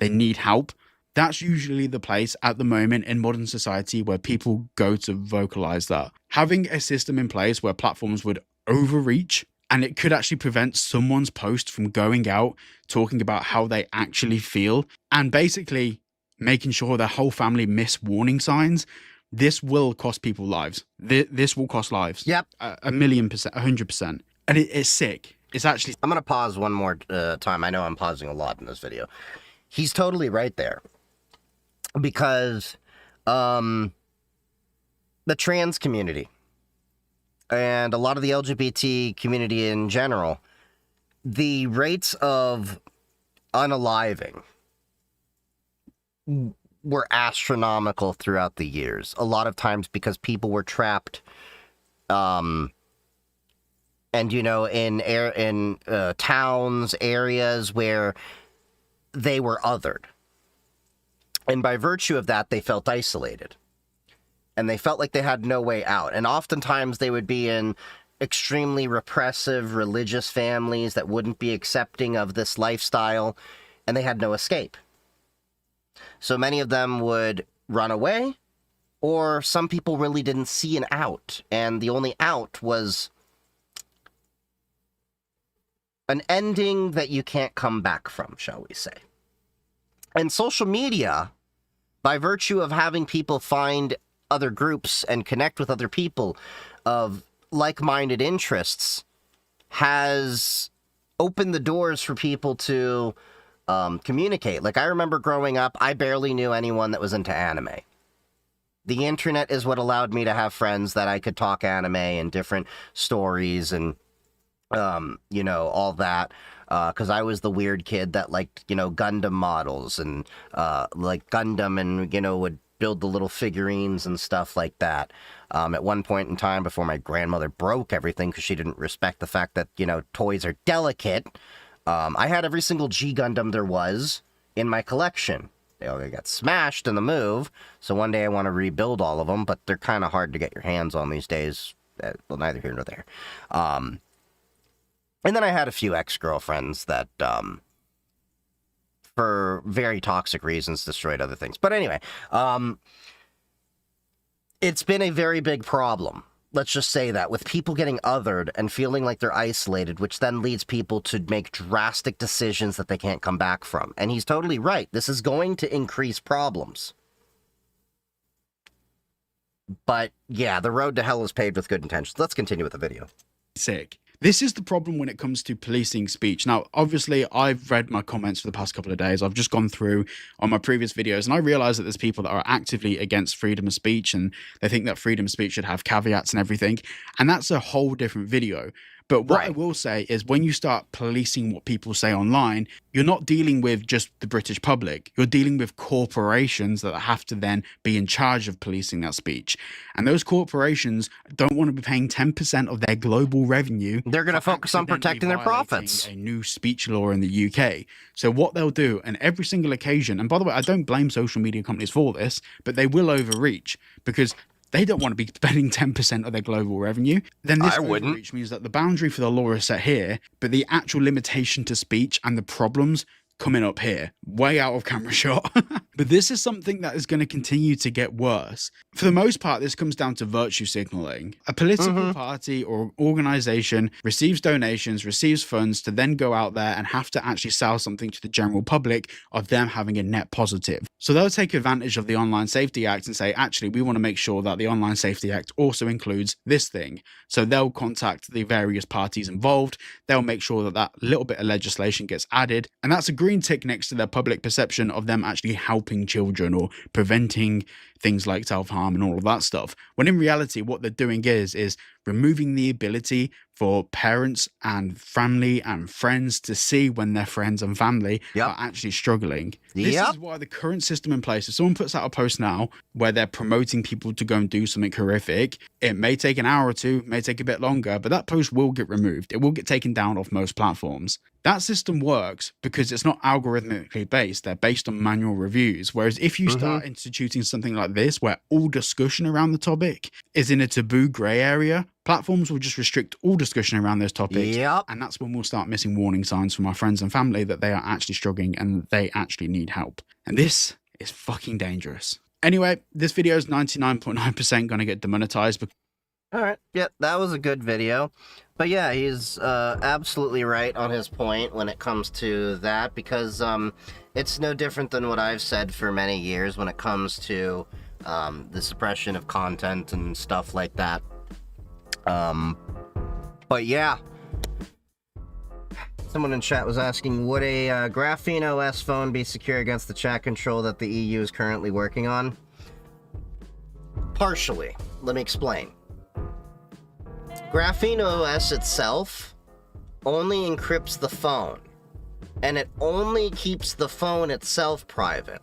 need help, that's usually the place at the moment in modern society where people go to vocalize that. Having a system in place where platforms would overreach and it could actually prevent someone's post from going out talking about how they actually feel and basically making sure their whole family miss warning signs, this will cost people lives. This will cost lives. Yep. 1,000,000%, 100%. And it's sick. It's actually... I'm going to pause one more time. I know I'm pausing a lot in this video. He's totally right there. Because the trans community and a lot of the LGBT community in general, the rates of unaliving were astronomical throughout the years. A lot of times because people were trapped, and you know, in towns, areas where they were othered. And by virtue of that, they felt isolated. And they felt like they had no way out. And oftentimes they would be in extremely repressive religious families that wouldn't be accepting of this lifestyle, and they had no escape. So many of them would run away, or some people really didn't see an out, and the only out was an ending that you can't come back from, shall we say. And social media by virtue of having people find other groups and connect with other people of like-minded interests, has opened the doors for people to communicate. Like, I remember growing up, I barely knew anyone that was into anime. The internet is what allowed me to have friends that I could talk anime and different stories and, you know, all that. Because I was the weird kid that liked, you know, Gundam models and, like Gundam and, you know, would build the little figurines and stuff like that. At one point in time, before my grandmother broke everything because she didn't respect the fact that, you know, toys are delicate, I had every single G Gundam there was in my collection. They all got smashed in the move, so one day I want to rebuild all of them, but they're kind of hard to get your hands on these days. Well, neither here nor there. And then I had a few ex-girlfriends that, for very toxic reasons, destroyed other things. But anyway, it's been a very big problem. Let's just say that, with people getting othered and feeling like they're isolated, which then leads people to make drastic decisions that they can't come back from. And he's totally right. This is going to increase problems. But yeah, the road to hell is paved with good intentions. Let's continue with the video. Sick. This is the problem when it comes to policing speech. Now, obviously, I've read my comments for the past couple of days. I've just gone through on my previous videos, and I realize that there's people that are actively against freedom of speech, and they think that freedom of speech should have caveats and everything. And that's a whole different video. But what I will say is, when you start policing what people say online, you're not dealing with just the British public. You're dealing with corporations that have to then be in charge of policing that speech. And those corporations don't want to be paying 10% of their global revenue. They're going to focus on protecting their profits. A new speech law in the UK. So what they'll do, on every single occasion, and by the way, I don't blame social media companies for this, but they will overreach, because they don't want to be spending 10% of their global revenue. Then this overreach means that the boundary for the law is set here, but the actual limitation to speech and the problems coming up here, way out of camera shot. But this is something that is going to continue to get worse. For the most part, this comes down to virtue signaling. A political party or organization receives donations, receives funds to then go out there and have to actually sell something to the general public of them having a net positive. So they'll take advantage of the Online Safety Act and say, actually, we want to make sure that the Online Safety Act also includes this thing. So they'll contact the various parties involved. They'll make sure that that little bit of legislation gets added. And that's a green tick next to their public perception of them actually helping children or preventing things like self-harm and all of that stuff. When in reality, what they're doing is removing the ability for parents and family and friends to see when their friends and family are actually struggling. This is why the current system in place, if someone puts out a post now where they're promoting people to go and do something horrific, it may take an hour or two, may take a bit longer, but that post will get removed. It will get taken down off most platforms. That system works because it's not algorithmically based. They're based on manual reviews. Whereas if you start instituting something like this, where all discussion around the topic is in a taboo grey area, platforms will just restrict all discussion around those topics. And that's when we'll start missing warning signs from our friends and family that they are actually struggling and they actually need help. And this is fucking dangerous. Anyway, this video is 99.9% going to get demonetized. All right. Yeah, that was a good video. But yeah, he's absolutely right on his point when it comes to that, because it's no different than what I've said for many years when it comes to the suppression of content and stuff like that. But yeah. Someone in chat was asking, would a Graphene OS phone be secure against the chat control that the EU is currently working on? Partially. Let me explain. Graphene OS itself only encrypts the phone, and it only keeps the phone itself private.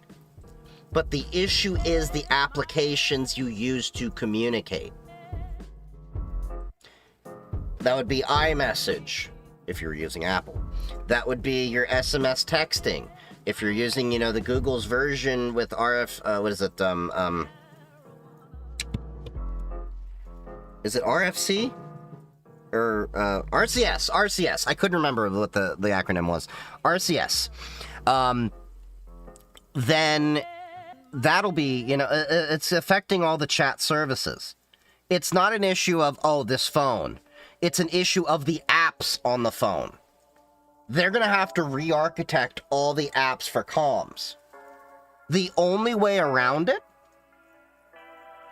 But the issue is the applications you use to communicate. That would be iMessage, if you're using Apple. That would be your SMS texting. If you're using, you know, the Google's version with is it RFC? Or RCS. I couldn't remember what the acronym was. RCS. Then that'll be, you know, it's affecting all the chat services. It's not an issue of, oh, this phone. It's an issue of the apps on the phone. They're going to have to re-architect all the apps for comms. The only way around it,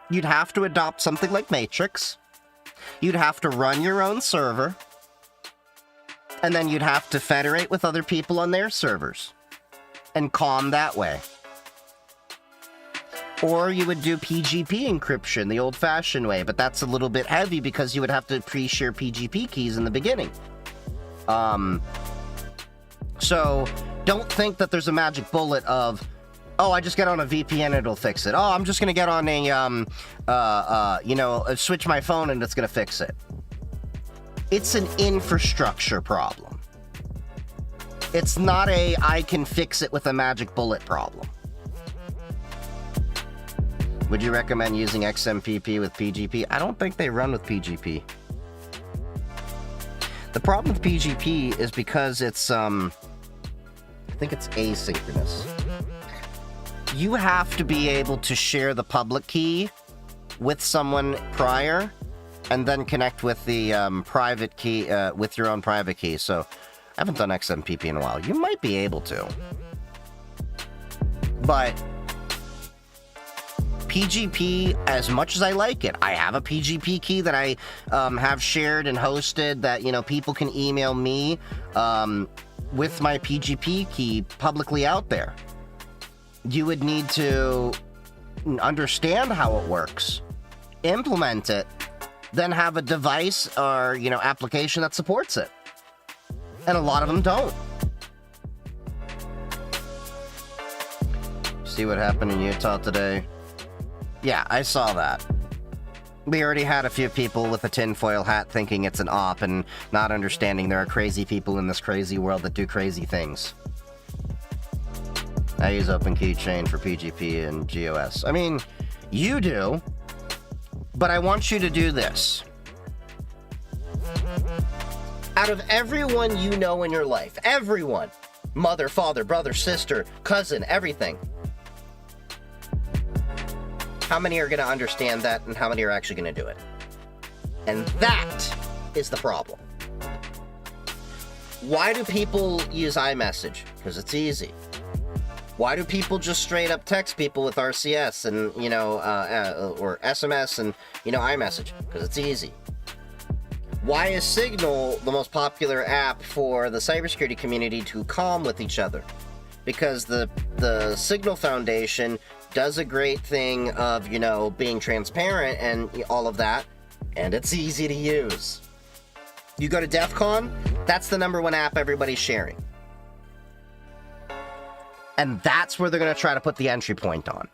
you'd have to adopt something like Matrix. You'd have to run your own server. And then you'd have to federate with other people on their servers. And calm that way. Or you would do PGP encryption the old-fashioned way, but that's a little bit heavy because you would have to pre-share PGP keys in the beginning. So don't think that there's a magic bullet of, oh, I just get on a VPN, it'll fix it. Oh, I'm just gonna get on a, switch my phone and it's gonna fix it. It's an infrastructure problem. It's not a, I can fix it with a magic bullet problem. Would you recommend using XMPP with PGP? I don't think they run with PGP. The problem with PGP is because it's, I think it's asynchronous. You have to be able to share the public key with someone prior and then connect with the private key, with your own private key. So I haven't done XMPP in a while. You might be able to. But PGP, as much as I like it, I have a PGP key that I have shared and hosted that, people can email me with my PGP key publicly out there. You would need to understand how it works, implement it, then have a device or, application that supports it. And a lot of them don't. See what happened in Utah today? Yeah, I saw that. We already had a few people with a tinfoil hat thinking it's an op and not understanding there are crazy people in this crazy world that do crazy things. I use Open Keychain for PGP and GOS. I mean, you do, but I want you to do this. Out of everyone you know in your life, everyone, mother, father, brother, sister, cousin, everything, how many are going to understand that and how many are actually going to do it? And that is the problem. Why do people use iMessage? Because it's easy. Why do people just straight up text people with RCS and, or SMS and, iMessage? Because it's easy. Why is Signal the most popular app for the cybersecurity community to comm with each other? Because the Signal Foundation does a great thing of, being transparent and all of that, and it's easy to use. You go to DEF CON, that's the #1 app everybody's sharing. And that's where they're going to try to put the entry point on.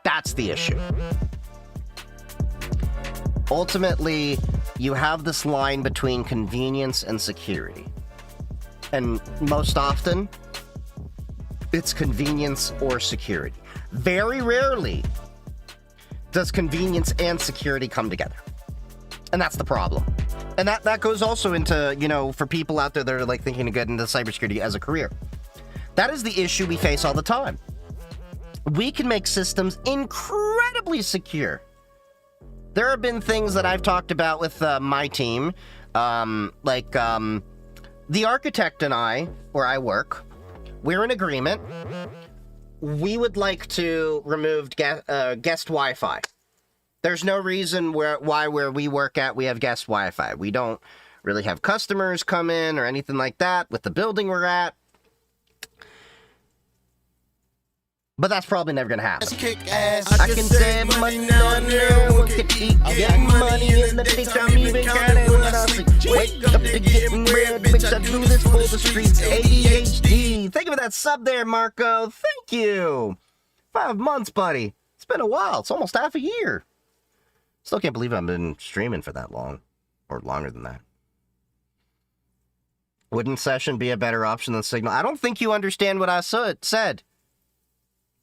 That's the issue. Ultimately, you have this line between convenience and security. And most often, it's convenience or security. Very rarely does convenience and security come together. And that's the problem. And that goes also into, for people out there that are like thinking to get into cybersecurity as a career. That is the issue we face all the time. We can make systems incredibly secure. There have been things that I've talked about with my team, the architect and I, where I work, we're in agreement. We would like to remove guest Wi-Fi. There's no reason why where we work at we have guest Wi-Fi. We don't really have customers come in or anything like that with the building we're at. But that's probably never gonna happen. I can save money on there, get money in the bitch, I'm even counting when I sleep. Wake up to getting red, bitch, I do this for the streets. ADHD. Thank you for that sub there, Marco. Thank you. 5 months, buddy. It's been a while. It's almost half a year. Still can't believe I've been streaming for that long. Or longer than that. Wouldn't Session be a better option than Signal? I don't think you understand what I said.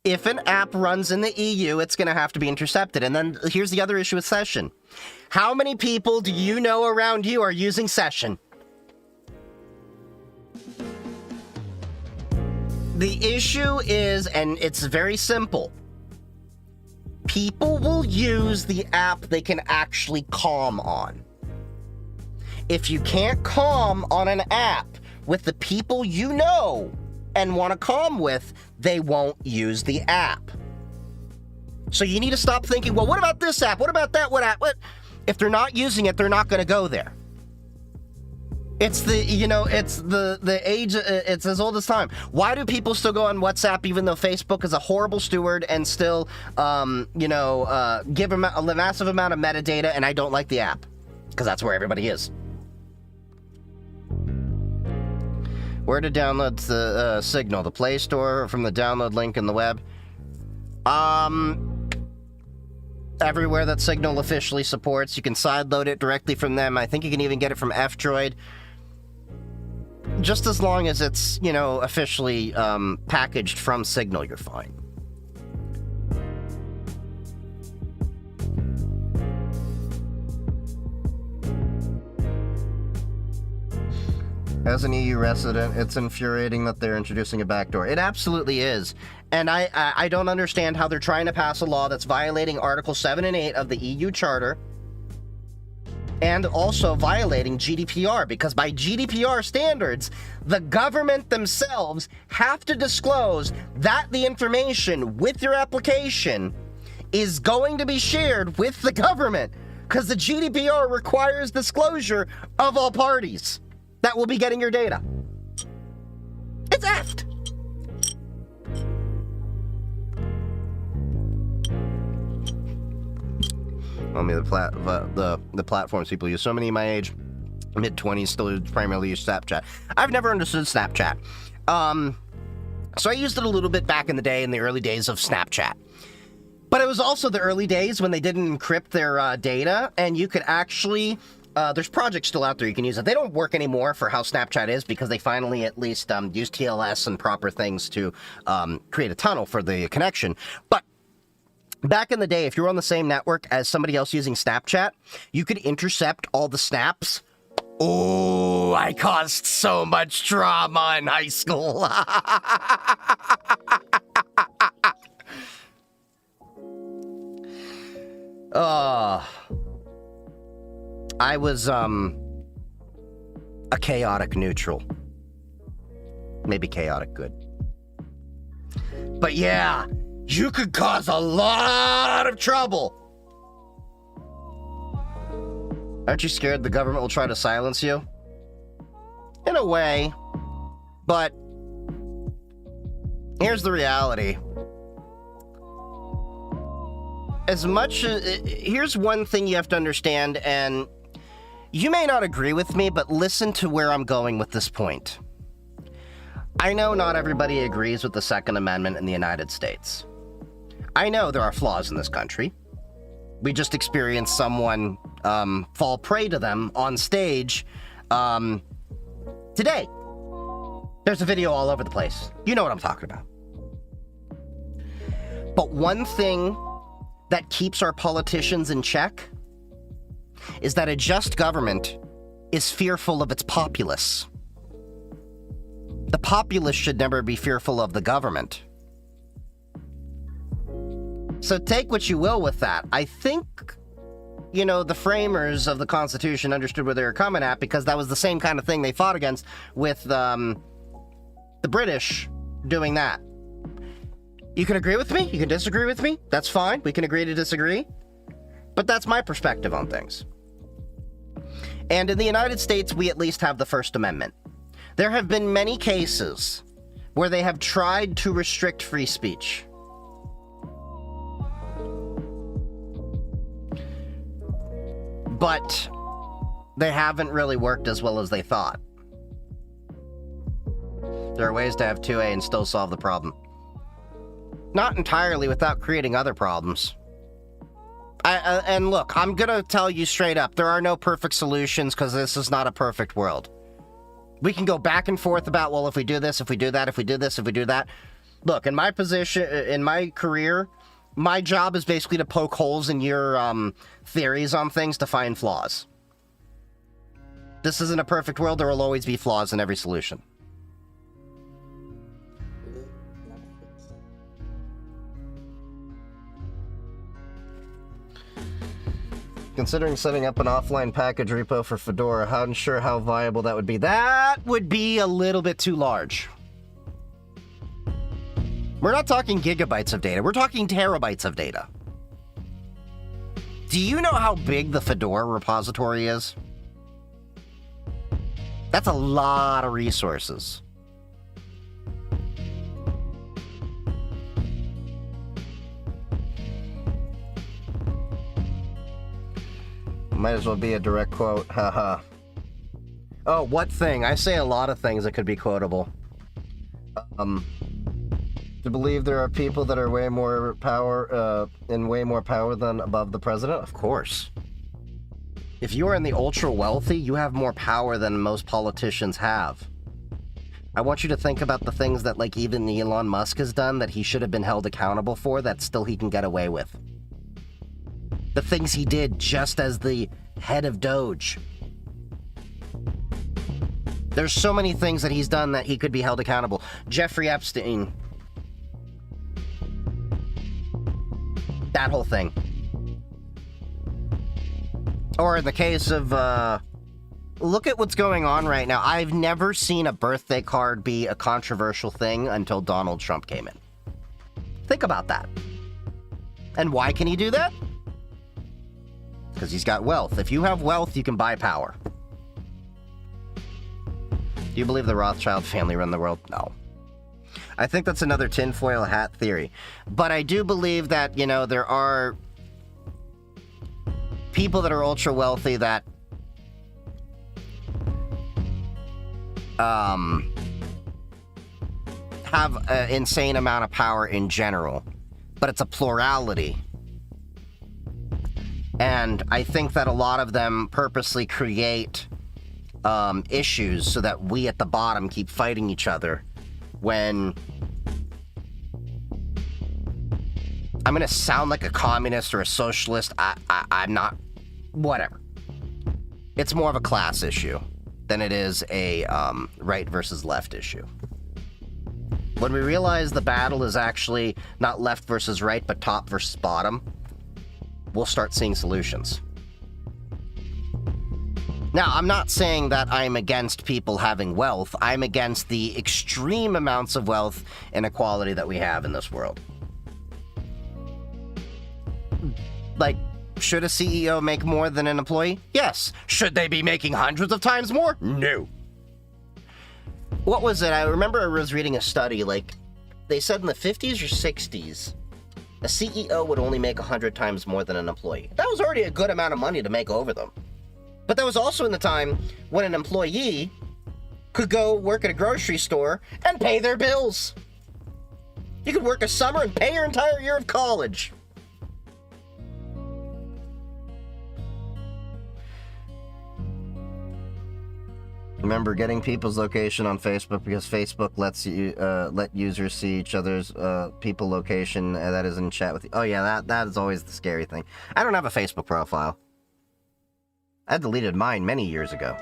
If an app runs in the EU, it's going to have to be intercepted. And then here's the other issue with Session. How many people do you know around you are using Session? The issue is, and it's very simple, people will use the app they can actually comm on. If you can't comm on an app with the people you know and want to comm with, they won't use the app. So you need to stop thinking, well, what about this app? What about that? What app? What? If they're not using it, they're not going to go there. It's the, it's the age, it's as old as time. Why do people still go on WhatsApp even though Facebook is a horrible steward and still, give them a massive amount of metadata, and I don't like the app? Because that's where everybody is. Where to download the Signal? The Play Store or from the download link in the web? Everywhere that Signal officially supports. You can sideload it directly from them. I think you can even get it from F-Droid. Just as long as it's, officially packaged from Signal, you're fine. As an EU resident, it's infuriating that they're introducing a backdoor. It absolutely is. And I don't understand how they're trying to pass a law that's violating Article 7 and 8 of the EU Charter and also violating GDPR, because by GDPR standards, the government themselves have to disclose that the information with your application is going to be shared with the government, because the GDPR requires disclosure of all parties that will be getting your data. It's effed. I mean, the platforms people use. Somebody my age, mid-20s, still primarily use Snapchat. I've never understood Snapchat. So I used it a little bit back in the day, in the early days of Snapchat. But it was also the early days when they didn't encrypt their data, and you could actually... there's projects still out there you can use it. They don't work anymore for how Snapchat is, because they finally at least use TLS and proper things to create a tunnel for the connection. But back in the day, if you were on the same network as somebody else using Snapchat, you could intercept all the snaps. Oh, I caused so much drama in high school. I was, a chaotic neutral. Maybe chaotic good. But yeah, you could cause a lot of trouble. Aren't you scared the government will try to silence you? In a way. But here's the reality. Here's one thing you have to understand, and you may not agree with me, but listen to where I'm going with this point. I know not everybody agrees with the Second Amendment in the United States. I know there are flaws in this country. We just experienced someone fall prey to them on stage today. There's a video all over the place. You know what I'm talking about. But one thing that keeps our politicians in check is that a just government is fearful of its populace. The populace should never be fearful of the government. So take what you will with that. I think, the framers of the Constitution understood where they were coming at, because that was the same kind of thing they fought against with the British doing that. You can agree with me, you can disagree with me, that's fine, we can agree to disagree, but that's my perspective on things. And in the United States, we at least have the First Amendment. There have been many cases where they have tried to restrict free speech. But they haven't really worked as well as they thought. There are ways to have 2A and still solve the problem. Not entirely without creating other problems. And look, I'm gonna tell you straight up, there are no perfect solutions, because this is not a perfect world. We can go back and forth about, well, if we do this, if we do that, if we do this, if we do that. Look, in my position, in my career, my job is basically to poke holes in your theories on things to find flaws. This isn't a perfect world. There will always be flaws in every solution. Considering setting up an offline package repo for Fedora, how unsure how viable that would be. That would be a little bit too large. We're not talking gigabytes of data. We're talking terabytes of data. Do you know how big the Fedora repository is? That's a lot of resources. Might as well be a direct quote. Haha. Oh, what thing? I say a lot of things that could be quotable. To believe there are people that are way more power, in way more power than above the president? Of course. If you are in the ultra wealthy, you have more power than most politicians have. I want you to think about the things that, like, even Elon Musk has done that he should have been held accountable for that still he can get away with. The things he did just as the head of Doge. There's so many things that he's done that he could be held accountable. Jeffrey Epstein. That whole thing. Or in the case of, look at what's going on right now. I've never seen a birthday card be a controversial thing until Donald Trump came in. Think about that. And why can he do that? Because he's got wealth. If you have wealth, you can buy power. Do you believe the Rothschild family run the world? No. I think that's another tinfoil hat theory. But I do believe that, you know, there are people that are ultra wealthy that have an insane amount of power in general. But it's a plurality. And I think that a lot of them purposely create issues so that we at the bottom keep fighting each other when... I'm gonna sound like a communist or a socialist. I'm not. Whatever. It's more of a class issue than it is a right versus left issue. When we realize the battle is actually not left versus right, but top versus bottom, we'll start seeing solutions. Now, I'm not saying that I'm against people having wealth. I'm against the extreme amounts of wealth inequality that we have in this world. Like, should a CEO make more than an employee? Yes. Should they be making hundreds of times more? No. What was it? I remember I was reading a study, like, they said in the 50s or 60s, a CEO would only make 100 times more than an employee. That was already a good amount of money to make over them. But that was also in the time when an employee could go work at a grocery store and pay their bills. You could work a summer and pay your entire year of college. Remember getting people's location on Facebook because Facebook lets you let users see each other's people location that is in chat with you. Oh yeah, that is always the scary thing. I don't have a Facebook profile. I deleted mine many years ago.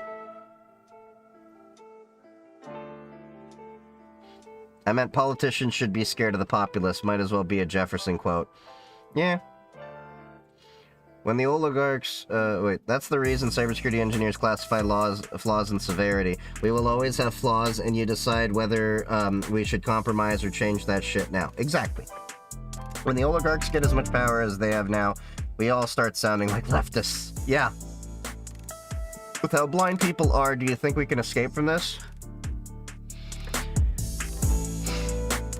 I meant politicians should be scared of the populace. Might as well be a Jefferson quote. Yeah. When the oligarchs, that's the reason cybersecurity engineers classify flaws and severity. We will always have flaws, and you decide whether we should compromise or change that shit now. Exactly. When the oligarchs get as much power as they have now, we all start sounding like leftists. Yeah. With how blind people are, do you think we can escape from this?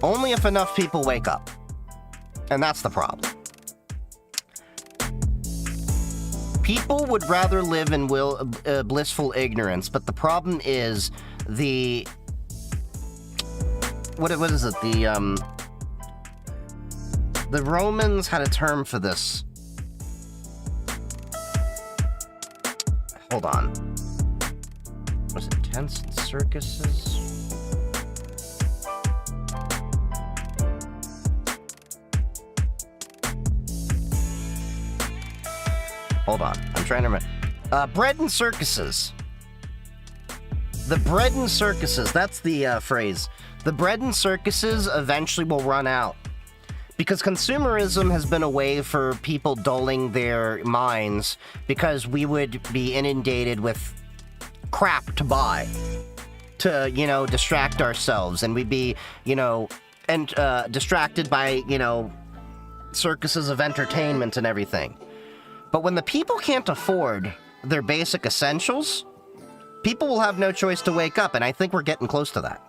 Only if enough people wake up. And that's the problem. People would rather live in blissful ignorance, but the problem is the... What is it? The Romans had a term for this. Hold on. Was it tents and circuses? Hold on, I'm trying to remember. Bread and circuses. The bread and circuses, that's the phrase. The bread and circuses eventually will run out. Because consumerism has been a way for people dulling their minds because we would be inundated with crap to buy to, you know, distract ourselves. And we'd be, you know, and distracted by, you know, circuses of entertainment and everything. But when the people can't afford their basic essentials, people will have no choice to wake up, and I think we're getting close to that.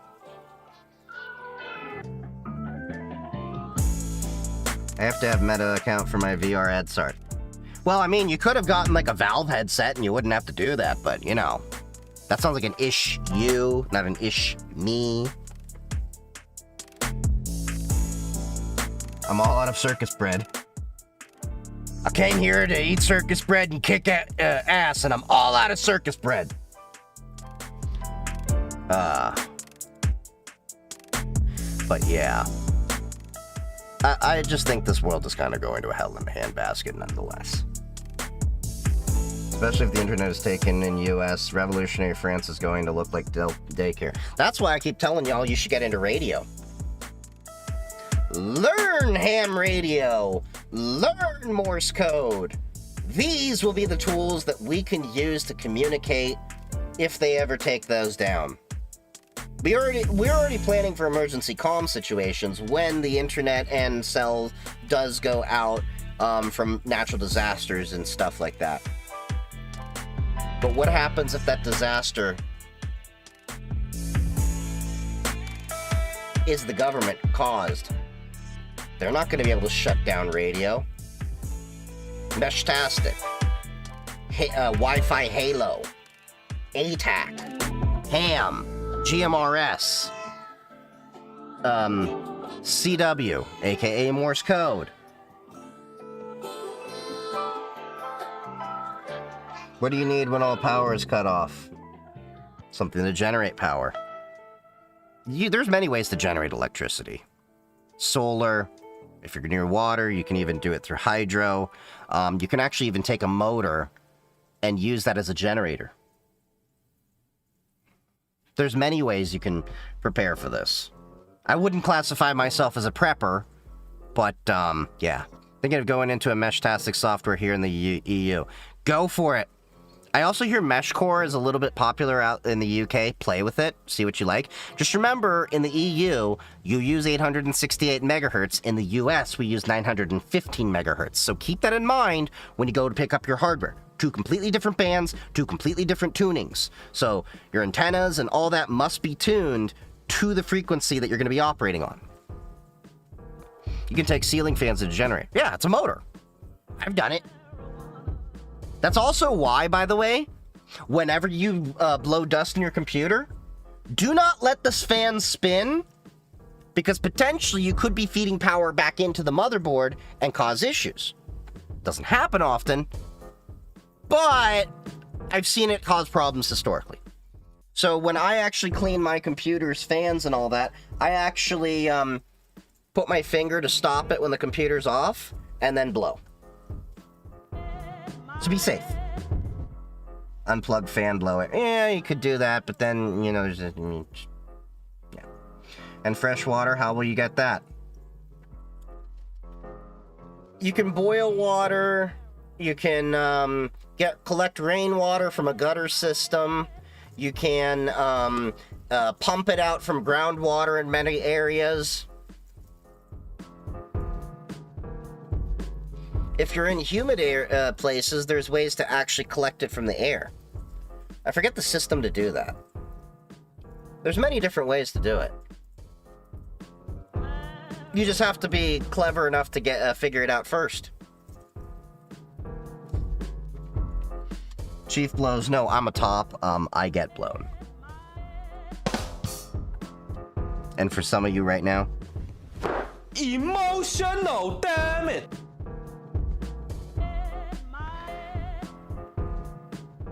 I have to have Meta account for my VR headset. Well, I mean, you could have gotten like a Valve headset and you wouldn't have to do that, but you know, that sounds like an ish you, not an ish me. I'm all out of circus bread. I came here to eat circus bread and kick ass, and I'm all out of circus bread. But yeah. I just think this world is kind of going to a hell in a handbasket nonetheless. Especially if the internet is taken in US, revolutionary France is going to look like daycare. That's why I keep telling y'all you should get into radio. Learn ham radio. Learn Morse code. These will be the tools that we can use to communicate if they ever take those down. We're already planning for emergency comm situations when the internet and cell does go out from natural disasters and stuff like that. But what happens if that disaster is the government caused? They're not going to be able to shut down radio. Meshtastic. Wi-Fi Halo. ATAC. Ham. GMRS. CW, aka Morse code. What do you need when all power is cut off? Something to generate power. There's many ways to generate electricity. Solar. If you're near water, you can even do it through hydro. You can actually even take a motor and use that as a generator. There's many ways you can prepare for this. I wouldn't classify myself as a prepper, but yeah. Thinking of going into a Meshtastic software here in the EU. Go for it. I also hear MeshCore is a little bit popular out in the UK. Play with it. See what you like. Just remember, in the EU, you use 868 megahertz. In the US, we use 915 megahertz. So keep that in mind when you go to pick up your hardware. Two completely different bands, two completely different tunings. So your antennas and all that must be tuned to the frequency that you're going to be operating on. You can take ceiling fans to generate. Yeah, it's a motor. I've done it. That's also why, by the way, whenever you blow dust in your computer, do not let this fan spin, because potentially you could be feeding power back into the motherboard and cause issues. Doesn't happen often, but I've seen it cause problems historically. So when I actually clean my computer's fans and all that, I actually put my finger to stop it when the computer's off, and then blow. So be safe. Unplug fan, blow it. Yeah, you could do that, but then, you know, there's a... yeah. And fresh water, how will you get that? You can boil water. You can collect rainwater from a gutter system. You can pump it out from groundwater in many areas. If you're in humid air, places, there's ways to actually collect it from the air. I forget the system to do that. There's many different ways to do it. You just have to be clever enough to get figure it out first. Chief blows. No, I'm a top. I get blown. And for some of you right now, emotional, damn it.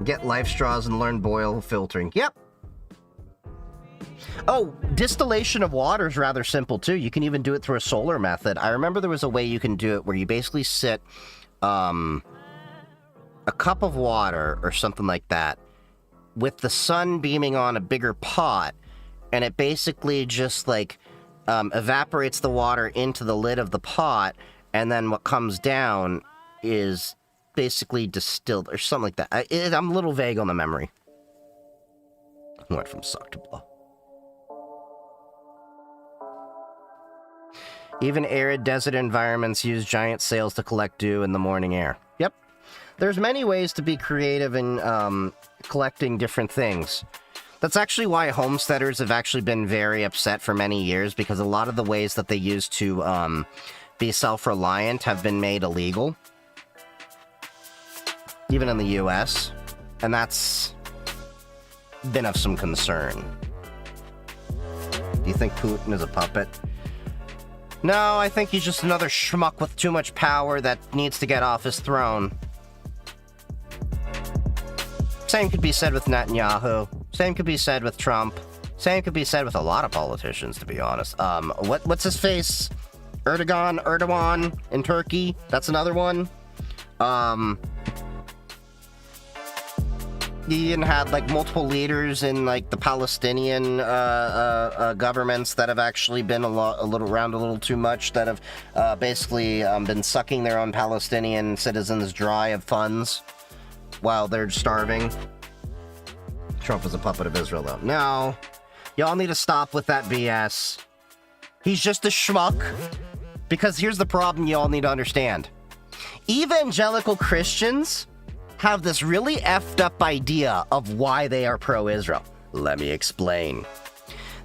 Get life straws and learn boil filtering. Yep. Oh, distillation of water is rather simple too. You can even do it through a solar method. I remember there was a way you can do it where you basically sit a cup of water or something like that with the sun beaming on a bigger pot, and it basically just like evaporates the water into the lid of the pot, and then what comes down is basically distilled or something like that. I'm a little vague on the memory. Went from suck to blow. Even arid desert environments use giant sails to collect dew in the morning air. Yep. There's many ways to be creative in collecting different things. That's actually why homesteaders have actually been very upset for many years, because a lot of the ways that they use to be self-reliant have been made illegal. Even in the US. And that's been of some concern. Do you think Putin is a puppet? No, I think he's just another schmuck with too much power that needs to get off his throne. Same could be said with Netanyahu. Same could be said with Trump. Same could be said with a lot of politicians, to be honest. What's his face? Erdogan in Turkey. That's another one. He even had like multiple leaders in like the Palestinian governments that have actually been a little too much, that have basically been sucking their own Palestinian citizens dry of funds while they're starving. Trump is a puppet of Israel, though. No, y'all need to stop with that BS. He's just a schmuck. Because here's the problem y'all need to understand. Evangelical Christians have this really effed up idea of why they are pro-Israel. Let me explain.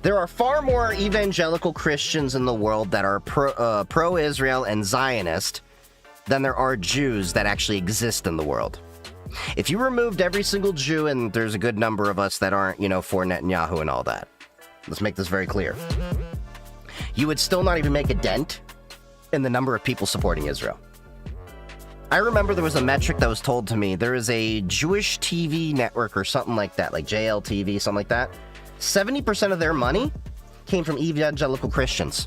There are far more evangelical Christians in the world that are pro-Israel and Zionist than there are Jews that actually exist in the world. If you removed every single Jew, and there's a good number of us that aren't, for Netanyahu and all that. Let's make this very clear. You would still not even make a dent in the number of people supporting Israel. I remember there was a metric that was told to me. There is a Jewish TV network or something like that, like JLTV, something like that. 70% of their money came from evangelical Christians.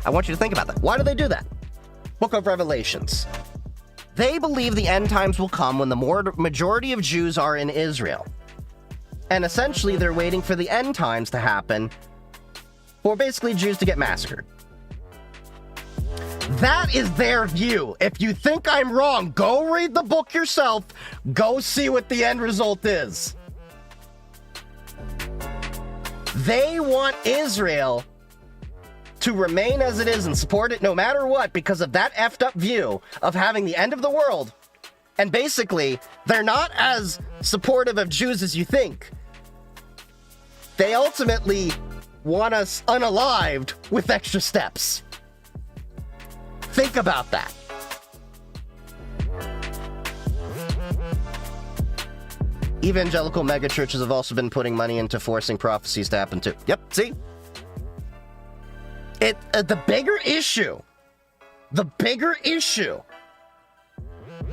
I want you to think about that. Why do they do that? Book of Revelations. They believe the end times will come when the majority of Jews are in Israel. And essentially, they're waiting for the end times to happen for basically Jews to get massacred. That is their view. If you think I'm wrong, go read the book yourself. Go see what the end result is. They want Israel to remain as it is and support it no matter what because of that effed up view of having the end of the world. And basically, they're not as supportive of Jews as you think. They ultimately want us unalived with extra steps. Think about that. Evangelical megachurches have also been putting money into forcing prophecies to happen too. Yep, see? The bigger issue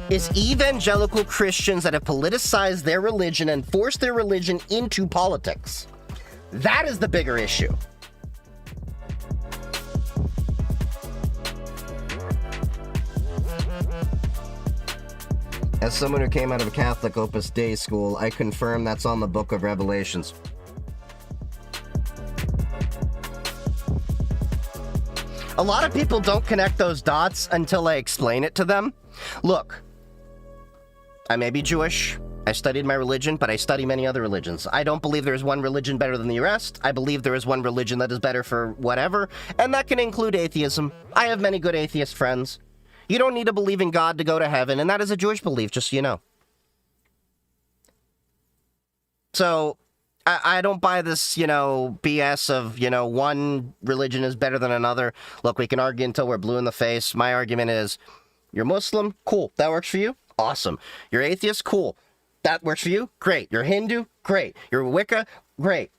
is evangelical Christians that have politicized their religion and forced their religion into politics. That is the bigger issue. As someone who came out of a Catholic Opus Dei school, I confirm that's on the Book of Revelations. A lot of people don't connect those dots until I explain it to them. Look, I may be Jewish, I studied my religion, but I study many other religions. I don't believe there is one religion better than the rest. I believe there is one religion that is better for whatever, and that can include atheism. I have many good atheist friends. You don't need to believe in God to go to heaven, and that is a Jewish belief, just so you know. So, I don't buy this, BS of, one religion is better than another. Look, we can argue until we're blue in the face. My argument is, you're Muslim? Cool. That works for you? Awesome. You're atheist? Cool. That works for you? Great. You're Hindu? Great. You're Wicca? Great.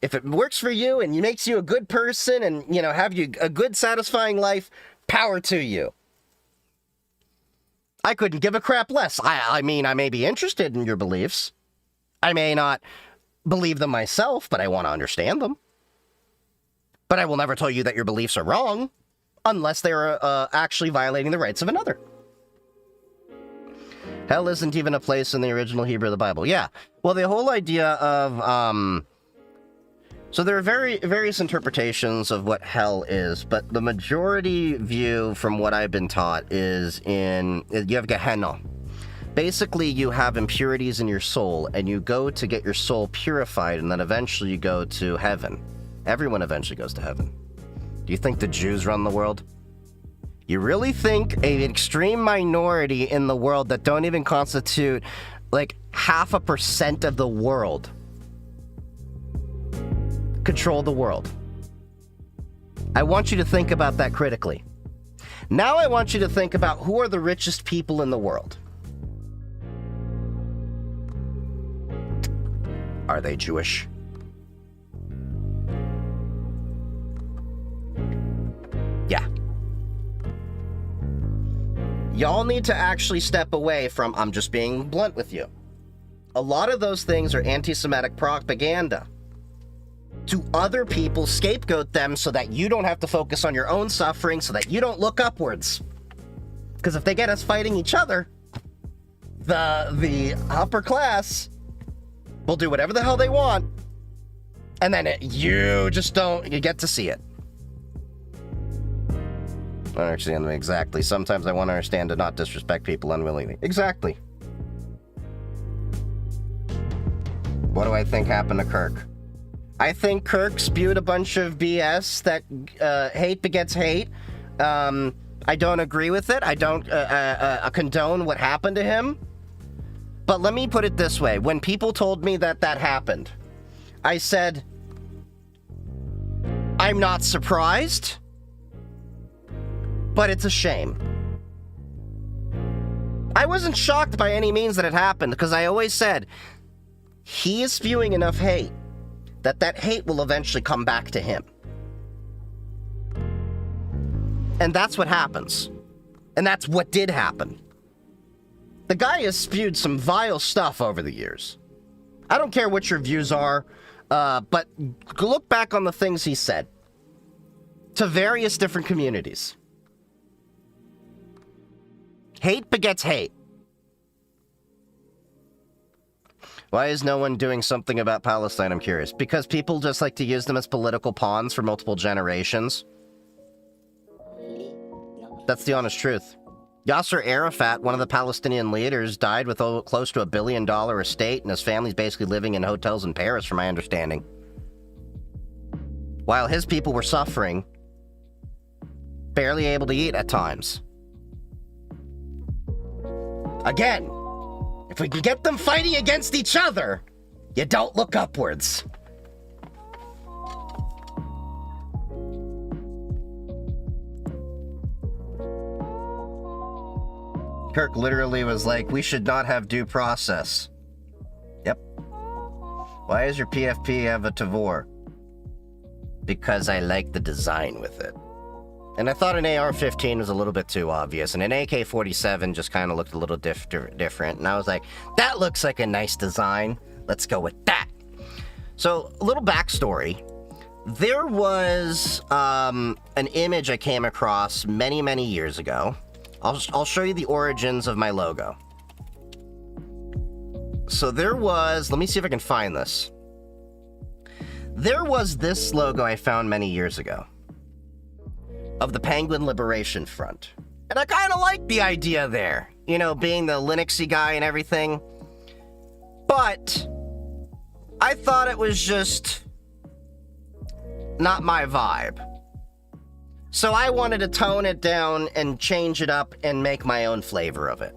If it works for you and makes you a good person and, have you a good, satisfying life, power to you. I couldn't give a crap less. I mean, I may be interested in your beliefs. I may not believe them myself, but I want to understand them. But I will never tell you that your beliefs are wrong unless they're actually violating the rights of another. Hell isn't even a place in the original Hebrew of the Bible. Yeah. Well, the whole idea of... So there are various interpretations of what hell is, but the majority view from what I've been taught is you have Gehenna. Basically, you have impurities in your soul, and you go to get your soul purified, and then eventually you go to heaven. Everyone eventually goes to heaven. Do you think the Jews run the world? You really think an extreme minority in the world that don't even constitute like 0.5% of the world control the world? I want you to think about that critically. Now I want you to think about who are the richest people in the world. Are they Jewish? Yeah. Y'all need to actually step away from, I'm just being blunt with you. A lot of those things are anti-Semitic propaganda. To other people, scapegoat them so that you don't have to focus on your own suffering, so that you don't look upwards. Because if they get us fighting each other, the upper class will do whatever the hell they want, and then you get to see it. Actually, exactly. Sometimes I want to understand to not disrespect people unwillingly. Exactly. What do I think happened to Kirk? I think Kirk spewed a bunch of BS that hate begets hate. I don't agree with it. I don't condone what happened to him. But let me put it this way. When people told me that happened, I said, I'm not surprised, but it's a shame. I wasn't shocked by any means that it happened, because I always said, he is spewing enough hate that hate will eventually come back to him. And that's what happens. And that's what did happen. The guy has spewed some vile stuff over the years. I don't care what your views are, but look back on the things he said to various different communities. Hate begets hate. Why is no one doing something about Palestine? I'm curious. Because people just like to use them as political pawns for multiple generations. That's the honest truth. Yasser Arafat, one of the Palestinian leaders, died with close to $1 billion estate, and his family's basically living in hotels in Paris, from my understanding. While his people were suffering, barely able to eat at times. Again, if we can get them fighting against each other, you don't look upwards. Kirk literally was like, we should not have due process. Yep. Why is your PFP have a Tavor? Because I like the design with it. And I thought an AR-15 was a little bit too obvious, and an AK-47 just kind of looked a little different, and I was like, that looks like a nice design. Let's go with that. So, a little backstory. There was an image I came across many, many years ago. I'll show you the origins of my logo. So there was, let me see if I can find this. There was this logo I found many years ago of the Penguin Liberation Front. And I kind of like the idea there, you know, being the Linuxy guy and everything. But I thought it was just not my vibe. So I wanted to tone it down and change it up and make my own flavor of it.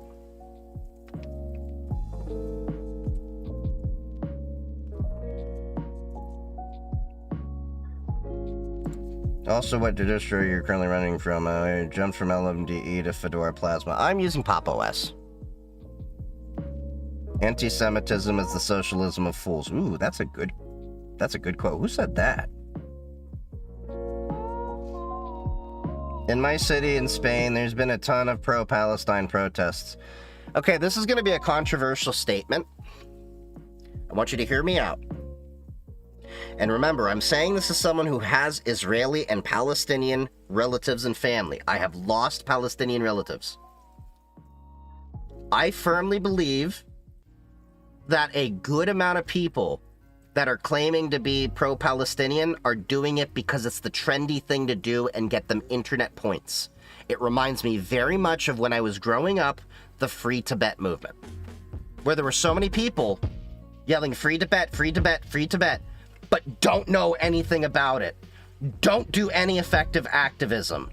Also, what distro you're currently running from? I jumped from LMDE to Fedora Plasma. I'm using Pop! OS. Anti-Semitism is the socialism of fools. Ooh, that's a good quote. Who said that? In my city in Spain, there's been a ton of pro-Palestine protests. Okay, this is going to be a controversial statement. I want you to hear me out. And remember, I'm saying this as someone who has Israeli and Palestinian relatives and family. I have lost Palestinian relatives. I firmly believe that a good amount of people that are claiming to be pro-Palestinian are doing it because it's the trendy thing to do and get them internet points. It reminds me very much of when I was growing up, the Free Tibet movement, where there were so many people yelling Free Tibet, Free Tibet, Free Tibet, but don't know anything about it. Don't do any effective activism.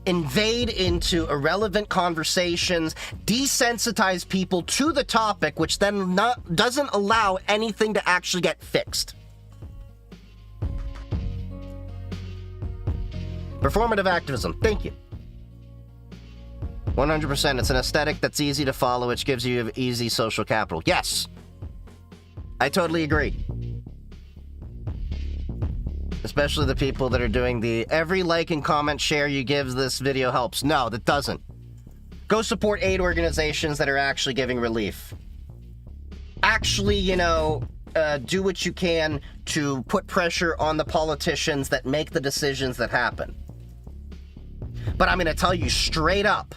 Invade into irrelevant conversations, desensitize people to the topic, which then doesn't allow anything to actually get fixed. Performative activism, thank you. 100%, it's an aesthetic that's easy to follow, which gives you easy social capital. Yes, I totally agree. Especially the people that are doing the every like and comment share you give this video helps. No, that doesn't. Go support aid organizations that are actually giving relief. Actually, you know, do what you can to put pressure on the politicians that make the decisions that happen. But I'm going to tell you straight up,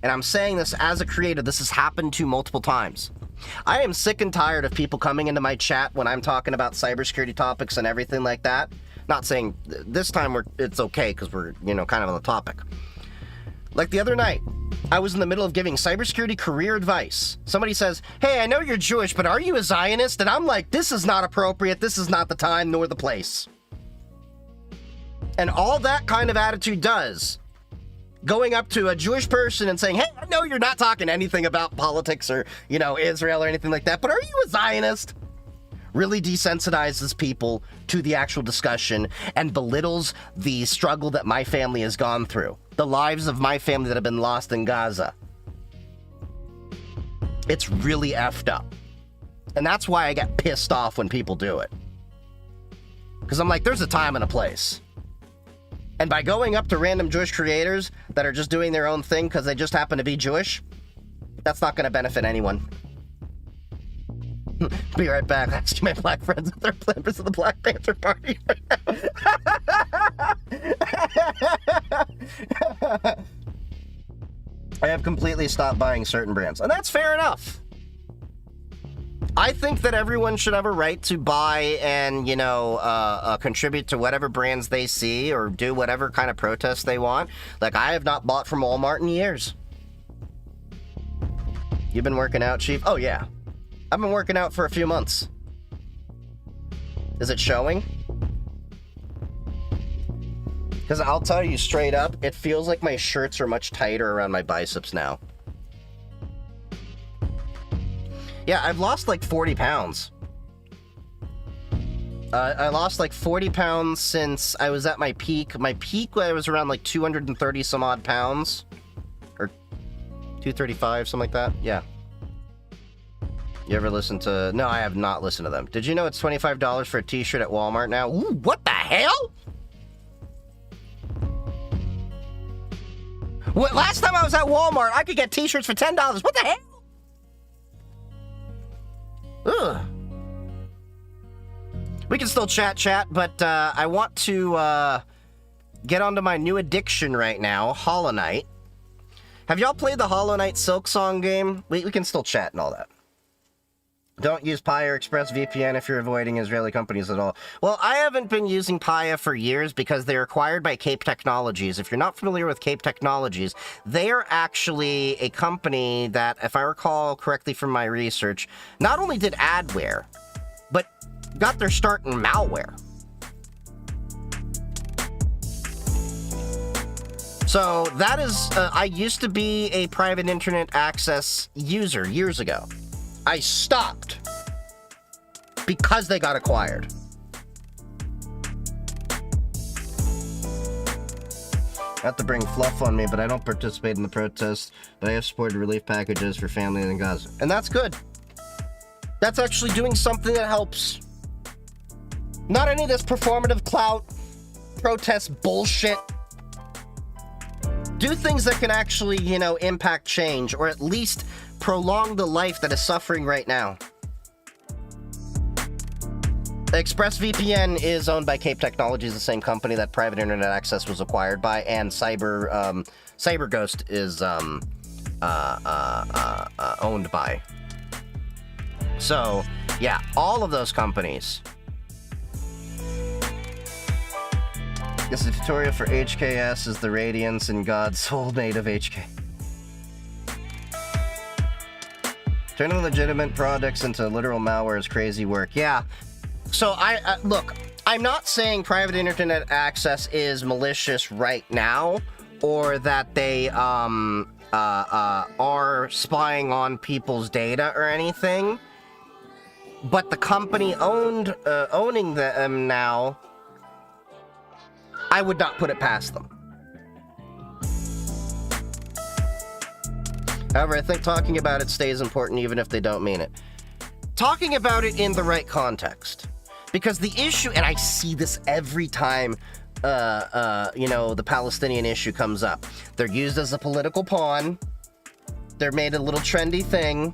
and I'm saying this as a creator, this has happened to multiple times. I am sick and tired of people coming into my chat when I'm talking about cybersecurity topics and everything like that. Not saying this time it's okay because we're, you know, kind of on the topic. Like the other night, I was in the middle of giving cybersecurity career advice. Somebody says, hey, I know you're Jewish, but are you a Zionist? And I'm like, this is not appropriate. This is not the time nor the place. And all that kind of attitude does, going up to a Jewish person and saying, hey, I know you're not talking anything about politics or, you know, Israel or anything like that, but are you a Zionist? Really desensitizes people to the actual discussion and belittles the struggle that my family has gone through. The lives of my family that have been lost in Gaza. It's really effed up. And that's why I get pissed off when people do it. Because I'm like, there's a time and a place. And by going up to random Jewish creators that are just doing their own thing because they just happen to be Jewish, that's not going to benefit anyone. Be right back. Let's do my black friends with their members of the Black Panther Party right now. I have completely stopped buying certain brands, and that's fair enough. I think that everyone should have a right to buy and, you know, contribute to whatever brands they see or do whatever kind of protests they want. Like, I have not bought from Walmart in years. You've been working out, Chief? Oh, yeah. I've been working out for a few months. Is it showing? Because I'll tell you straight up, it feels like my shirts are much tighter around my biceps now. Yeah, I've lost like 40 pounds. I lost like 40 pounds since I was at my peak. My peak, I was around like 230 some odd pounds. Or 235, something like that. Yeah. You ever listen to... No, I have not listened to them. Did you know it's $25 for a t-shirt at Walmart now? Ooh, what the hell? What, last time I was at Walmart, I could get t-shirts for $10. What the hell? Ugh. We can still chat, but I want to get onto my new addiction right now, Hollow Knight. Have y'all played the Hollow Knight Silksong game? We can still chat and all that. Don't use Paya or ExpressVPN if you're avoiding Israeli companies at all. Well, I haven't been using Paya for years because they're acquired by Cape Technologies. If you're not familiar with Cape Technologies, they are actually a company that, if I recall correctly from my research, not only did adware, but got their start in malware. So that is, I used to be a private internet access user years ago. I stopped because they got acquired. Not to bring fluff on me, but I don't participate in the protests, but I have supported relief packages for families in Gaza. And that's good. That's actually doing something that helps. Not any of this performative clout, protest bullshit. Do things that can actually, you know, impact change, or at least prolong the life that is suffering right now. ExpressVPN is owned by Cape Technologies, the same company that Private Internet Access was acquired by, and CyberGhost is owned by. So, yeah, all of those companies. This is a tutorial for HKS is the radiance and God's soulmate of HK. Turning legitimate products into literal malware is crazy work. Yeah. So look, I'm not saying private internet access is malicious right now, or that they are spying on people's data or anything. But the company owning them now, I would not put it past them. However, I think talking about it stays important even if they don't mean it. Talking about it in the right context. Because the issue, and I see this every time, you know, the Palestinian issue comes up. They're used as a political pawn. They're made a little trendy thing.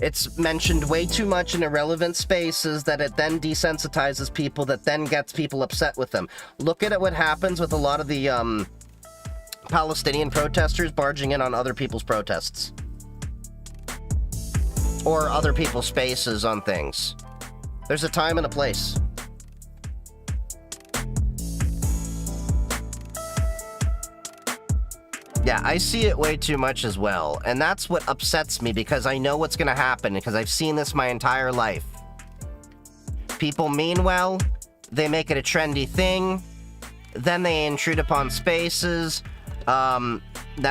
It's mentioned way too much in irrelevant spaces that it then desensitizes people, that then gets people upset with them. Look at what happens with a lot of the Palestinian protesters barging in on other people's protests. Or other people's spaces on things. There's a time and a place. Yeah, I see it way too much as well, and that's what upsets me because I know what's gonna happen, because I've seen this my entire life. People mean well, they make it a trendy thing, then they intrude upon spaces, then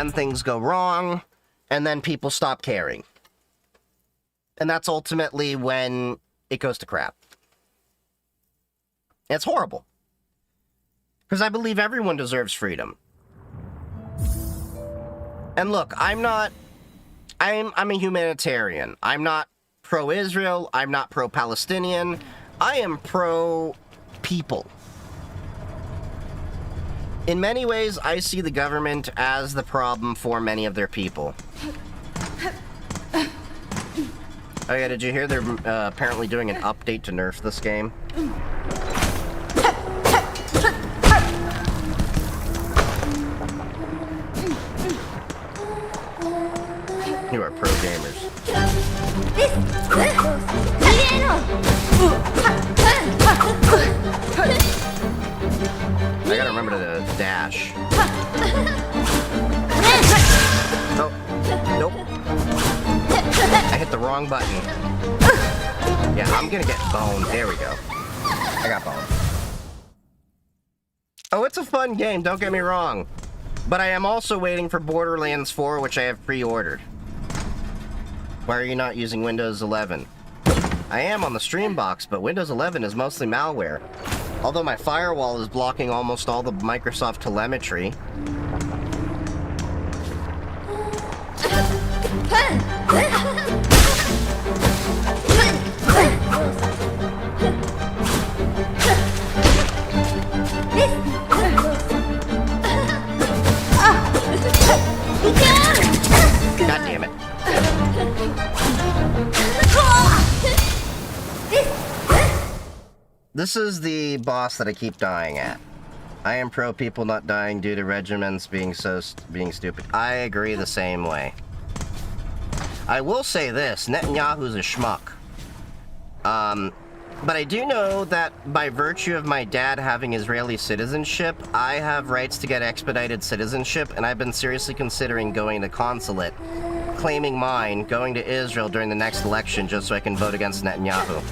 things go wrong, and then people stop caring. And that's ultimately when it goes to crap. It's horrible. Because I believe everyone deserves freedom. And look, I'm a humanitarian. I'm not pro-Israel. I'm not pro-Palestinian. I am pro-people. In many ways, I see the government as the problem for many of their people. Oh yeah, did you hear they're apparently doing an update to nerf this game? You are pro gamers. I gotta remember to dash. Oh, nope. I hit the wrong button. Yeah, I'm gonna get boned. There we go. I got boned. Oh, it's a fun game, don't get me wrong. But I am also waiting for Borderlands 4, which I have pre-ordered. Why are you not using Windows 11? I am on the stream box, but Windows 11 is mostly malware. Although my firewall is blocking almost all the Microsoft telemetry. God damn it. This is the boss that I keep dying at. I am pro people not dying due to regiments being stupid. I agree the same way. I will say this, Netanyahu's a schmuck. But I do know that by virtue of my dad having Israeli citizenship, I have rights to get expedited citizenship, and I've been seriously considering going to consulate, claiming mine, going to Israel during the next election just so I can vote against Netanyahu.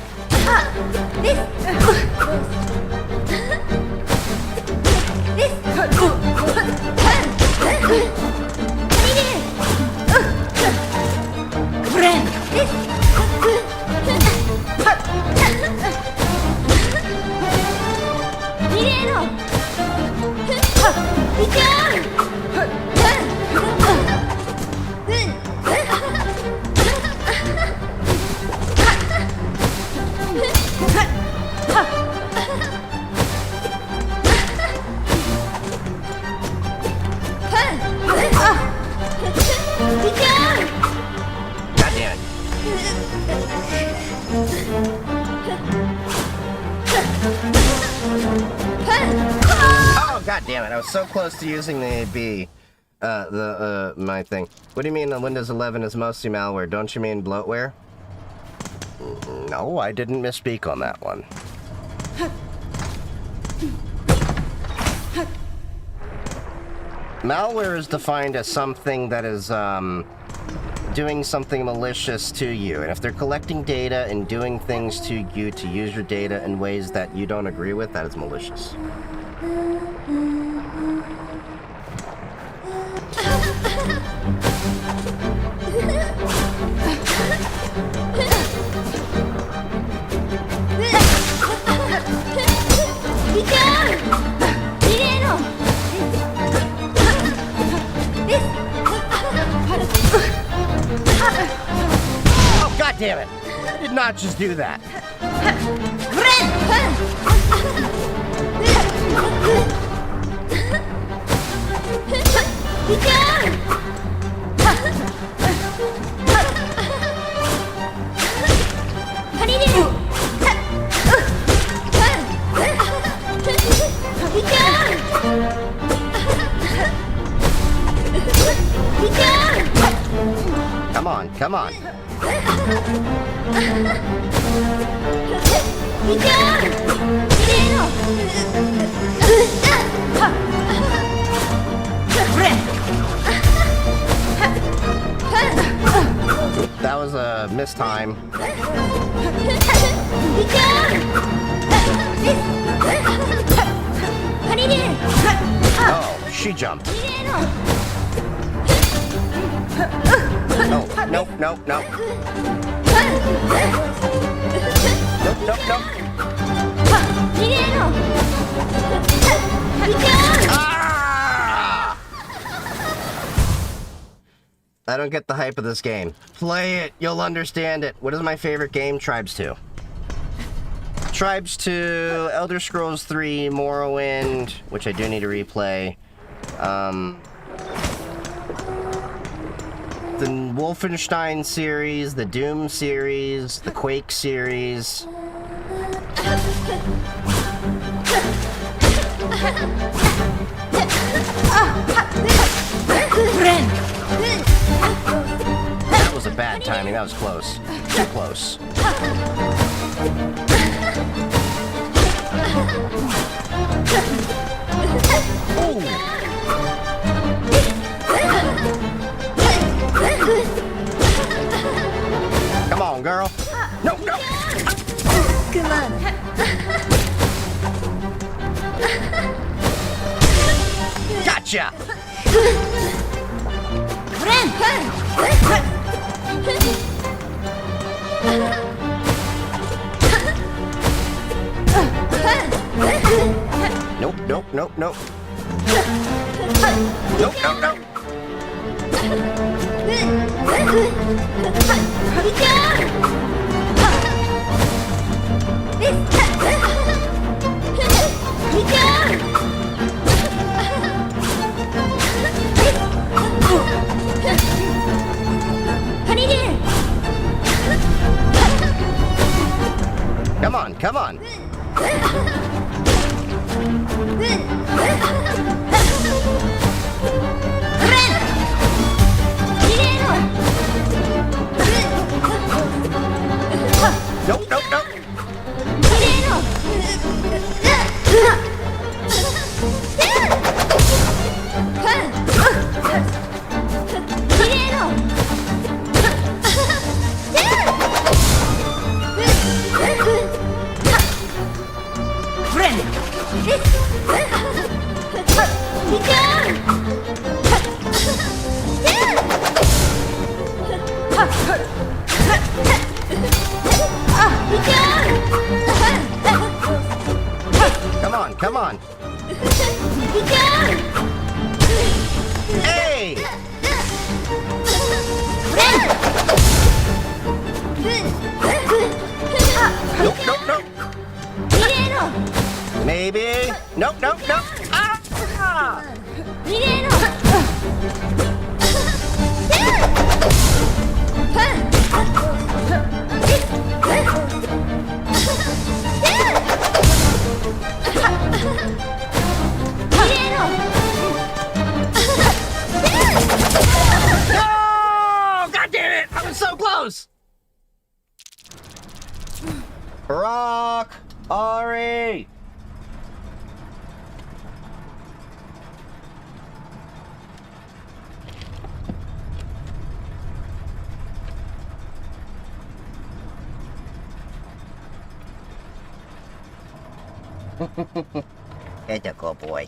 Oh, god damn it. I was so close to using the B. My thing. What do you mean the Windows 11 is mostly malware? Don't you mean bloatware? No, I didn't misspeak on that one. Malware is defined as something that is, doing something malicious to you. And if they're collecting data and doing things to you to use your data in ways that you don't agree with, that is malicious. Oh, God damn it! I did not just do that. Come on, come on. That was a mistime. Oh, she jumped. Oh, nope, nope, nope. Nope, nope, nope. Ah! I don't get the hype of this game. Play it, you'll understand it. What is my favorite game? Tribes 2. Tribes 2, Elder Scrolls 3, Morrowind, which I do need to replay. The Wolfenstein series, the Doom series, the Quake series. That was a bad timing, that was close. Too close. Oh! Come on, girl. No, no. Come on. Gotcha. Nope, nope, nope, nope. Nope, nope, nope. Come on, come on. Nope, nope, nope. Come on, come on. Hey! Nope, nope, nope. Maybe. Nope, nope, nope. Ah! No! God damn it! I was so close! Rock! Ari! That's a good boy.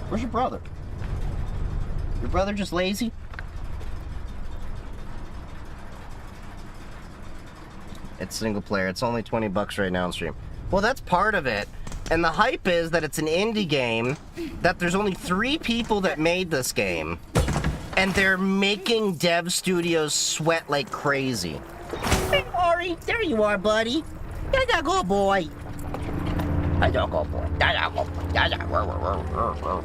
Where's your brother? Your brother just lazy? It's single player. It's only $20 right now on stream. Well, that's part of it. And the hype is that it's an indie game, that there's only 3 people that made this game, and they're making dev studios sweat like crazy. Hey, Ori, there you are, buddy. That's a good boy. That's a good boy. That's a good boy. That's a good boy.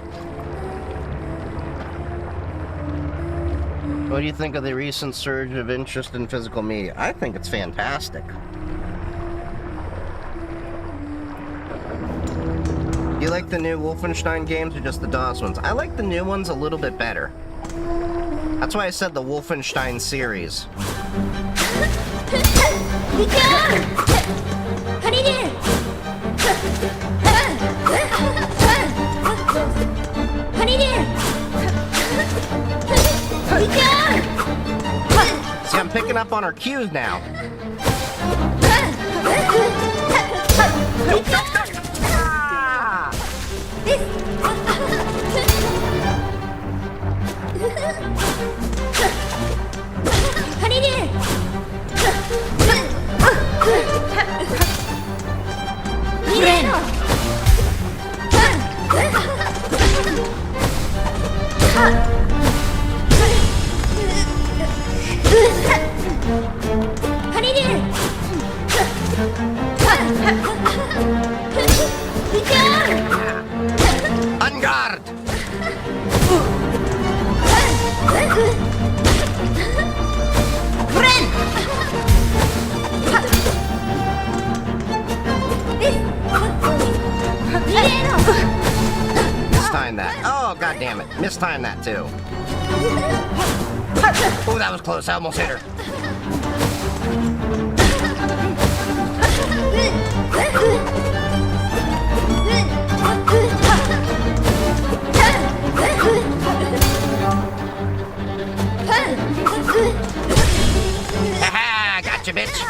What do you think of the recent surge of interest in physical media? I think it's fantastic. Do you like the new Wolfenstein games or just the DOS ones? I like the new ones a little bit better. That's why I said the Wolfenstein series. See, I'm picking up on her cues now. En garde! Mistime that. Oh, god damn it. Mistime that too. Oh, that was close. I almost hit her. Haha, gotcha, bitch.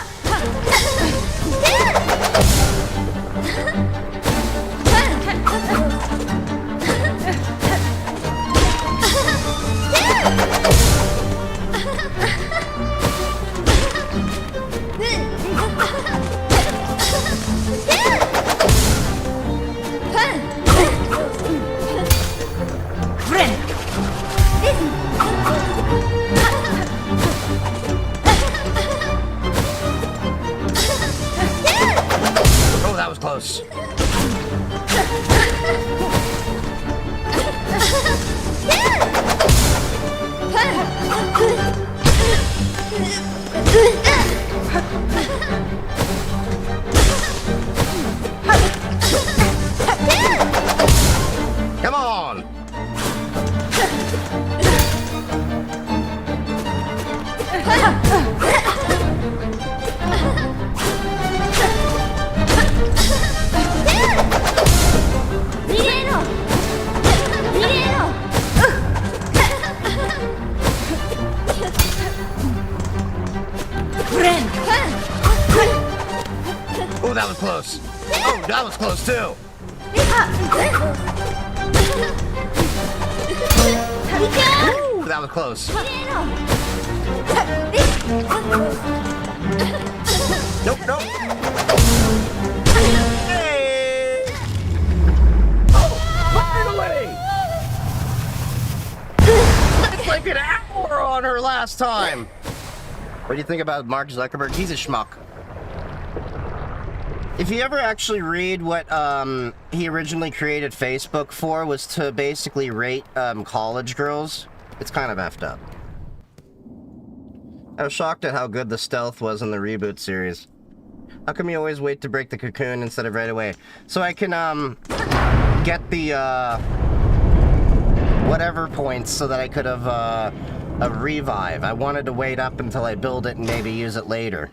Oh, that was close. Come on. Oh, that was close. Oh, that was close too. Ooh, that was close. Nope, nope. Hey! Oh, finally! It's like an hour on her last time. What do you think about Mark Zuckerberg? He's a schmuck. If you ever actually read what he originally created Facebook for, was to basically rate college girls, it's kind of effed up. I was shocked at how good the stealth was in the reboot series. How come you always wait to break the cocoon instead of right away? So I can get the whatever points so that I could have a revive. I wanted to wait up until I build it and maybe use it later.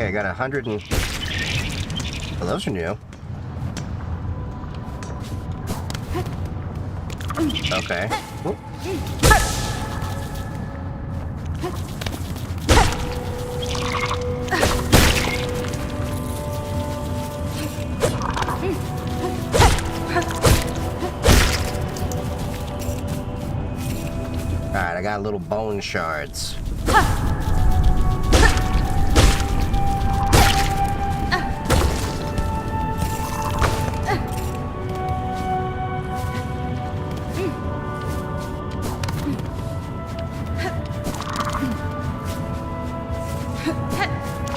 Okay, I got 100 and... Oh, those are new. Okay. Whoop. Alright, I got little bone shards.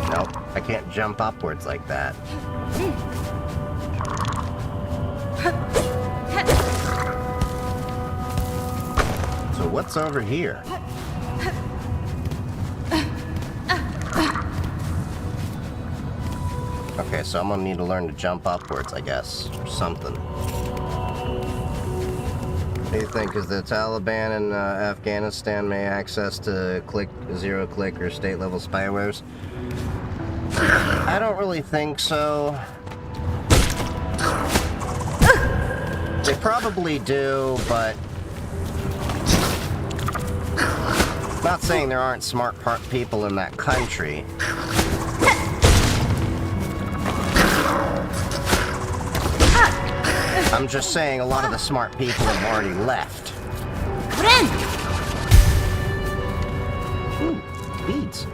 Nope, I can't jump upwards like that. So what's over here? Okay, so I'm gonna need to learn to jump upwards, I guess, or something. What do you think? Is the Taliban in Afghanistan may access to zero click or state level spywares? I don't really think so. They probably do, but not saying there aren't smart people in that country. I'm just saying a lot of the smart people have already left. Ooh, beads.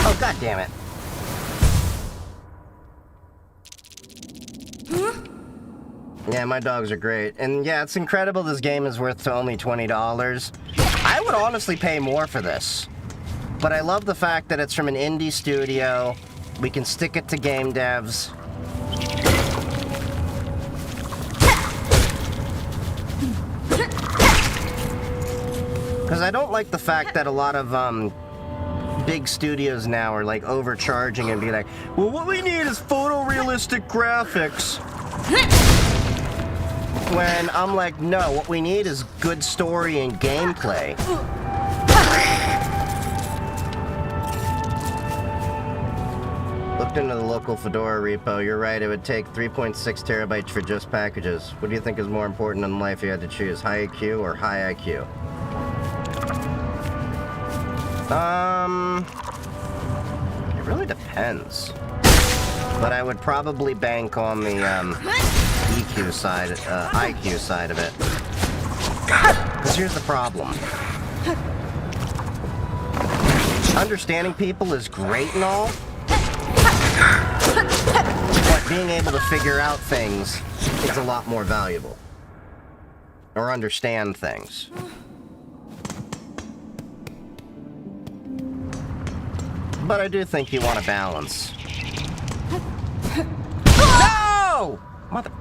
Oh, God damn it. Yeah, my dogs are great. And yeah, it's incredible this game is worth only $20. I would honestly pay more for this. But I love the fact that it's from an indie studio. We can stick it to game devs. Because I don't like the fact that a lot of big studios now are like overcharging and be like, well, what we need is photorealistic graphics. When I'm like, no, what we need is good story and gameplay. Looked into the local Fedora repo. You're right, it would take 3.6 terabytes for just packages. What do you think is more important in life if you had to choose, high IQ or high IQ? It really depends. But I would probably bank on the, EQ side, IQ side of it. Because here's the problem. Understanding people is great and all, but being able to figure out things is a lot more valuable. Or understand things. But I do think you want a balance. No! Motherfucker.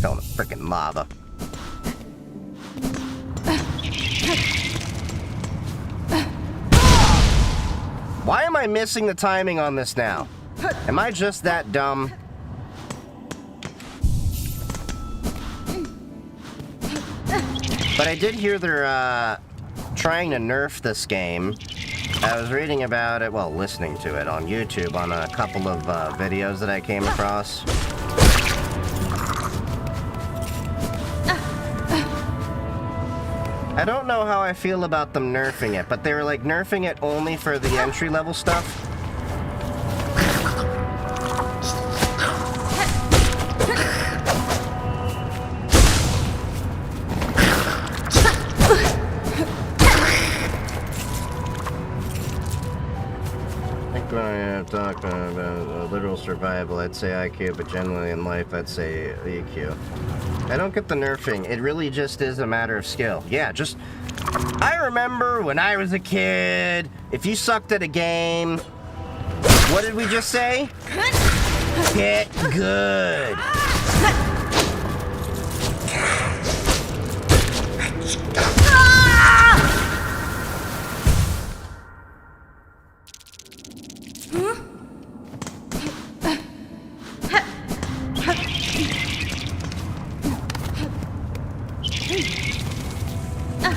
Fell in the frickin' lava. Why am I missing the timing on this now? Am I just that dumb? But I did hear they're trying to nerf this game. I was reading about it, well, listening to it on YouTube on a couple of videos that I came across. I don't know how I feel about them nerfing it, but they were like nerfing it only for the entry-level stuff. Talking about literal survival, I'd say IQ, but generally in life, I'd say EQ. I don't get the nerfing. It really just is a matter of skill. Yeah, just... I remember when I was a kid, if you sucked at a game... What did we just say? Get good.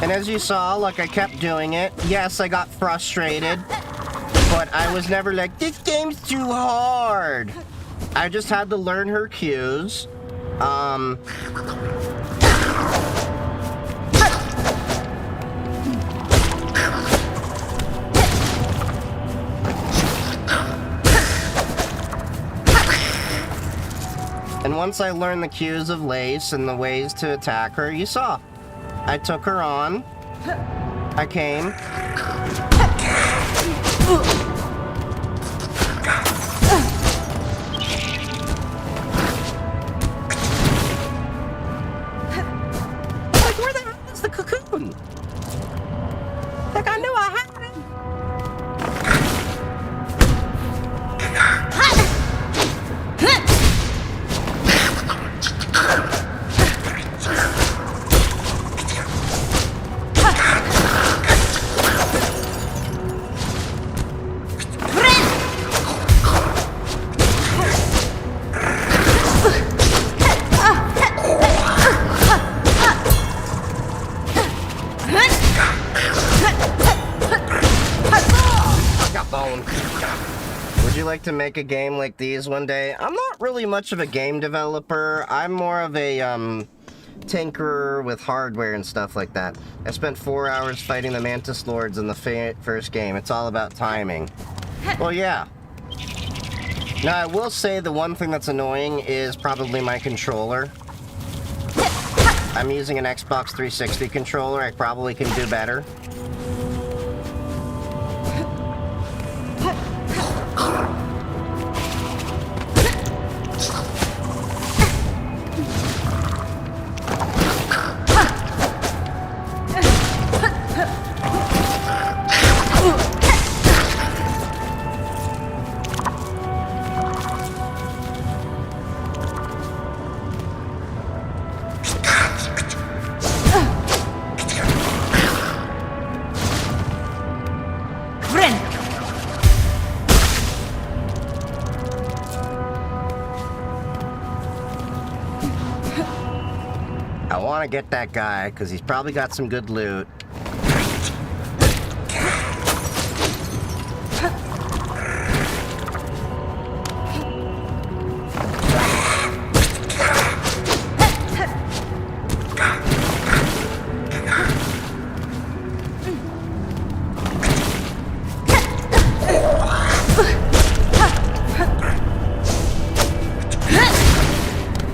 And as you saw, like, I kept doing it. Yes, I got frustrated, but I was never like, this game's too hard. I just had to learn her cues. And once I learned the cues of Lace and the ways to attack her, you saw. I took her on. I came. Like, where the hell is the cocoon? Like, I knew I had it. Would you like to make a game like these one day? I'm not really much of a game developer. I'm more of a tinkerer with hardware and stuff like that. I spent 4 hours fighting the Mantis Lords in the first game. It's all about timing. Well, yeah. Now, I will say the one thing that's annoying is probably my controller. I'm using an Xbox 360 controller. I probably can do better. I want to get that guy, because he's probably got some good loot.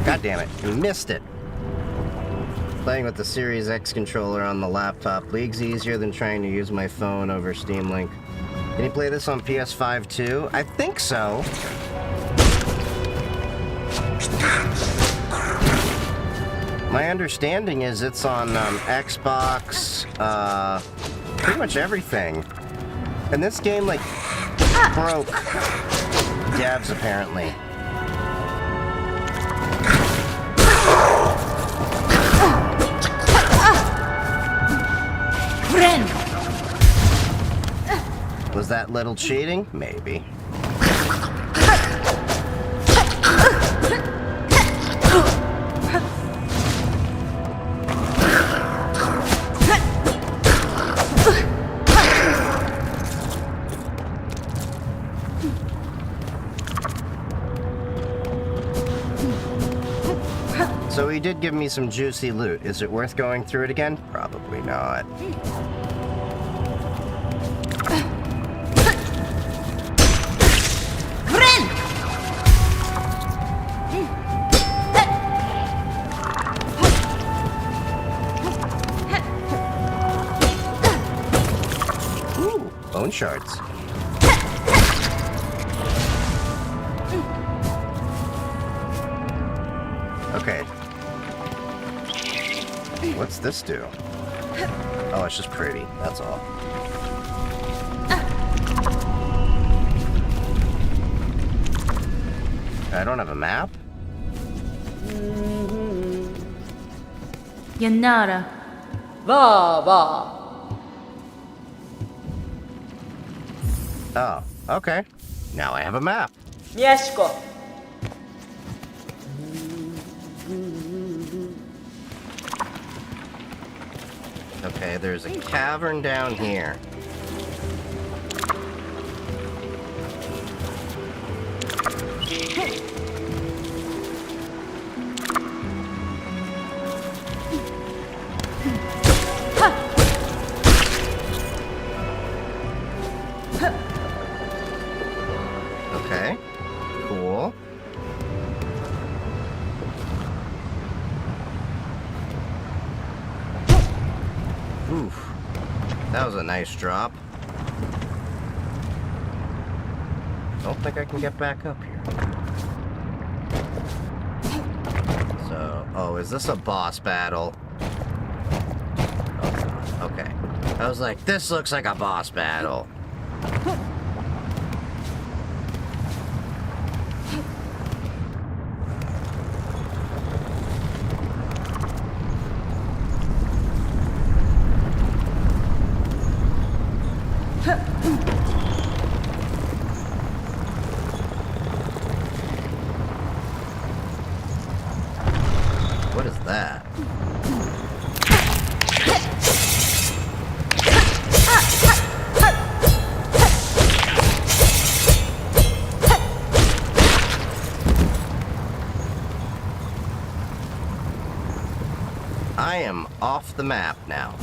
God damn it, you missed it. Playing with the Series X controller on the laptop. League's easier than trying to use my phone over Steam Link. Can you play this on PS5 too? I think so. My understanding is it's on Xbox, pretty much everything. And this game, like, broke devs apparently. Was that little cheating? Maybe. So he did give me some juicy loot. Is it worth going through it again? Probably not. Ooh, bone shards. Okay. What's this do? Oh, it's just pretty, that's all. I don't have a map? Yanara. Va, va. Oh, okay. Now I have a map. Mieszko. Okay, there's a cavern down here. Okay, cool. Oof, that was a nice drop. Don't think I can get back up here. So, oh, is this a boss battle? Oh, okay. I was like, this looks like a boss battle. What is that? I am off the map now.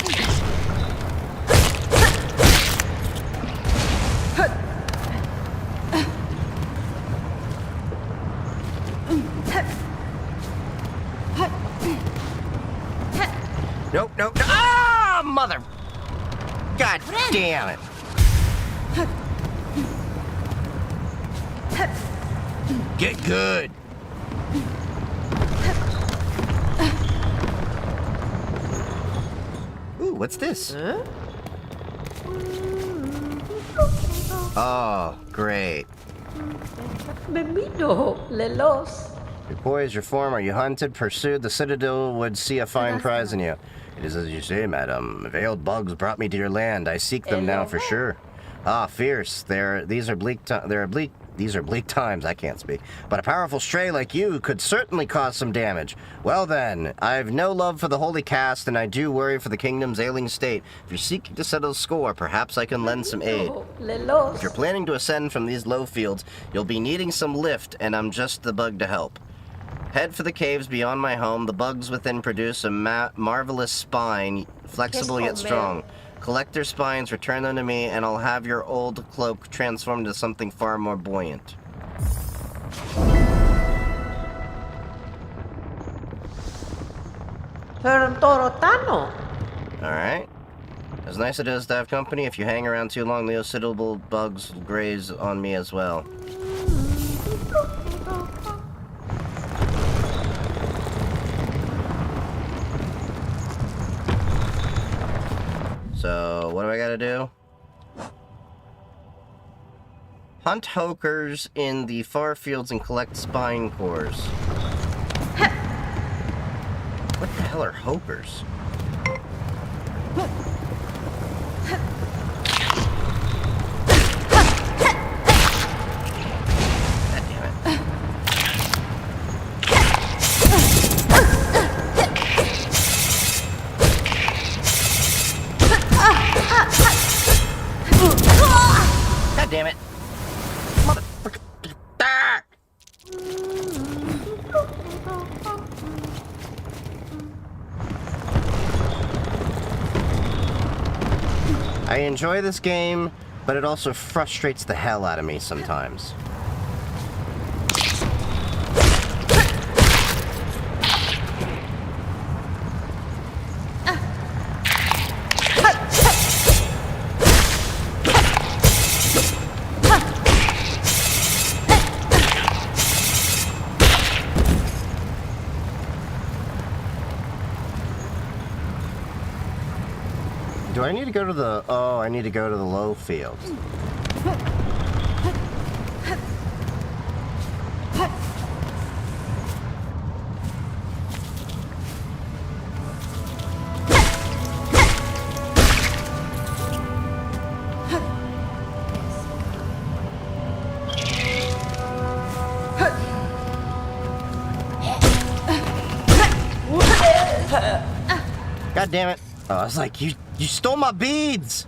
Nope, nope, no. Ah, mother. God damn it. Get good. Ooh, what's this? Oh, great. Bebito, lelos. Your poise, your form, are you hunted, pursued? The Citadel would see a fine prize in you. It is as you say, madam. Veiled bugs brought me to your land. I seek them now for sure. Ah, fierce. These are bleak times. I can't speak. But a powerful stray like you could certainly cause some damage. Well then, I've no love for the holy caste, and I do worry for the kingdom's ailing state. If you're seeking to settle the score, perhaps I can lend some aid. If you're planning to ascend from these low fields, you'll be needing some lift, and I'm just the bug to help. Head for the caves beyond my home. The bugs within produce a marvelous spine, flexible yet strong. Collect their spines, return them to me, and I'll have your old cloak transformed into something far more buoyant. Alright. As nice it is to have company, if you hang around too long, the suitable bugs graze on me as well. So, what do I gotta do? Hunt hokers in the far fields and collect spine cores. What the hell are hokers? God damn it. Motherfucker. Ah! I enjoy this game, but it also frustrates the hell out of me sometimes. Do I need to go to the... Oh, I need to go to the low fields. damn it. Oh, I was like, you stole my beads!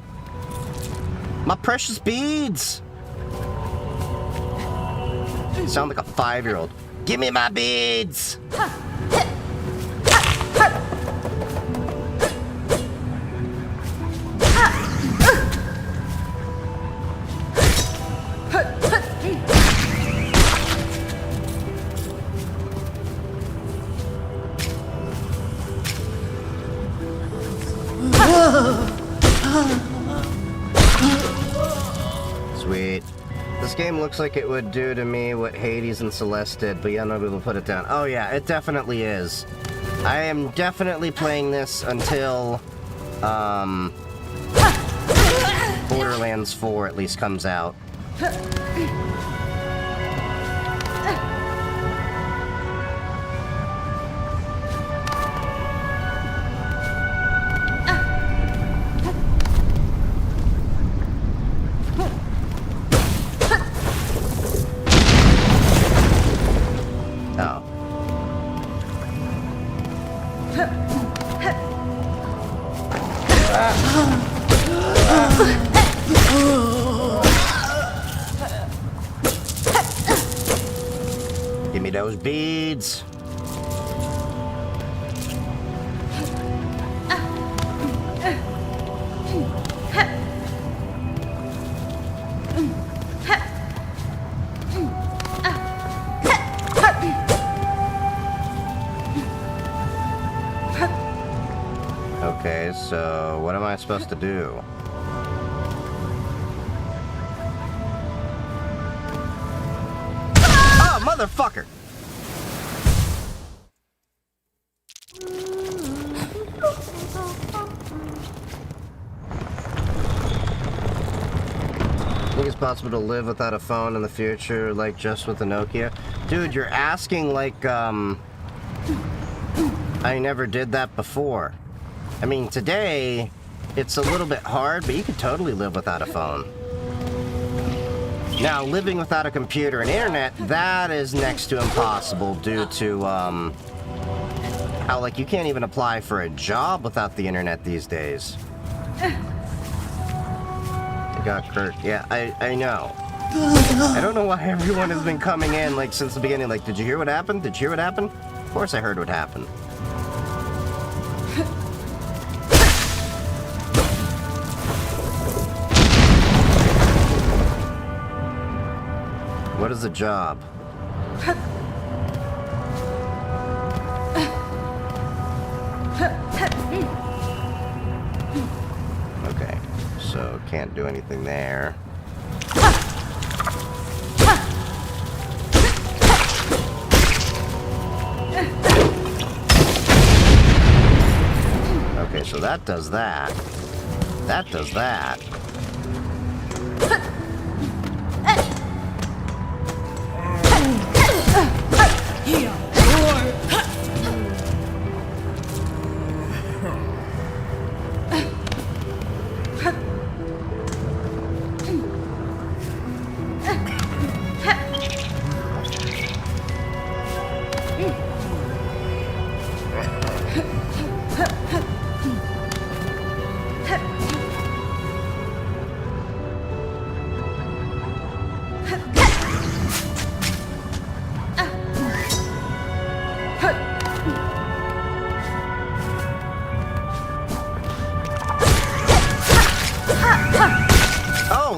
My precious beads! You sound like a 5-year-old. Give me my beads! Sweet. This game looks like it would do to me what Hades and Celeste did, but yeah, nobody will put it down. Oh yeah, it definitely is. I am definitely playing this until, Borderlands 4 at least comes out. Give me those beads. Okay, so what am I supposed to do? Oh, motherfucker! Think it's possible to live without a phone in the future, like just with a Nokia? Dude, you're asking like, I never did that before. I mean, today, it's a little bit hard, but you could totally live without a phone. Now, living without a computer and internet, that is next to impossible due to, how, like, you can't even apply for a job without the internet these days. I got Kurt. Yeah, I know. I don't know why everyone has been coming in, like, since the beginning. Like, did you hear what happened? Did you hear what happened? Of course I heard what happened. What is the job? Okay, so can't do anything there. Okay, so that does that. That does that.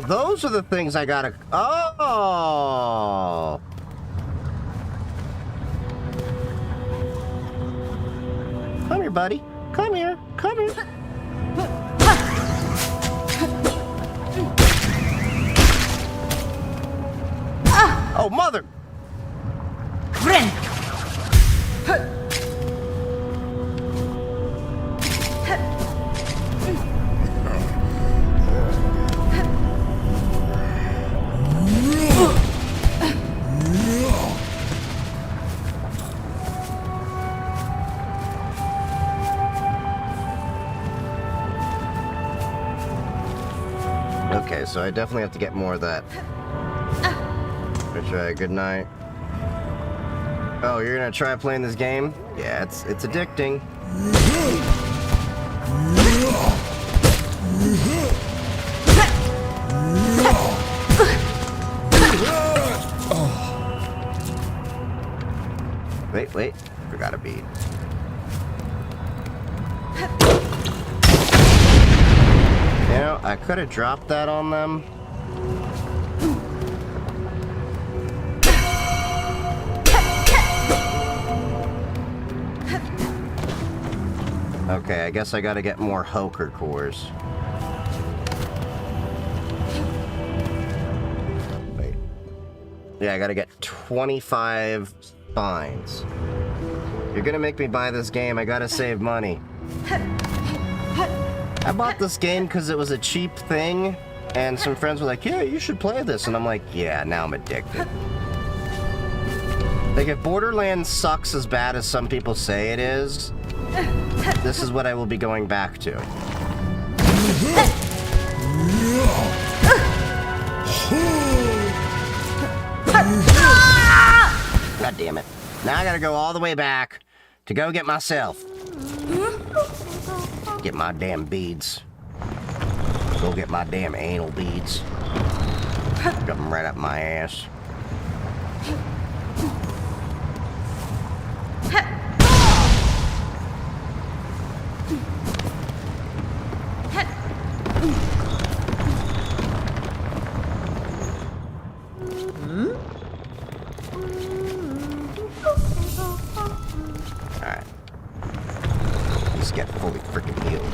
Those are the things I gotta... Oh! Come here, buddy. Come here. Come here. Oh, mother! Friend! Okay, so I definitely have to get more of that. Try good night. Oh, you're gonna try playing this game? Yeah, it's addicting. Wait, forgot a bead. You know, I could have dropped that on them. Okay, I guess I gotta get more Hoker cores. Wait. Yeah, I gotta get 25 spines. You're gonna make me buy this game, I gotta save money. I bought this game because it was a cheap thing, and some friends were like, yeah, you should play this, and I'm like, yeah, now I'm addicted. Like, if Borderlands sucks as bad as some people say it is, this is what I will be going back to. God damn it. Now I gotta go all the way back to go get myself. Get my damn beads. Go get my damn anal beads. Shove them right up my ass. Alright. Just get fully freaking healed.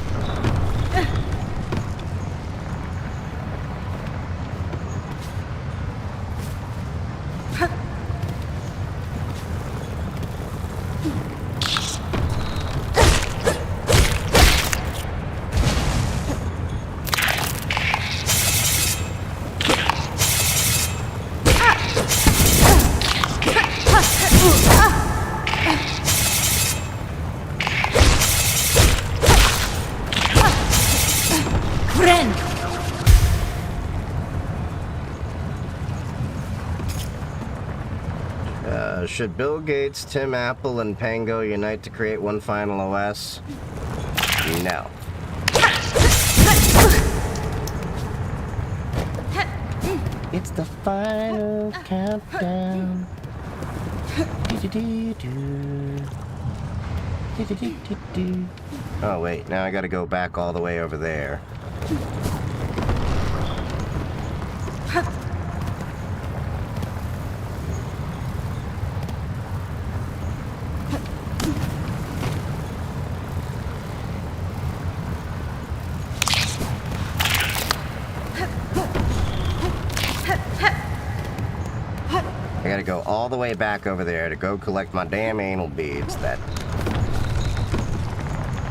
Should Bill Gates, Tim Apple, and Pango unite to create one final OS? No. It's the final countdown. Oh wait, now I gotta go back all the way over there. I gotta go all the way back over there to go collect my damn anal beads that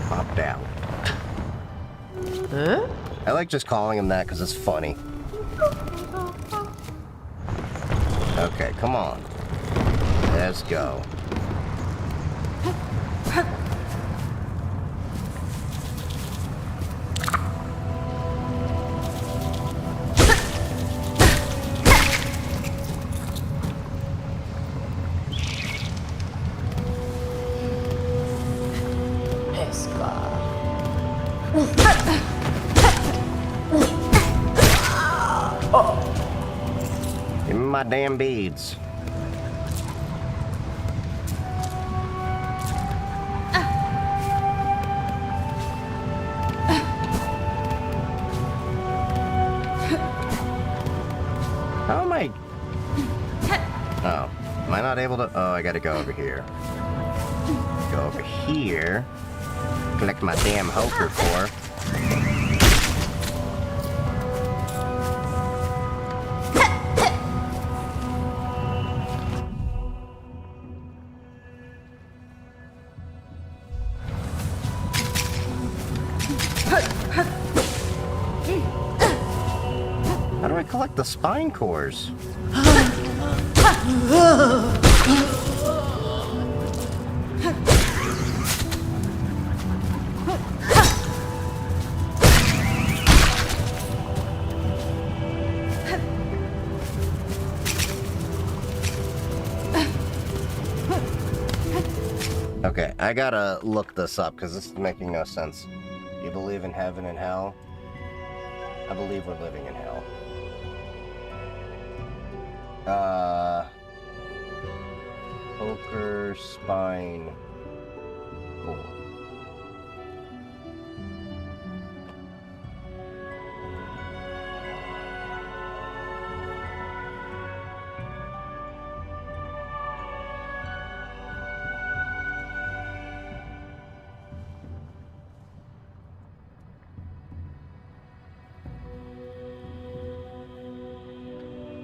popped out. Huh? I like just calling them that because it's funny. Okay, come on. Let's go. Give me my damn beads. How am I? Oh, am I not able to? Oh, I gotta go over here. Go over here. Collect my damn Hoker core. How do I collect the spine cores? Okay, I gotta look this up because this is making no sense. You believe in heaven and hell? I believe we're living in hell. Poker spine. Oh.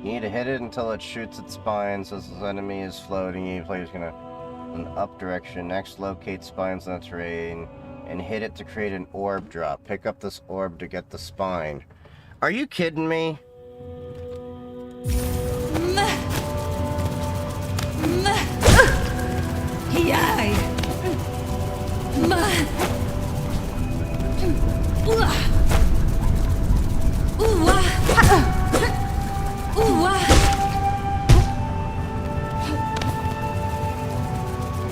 You need to hit it until it shoots its spine, so this enemy is floating. You player's gonna an up direction. Next, locate spines on the terrain and hit it to create an orb drop. Pick up this orb to get the spine. Are you kidding me?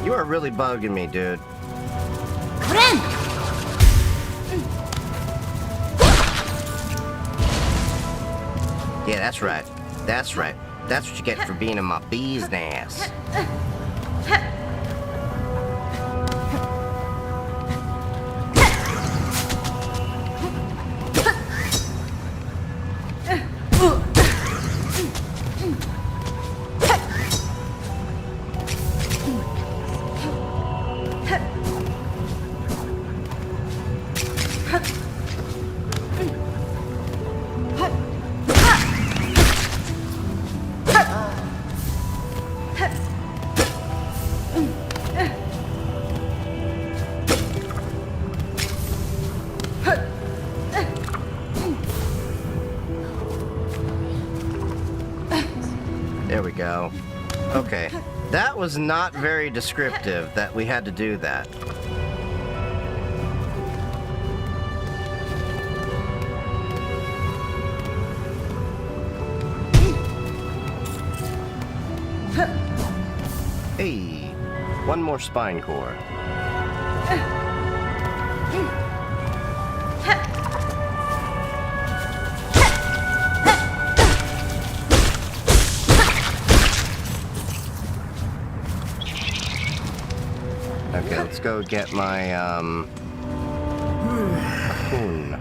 You are really bugging me, dude. Yeah, that's right. That's right. That's what you get for being in my business. There we go. Okay. That was not very descriptive that we had to do that. Hey, one more spine core. Okay, let's go get my, coon.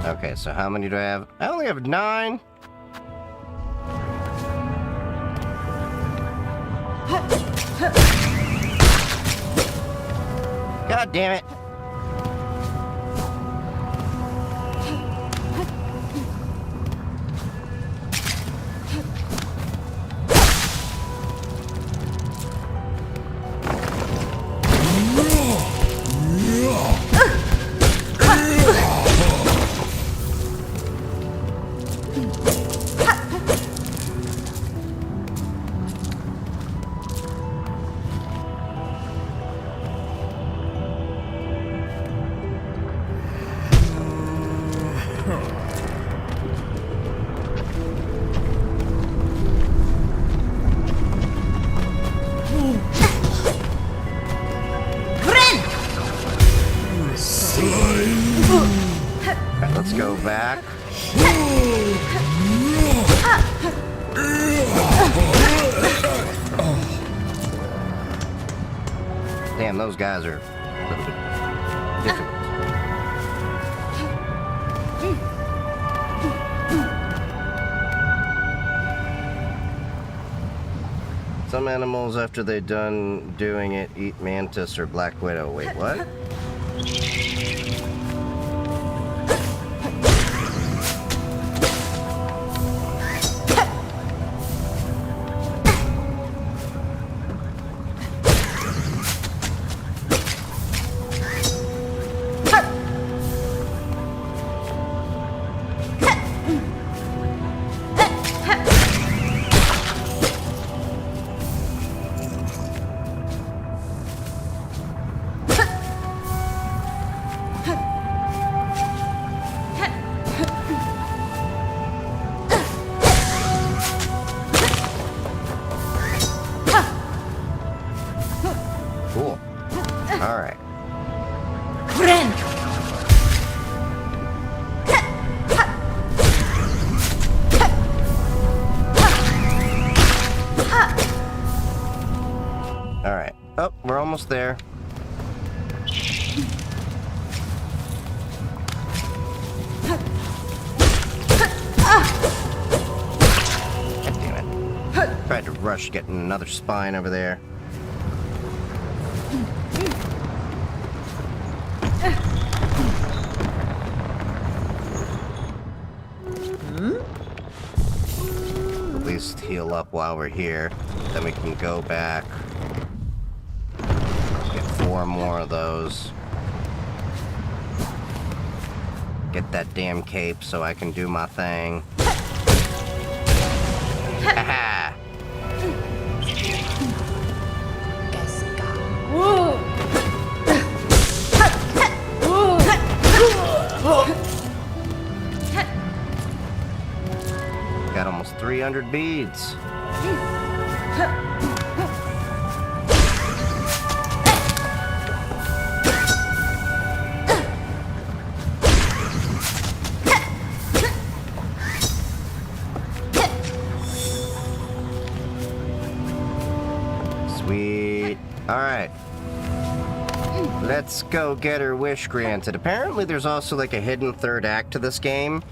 Okay, so how many do I have? I only have 9. God damn it. Let's go back. Damn, those guys are a little bit difficult. Some animals, after they're done doing it, eat mantis or black widow. Wait, what? almost there. God damn it. Tried to rush getting another spine over there. At least heal up while we're here. Then we can go back. Get 4 more of those. Get that damn cape so I can do my thing. Haha! Got almost 300 beads. Sweet. All right. Let's go get her wish granted. Apparently there's also like a hidden third act to this game.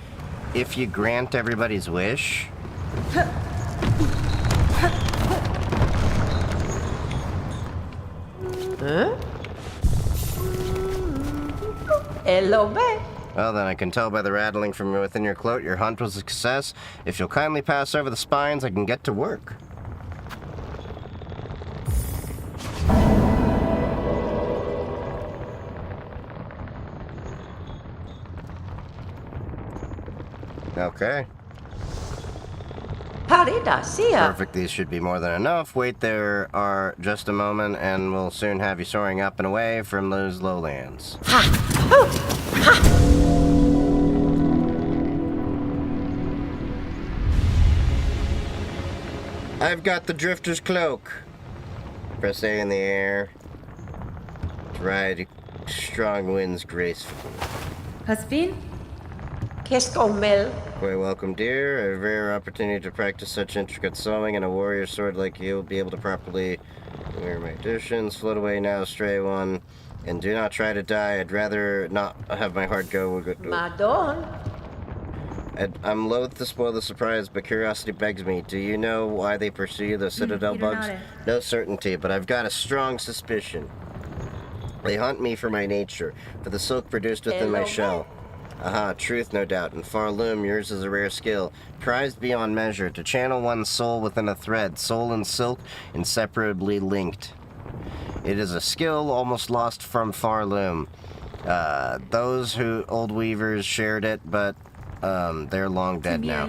If you grant everybody's wish. Hello, babe. Well, then I can tell by the rattling from within your cloak your hunt was a success. If you'll kindly pass over the spines, I can get to work. Okay. Perfect, these should be more than enough. Wait there are just a moment and we'll soon have you soaring up and away from those lowlands. I've got the drifter's cloak. Press A in the air. To ride strong winds gracefully. Husband? Mel. Quite welcome, dear. A rare opportunity to practice such intricate sewing, and a warrior sword like you will be able to properly wear my additions. Float away now, stray one, and do not try to die. I'd rather not have my heart go. Madon. I'm loath to spoil the surprise, but curiosity begs me. Do you know why they pursue the citadel bugs? No certainty, but I've got a strong suspicion. They hunt me for my nature, for the silk produced within my shell. Aha, truth, no doubt. In Farloom, yours is a rare skill, prized beyond measure, to channel one's soul within a thread, soul and silk, inseparably linked. It is a skill almost lost from Farloom. Those old weavers shared it, but they're long dead now.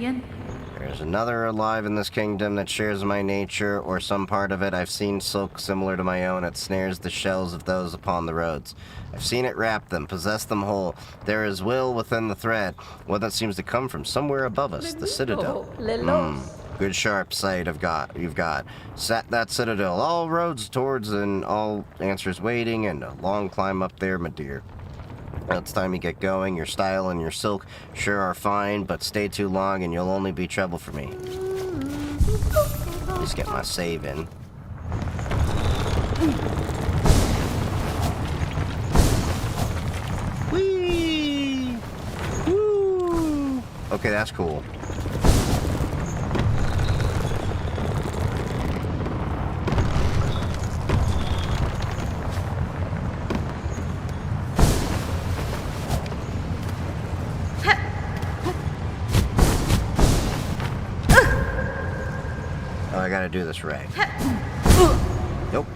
There's another alive in this kingdom that shares my nature, or some part of it. I've seen silk similar to my own. It snares the shells of those upon the roads. I've seen it wrap them, possess them whole. There is will within the thread, one that seems to come from somewhere above us, the citadel. Good sharp sight you've got. Sat that citadel, all roads towards and all answers waiting, and a long climb up there, my dear. Well, it's time you get going. Your style and your silk sure are fine, but stay too long and you'll only be trouble for me. Just get my save in. Whee! Woo! Okay, that's cool. I gotta do this right. Nope.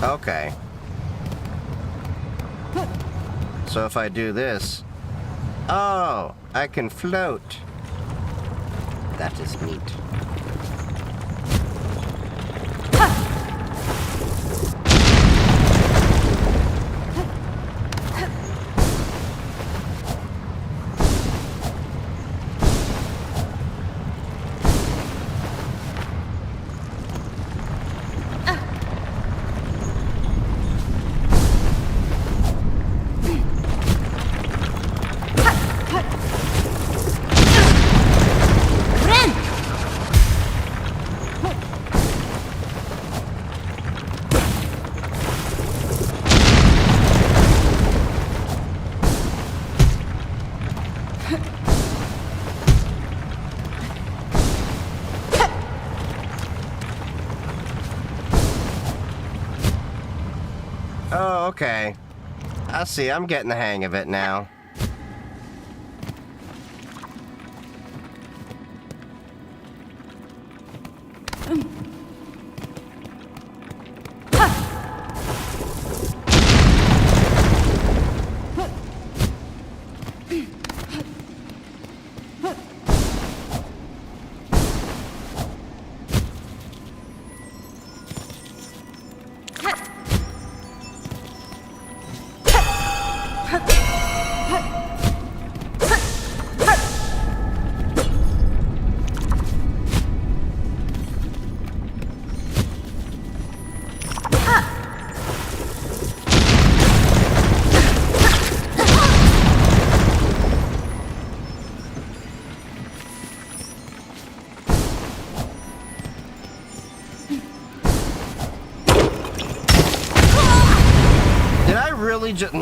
Okay. So if I do this... Oh! I can float! That is neat. Oh, okay. I see. I'm getting the hang of it now. Really just...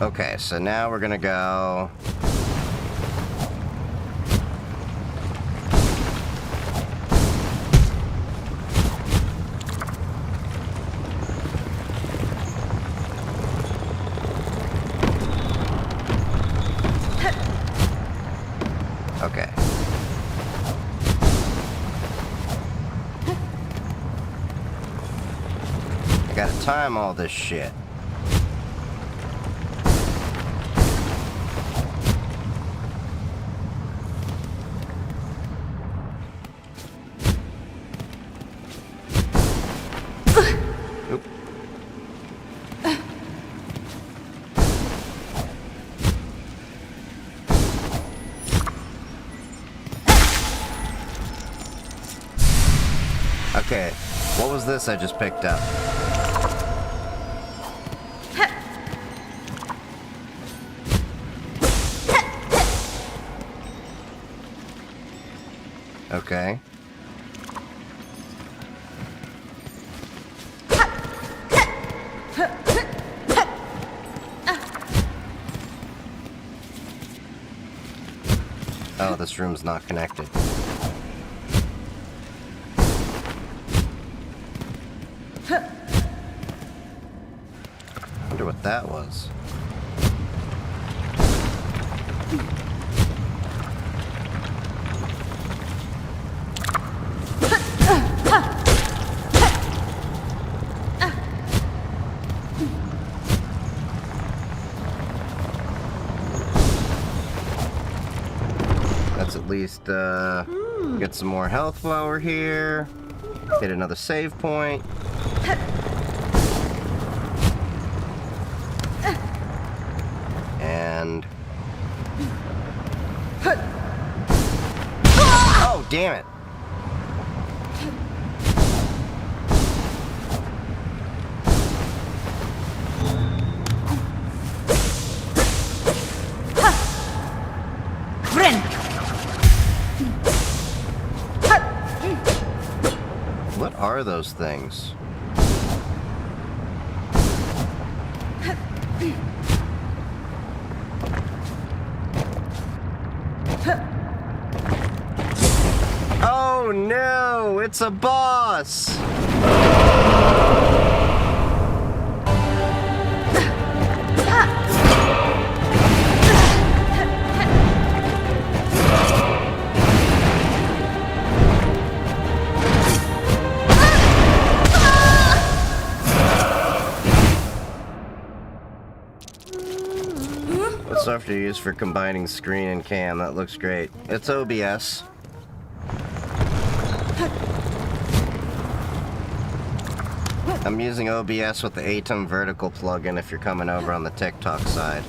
Okay, so now we're gonna go... Okay. I gotta time all this shit. Oop. Okay, what was this I just picked up? Okay. Oh, this room's not connected. Wonder what that was. Let's at least get some more health while we're here. Hit another save point. And... Oh, damn it. What are those things? Oh no, it's a boss! What software do you use for combining screen and cam? That looks great. It's OBS. I'm using OBS with the Atom Vertical plugin if you're coming over on the TikTok side.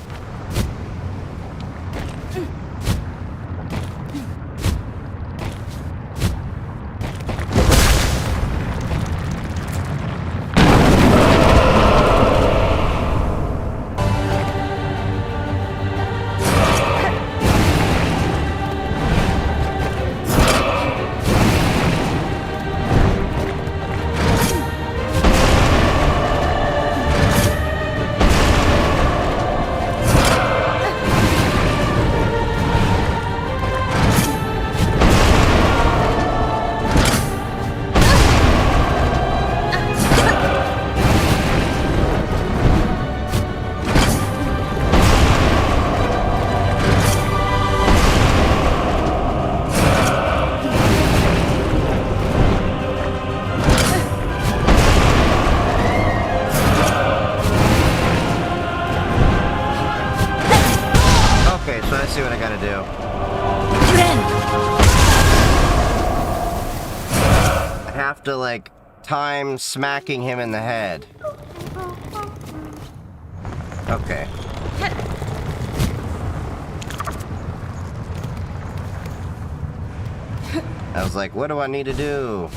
to, like, time smacking him in the head. Okay. I was like, what do I need to do?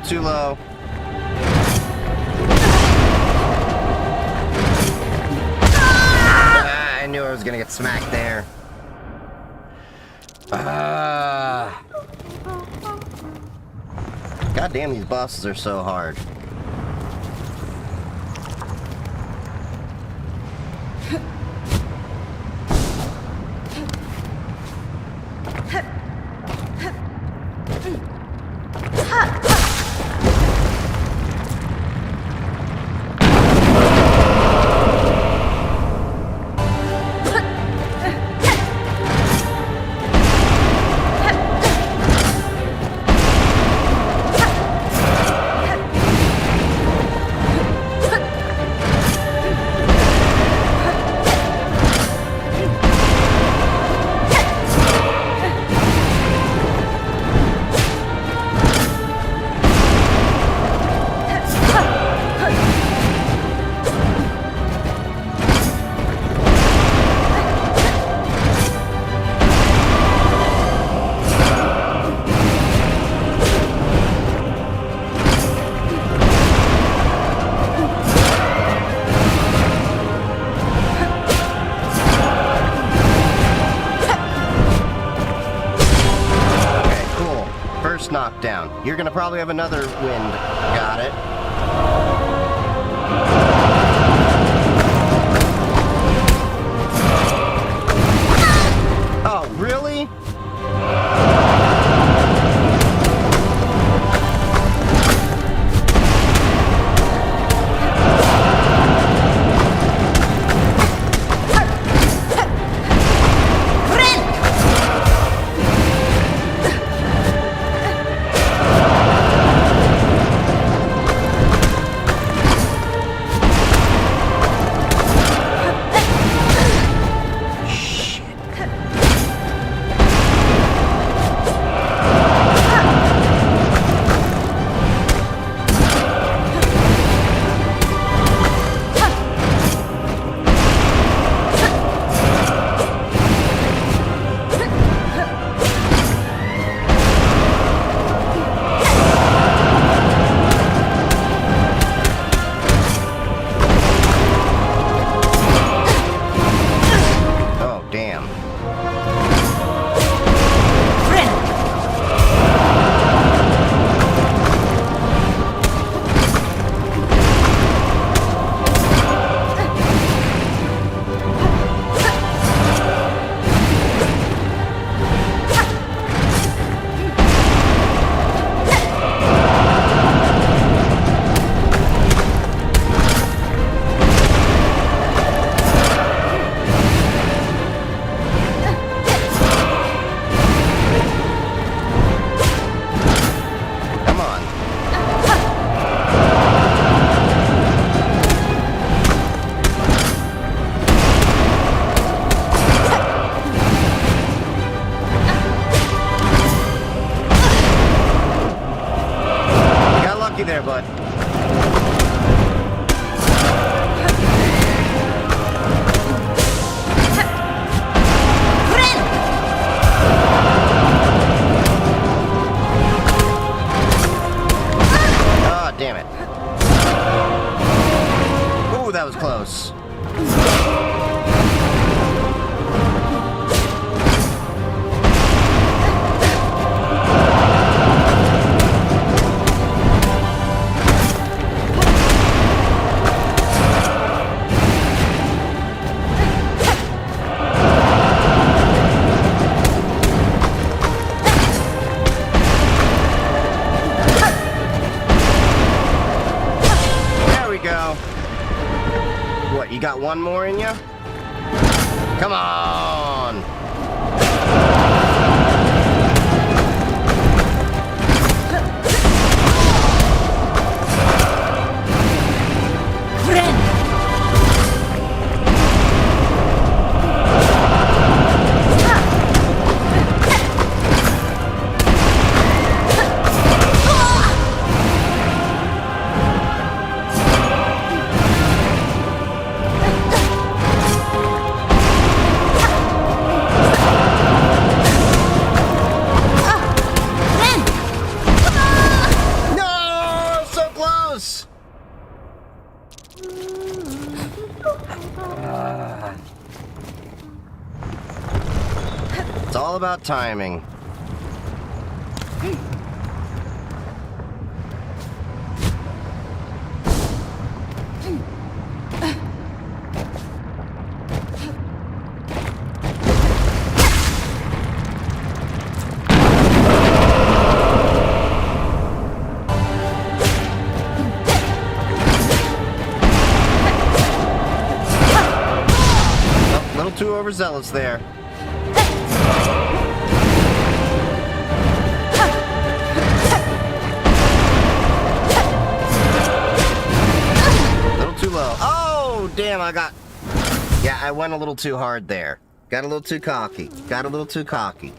Too low. I knew I was gonna get smacked there. God damn, these bosses are so hard. Knockdown. You're gonna probably have another wind. Got it. Oh, really? one more in you? Come on! It's all about timing. A little too overzealous there. Too low. Oh, damn, Yeah, I went a little too hard there. Got a little too cocky. Got a little too cocky.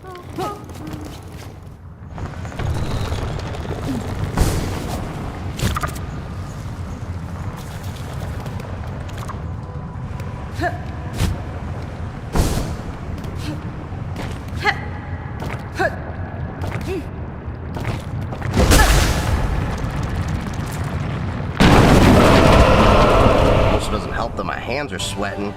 Doesn't help that my hands are sweating.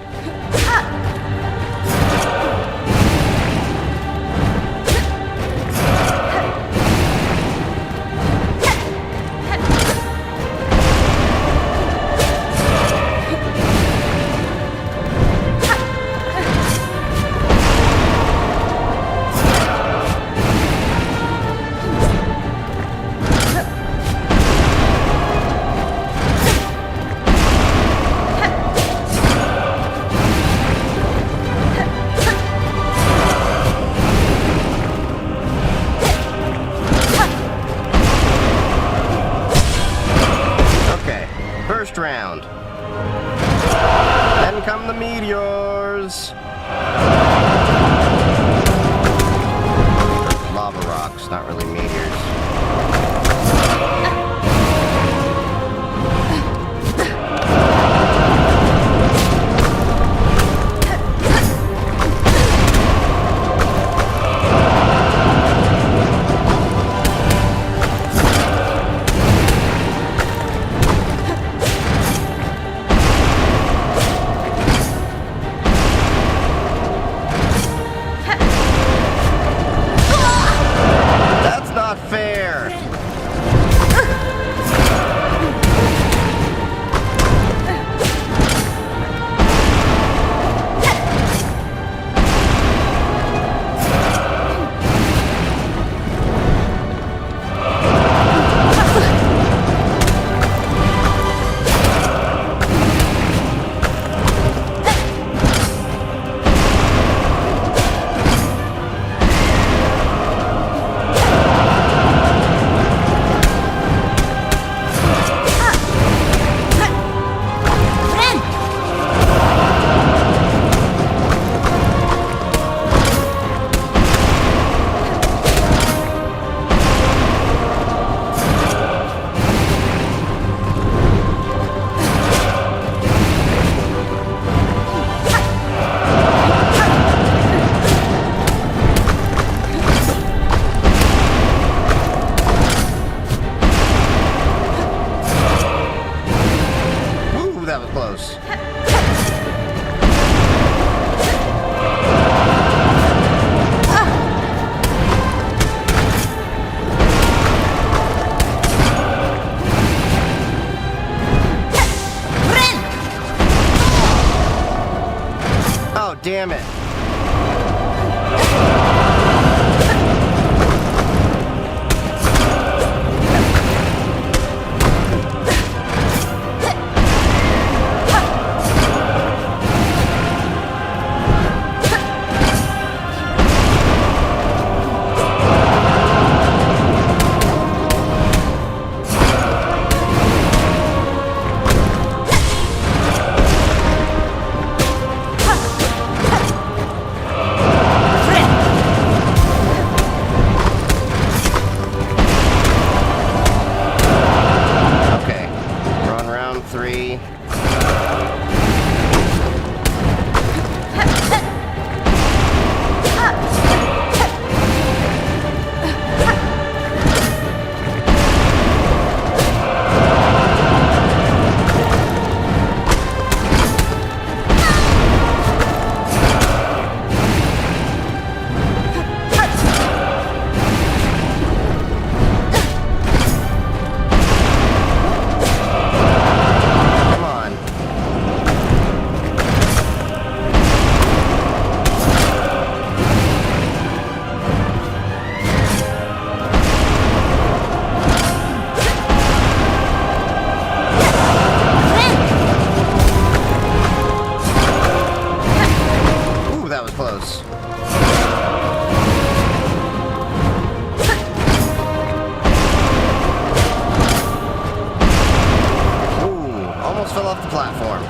platform.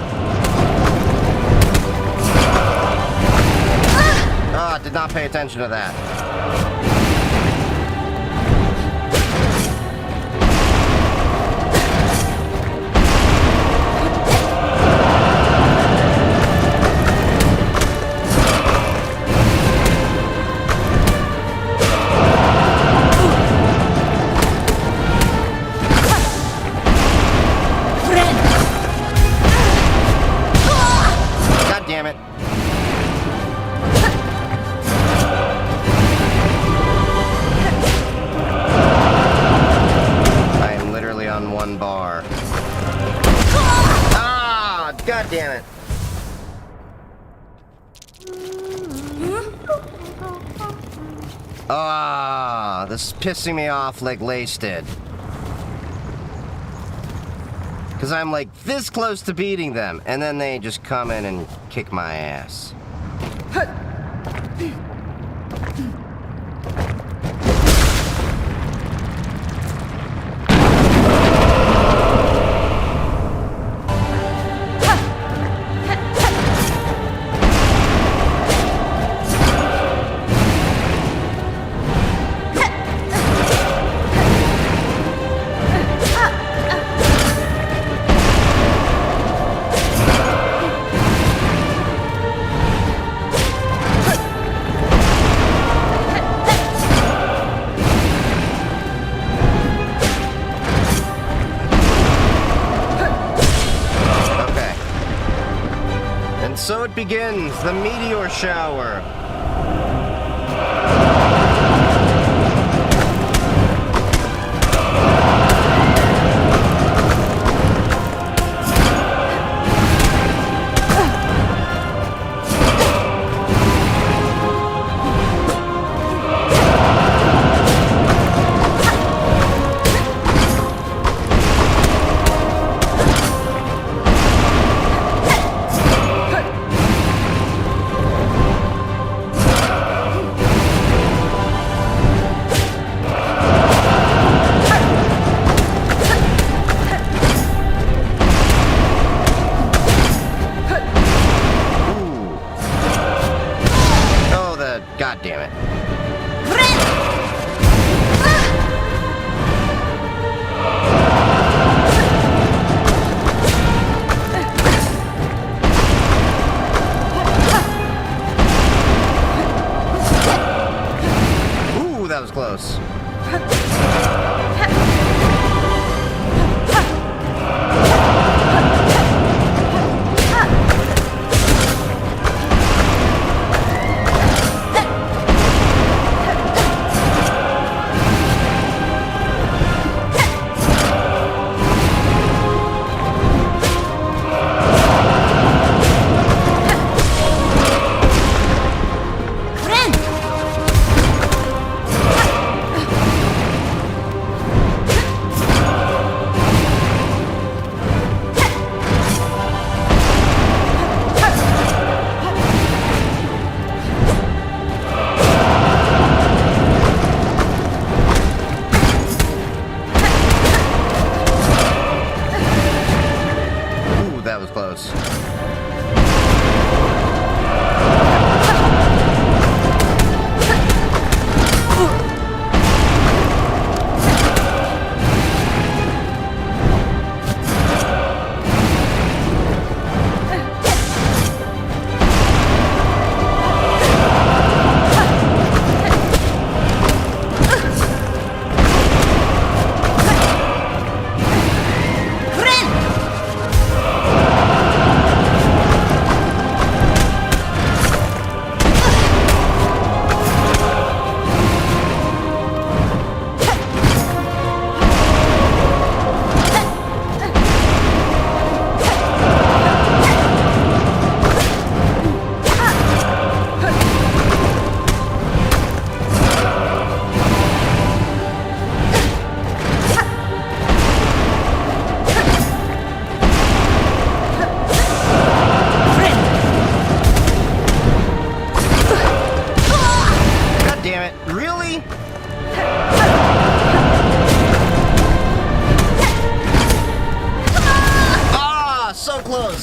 Ah, did not pay attention to that. God damn it. I am literally on one bar. Ah, God damn it. Ah, this is pissing me off like Lace did. Because I'm like this close to beating them, and then they just come in and kick my ass. So it begins, the meteor shower. God damn it. Ooh, that was close.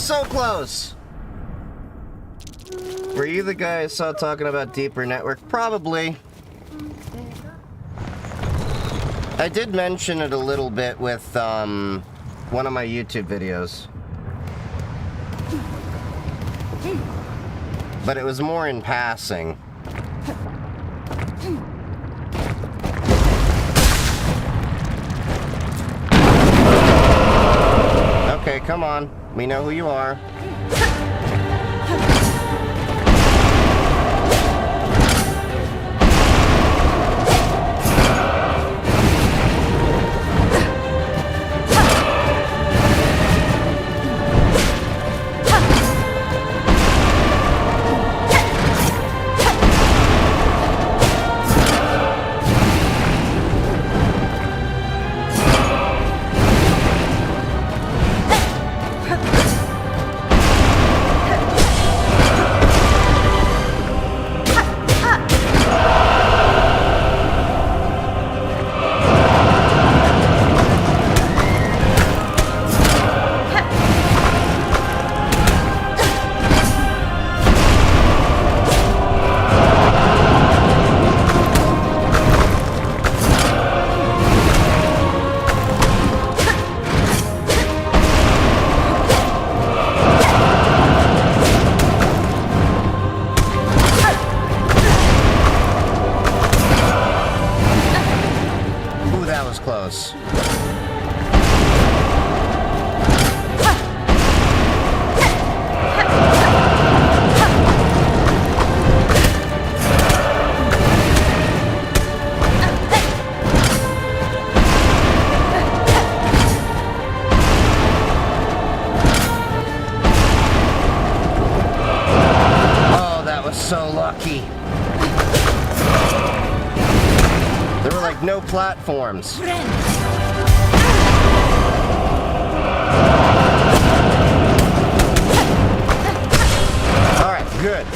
so close! Were you the guy I saw talking about deeper network? Probably. I did mention it a little bit with, one of my YouTube videos. But it was more in passing. Okay, come on. We know who you are. Close. Oh, that was so lucky. There were like no platforms. Alright, good.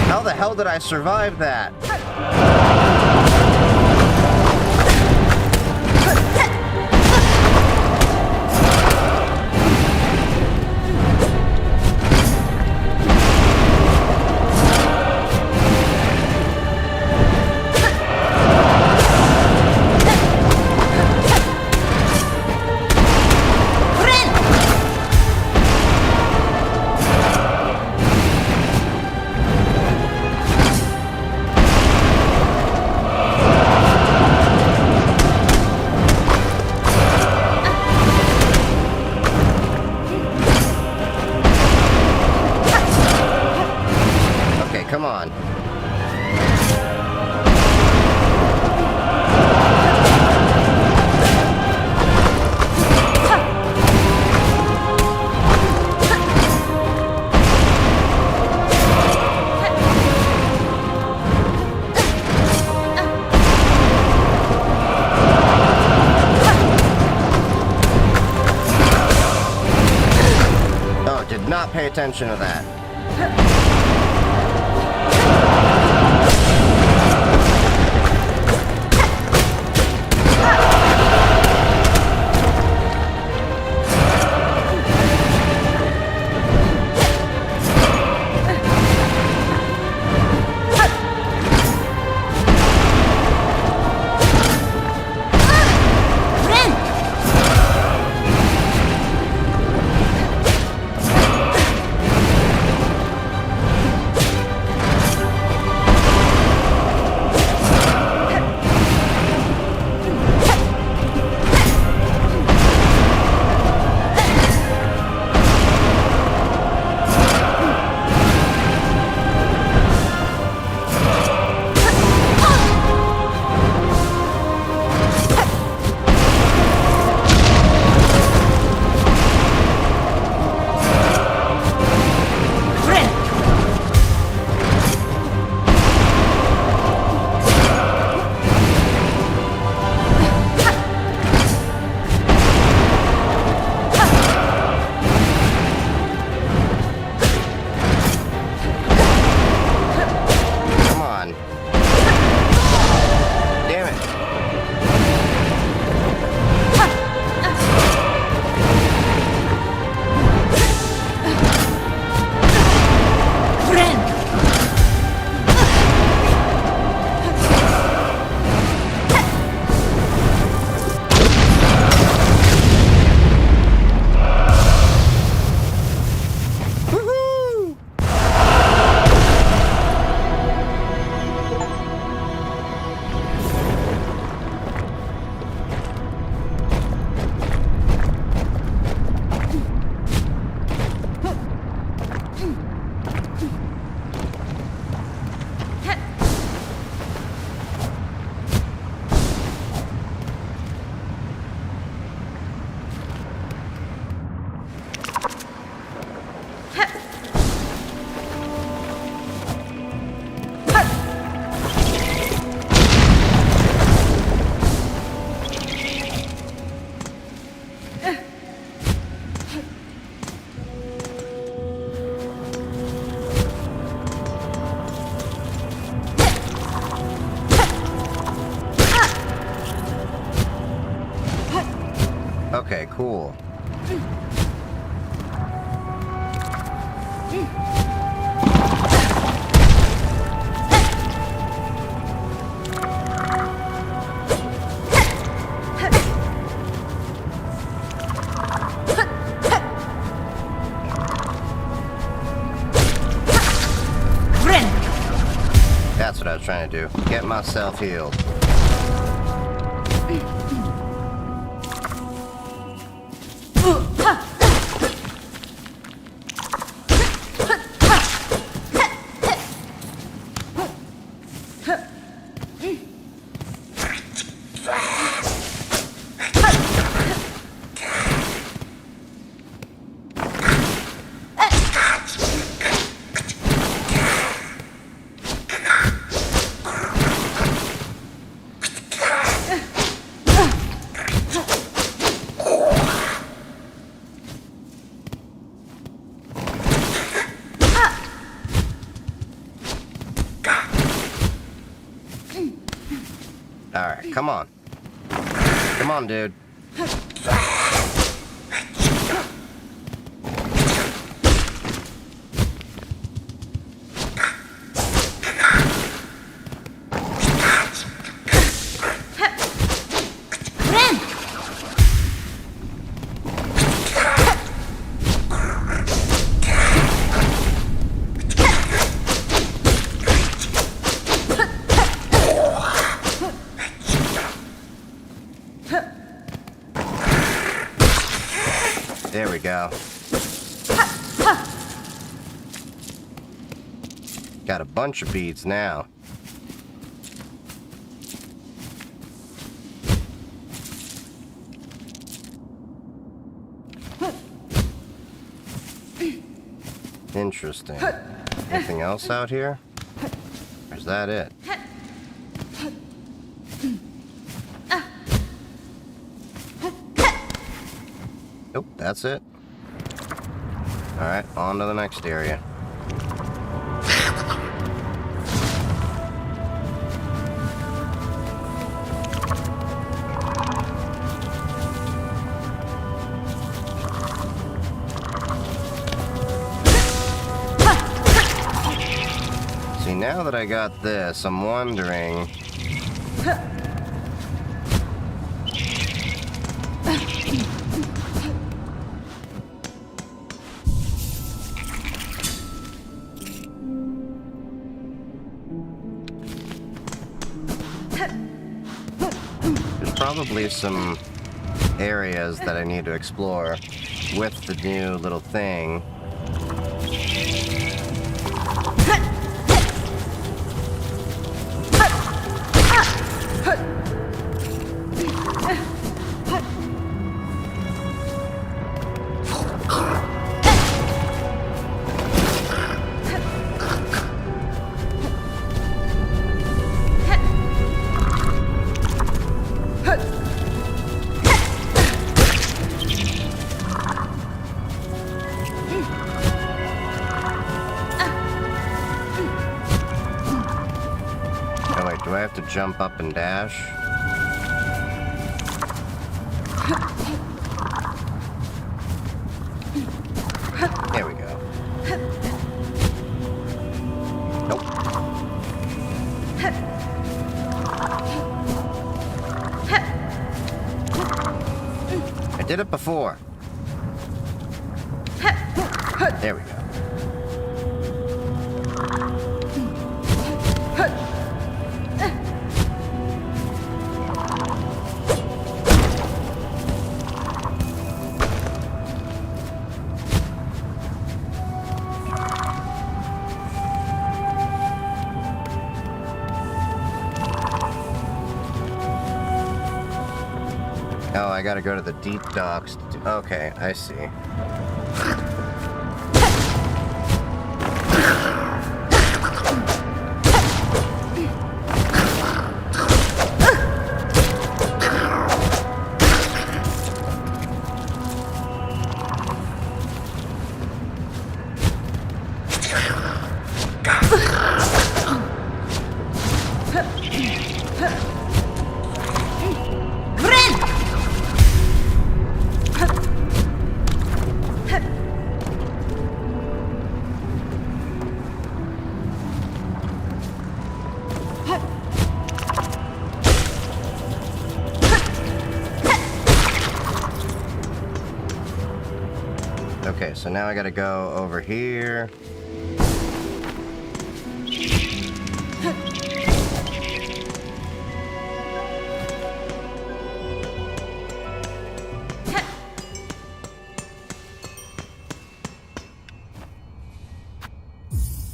How the hell did I survive that? Come on. Oh, did not pay attention to that. That's what I was trying to do. Get myself healed. Alright, come on. Come on, dude. There we go. Got a bunch of beads now. Interesting. Anything else out here? Or is that it? Nope, that's it. Alright, on to the next area. See, now that I got this, I'm wondering... Probably some areas that I need to explore with the new little thing. Do I have to jump up and dash? There we go. Nope. I did it before. There we go. Oh, I gotta go to the deep docks. Okay, I see. Okay, so now I gotta go over here.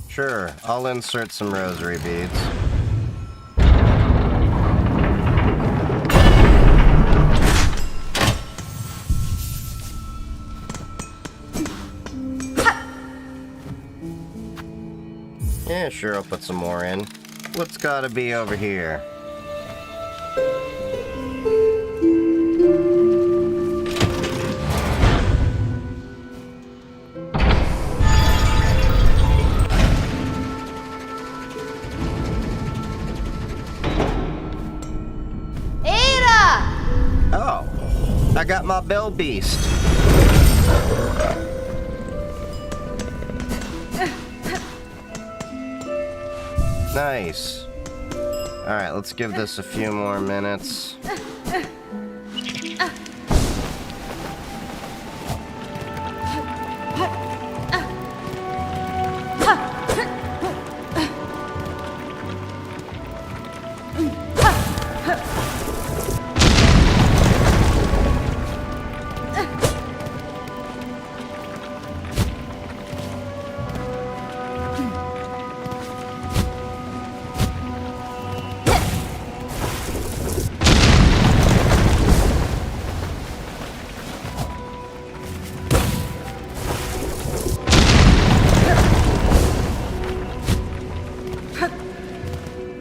Sure, I'll insert some rosary beads. Yeah, sure, I'll put some more in. What's gotta be over here? Oh, I got my bell beast. Nice. Alright, let's give this a few more minutes.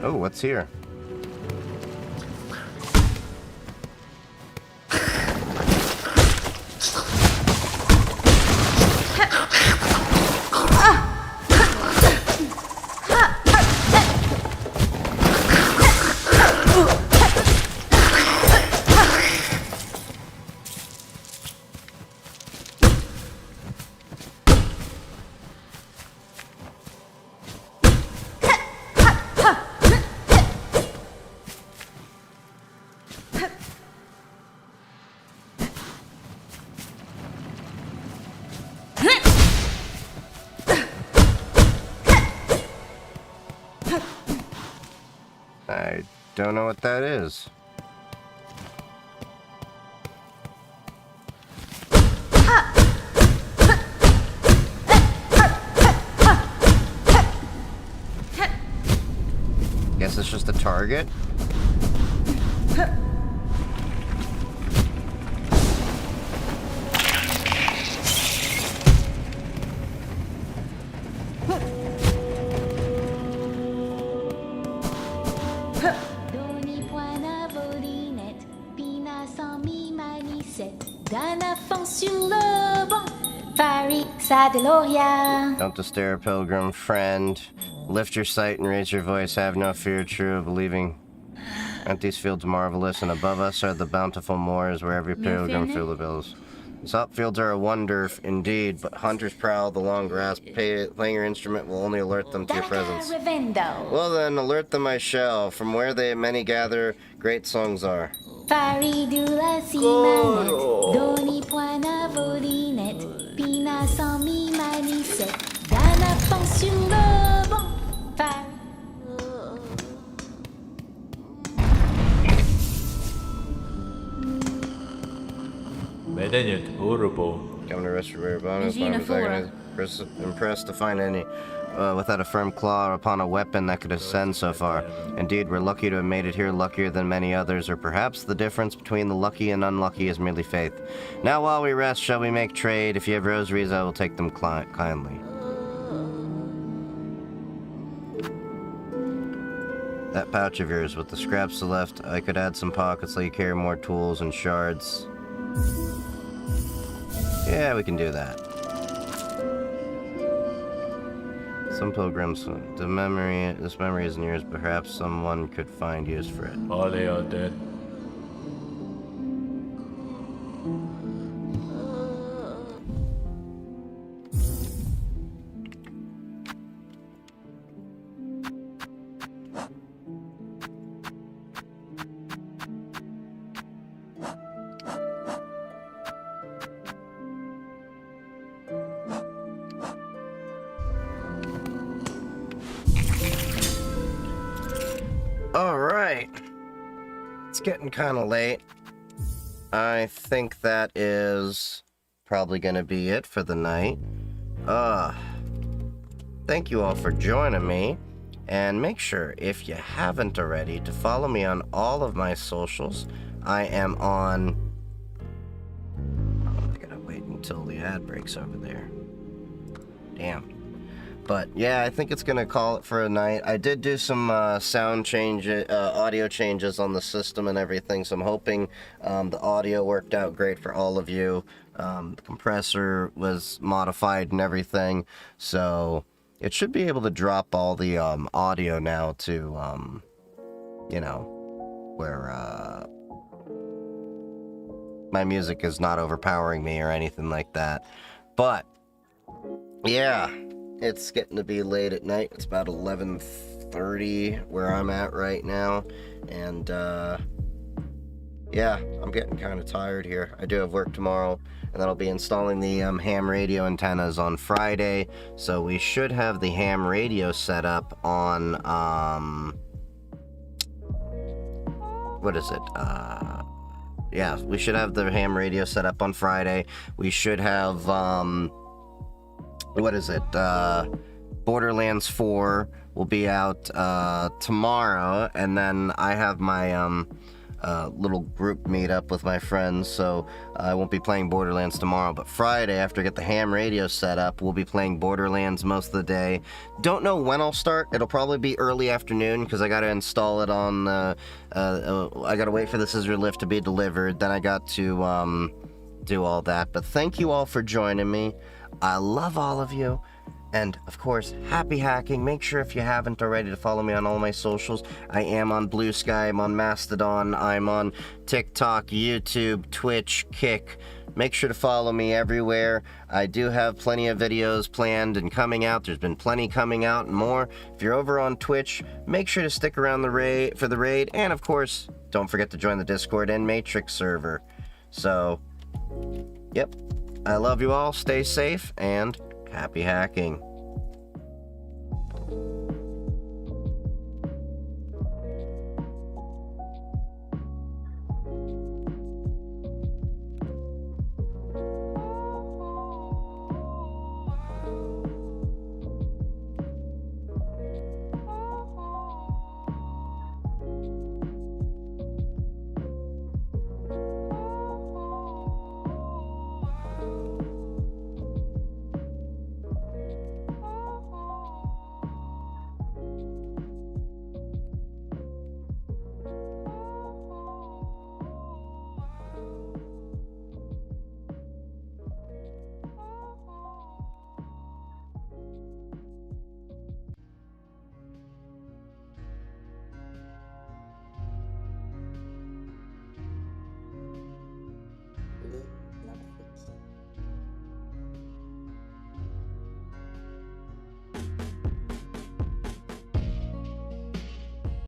Oh, what's here? I don't know what that is. Guess it's just a target. Don't disturb, pilgrim friend. Lift your sight and raise your voice. Have no fear, true, believing. Aren't these fields marvelous? And above us are the bountiful moors where every pilgrim fill the bills. The salt fields are a wonder indeed, but hunters prowl the long grass. Playing your instrument will only alert them to your presence. Well then, alert them I shall. From where they many gather, great songs are. Come to rest your bonus. Impressed to find any without a firm claw upon a weapon that could ascend so far. Indeed, we're lucky to have made it here, luckier than many others, or perhaps the difference between the lucky and unlucky is merely faith. Now while we rest, shall we make trade? If you have rosaries, I will take them kindly. That pouch of yours with the scraps left, I could add some pockets so you carry more tools and shards. Yeah, we can do that. Some pilgrims, this memory isn't yours, perhaps someone could find use for it. All they are dead. Alright. It's getting kind of late. I think that is probably going to be it for the night. Thank you all for joining me. And make sure, if you haven't already, to follow me on all of my socials. I am on... I gotta wait until the ad breaks over there. Damn. But yeah, I think it's gonna call it for a night. I did do some sound change, audio changes on the system and everything, so I'm hoping the audio worked out great for all of you. The compressor was modified and everything, so it should be able to drop all the audio now to, you know, where my music is not overpowering me or anything like that. But yeah. It's getting to be late at night. It's about 11:30 where I'm at right now. And, yeah, I'm getting kind of tired here. I do have work tomorrow. And then I'll be installing the ham radio antennas on Friday. So we should have the ham radio set up on, what is it? Yeah, we should have the ham radio set up on Friday. We should have, what is it? Borderlands 4 will be out tomorrow, and then I have my little group meet up with my friends, so I won't be playing Borderlands tomorrow, but Friday, after I get the ham radio set up, we'll be playing Borderlands most of the day. Don't know when I'll start. It'll probably be early afternoon, because I gotta install it on, I gotta wait for the scissor lift to be delivered, then I got to do all that. But thank you all for joining me. I love all of you. And, of course, happy hacking. Make sure, if you haven't already, to follow me on all my socials. I am on Blue Sky, I'm on Mastodon, I'm on TikTok, YouTube, Twitch, Kick. Make sure to follow me everywhere. I do have plenty of videos planned and coming out. There's been plenty coming out and more. If you're over on Twitch, make sure to stick around for the raid. And, of course, don't forget to join the Discord and Matrix server. So, yep. I love you all. Stay safe and happy hacking.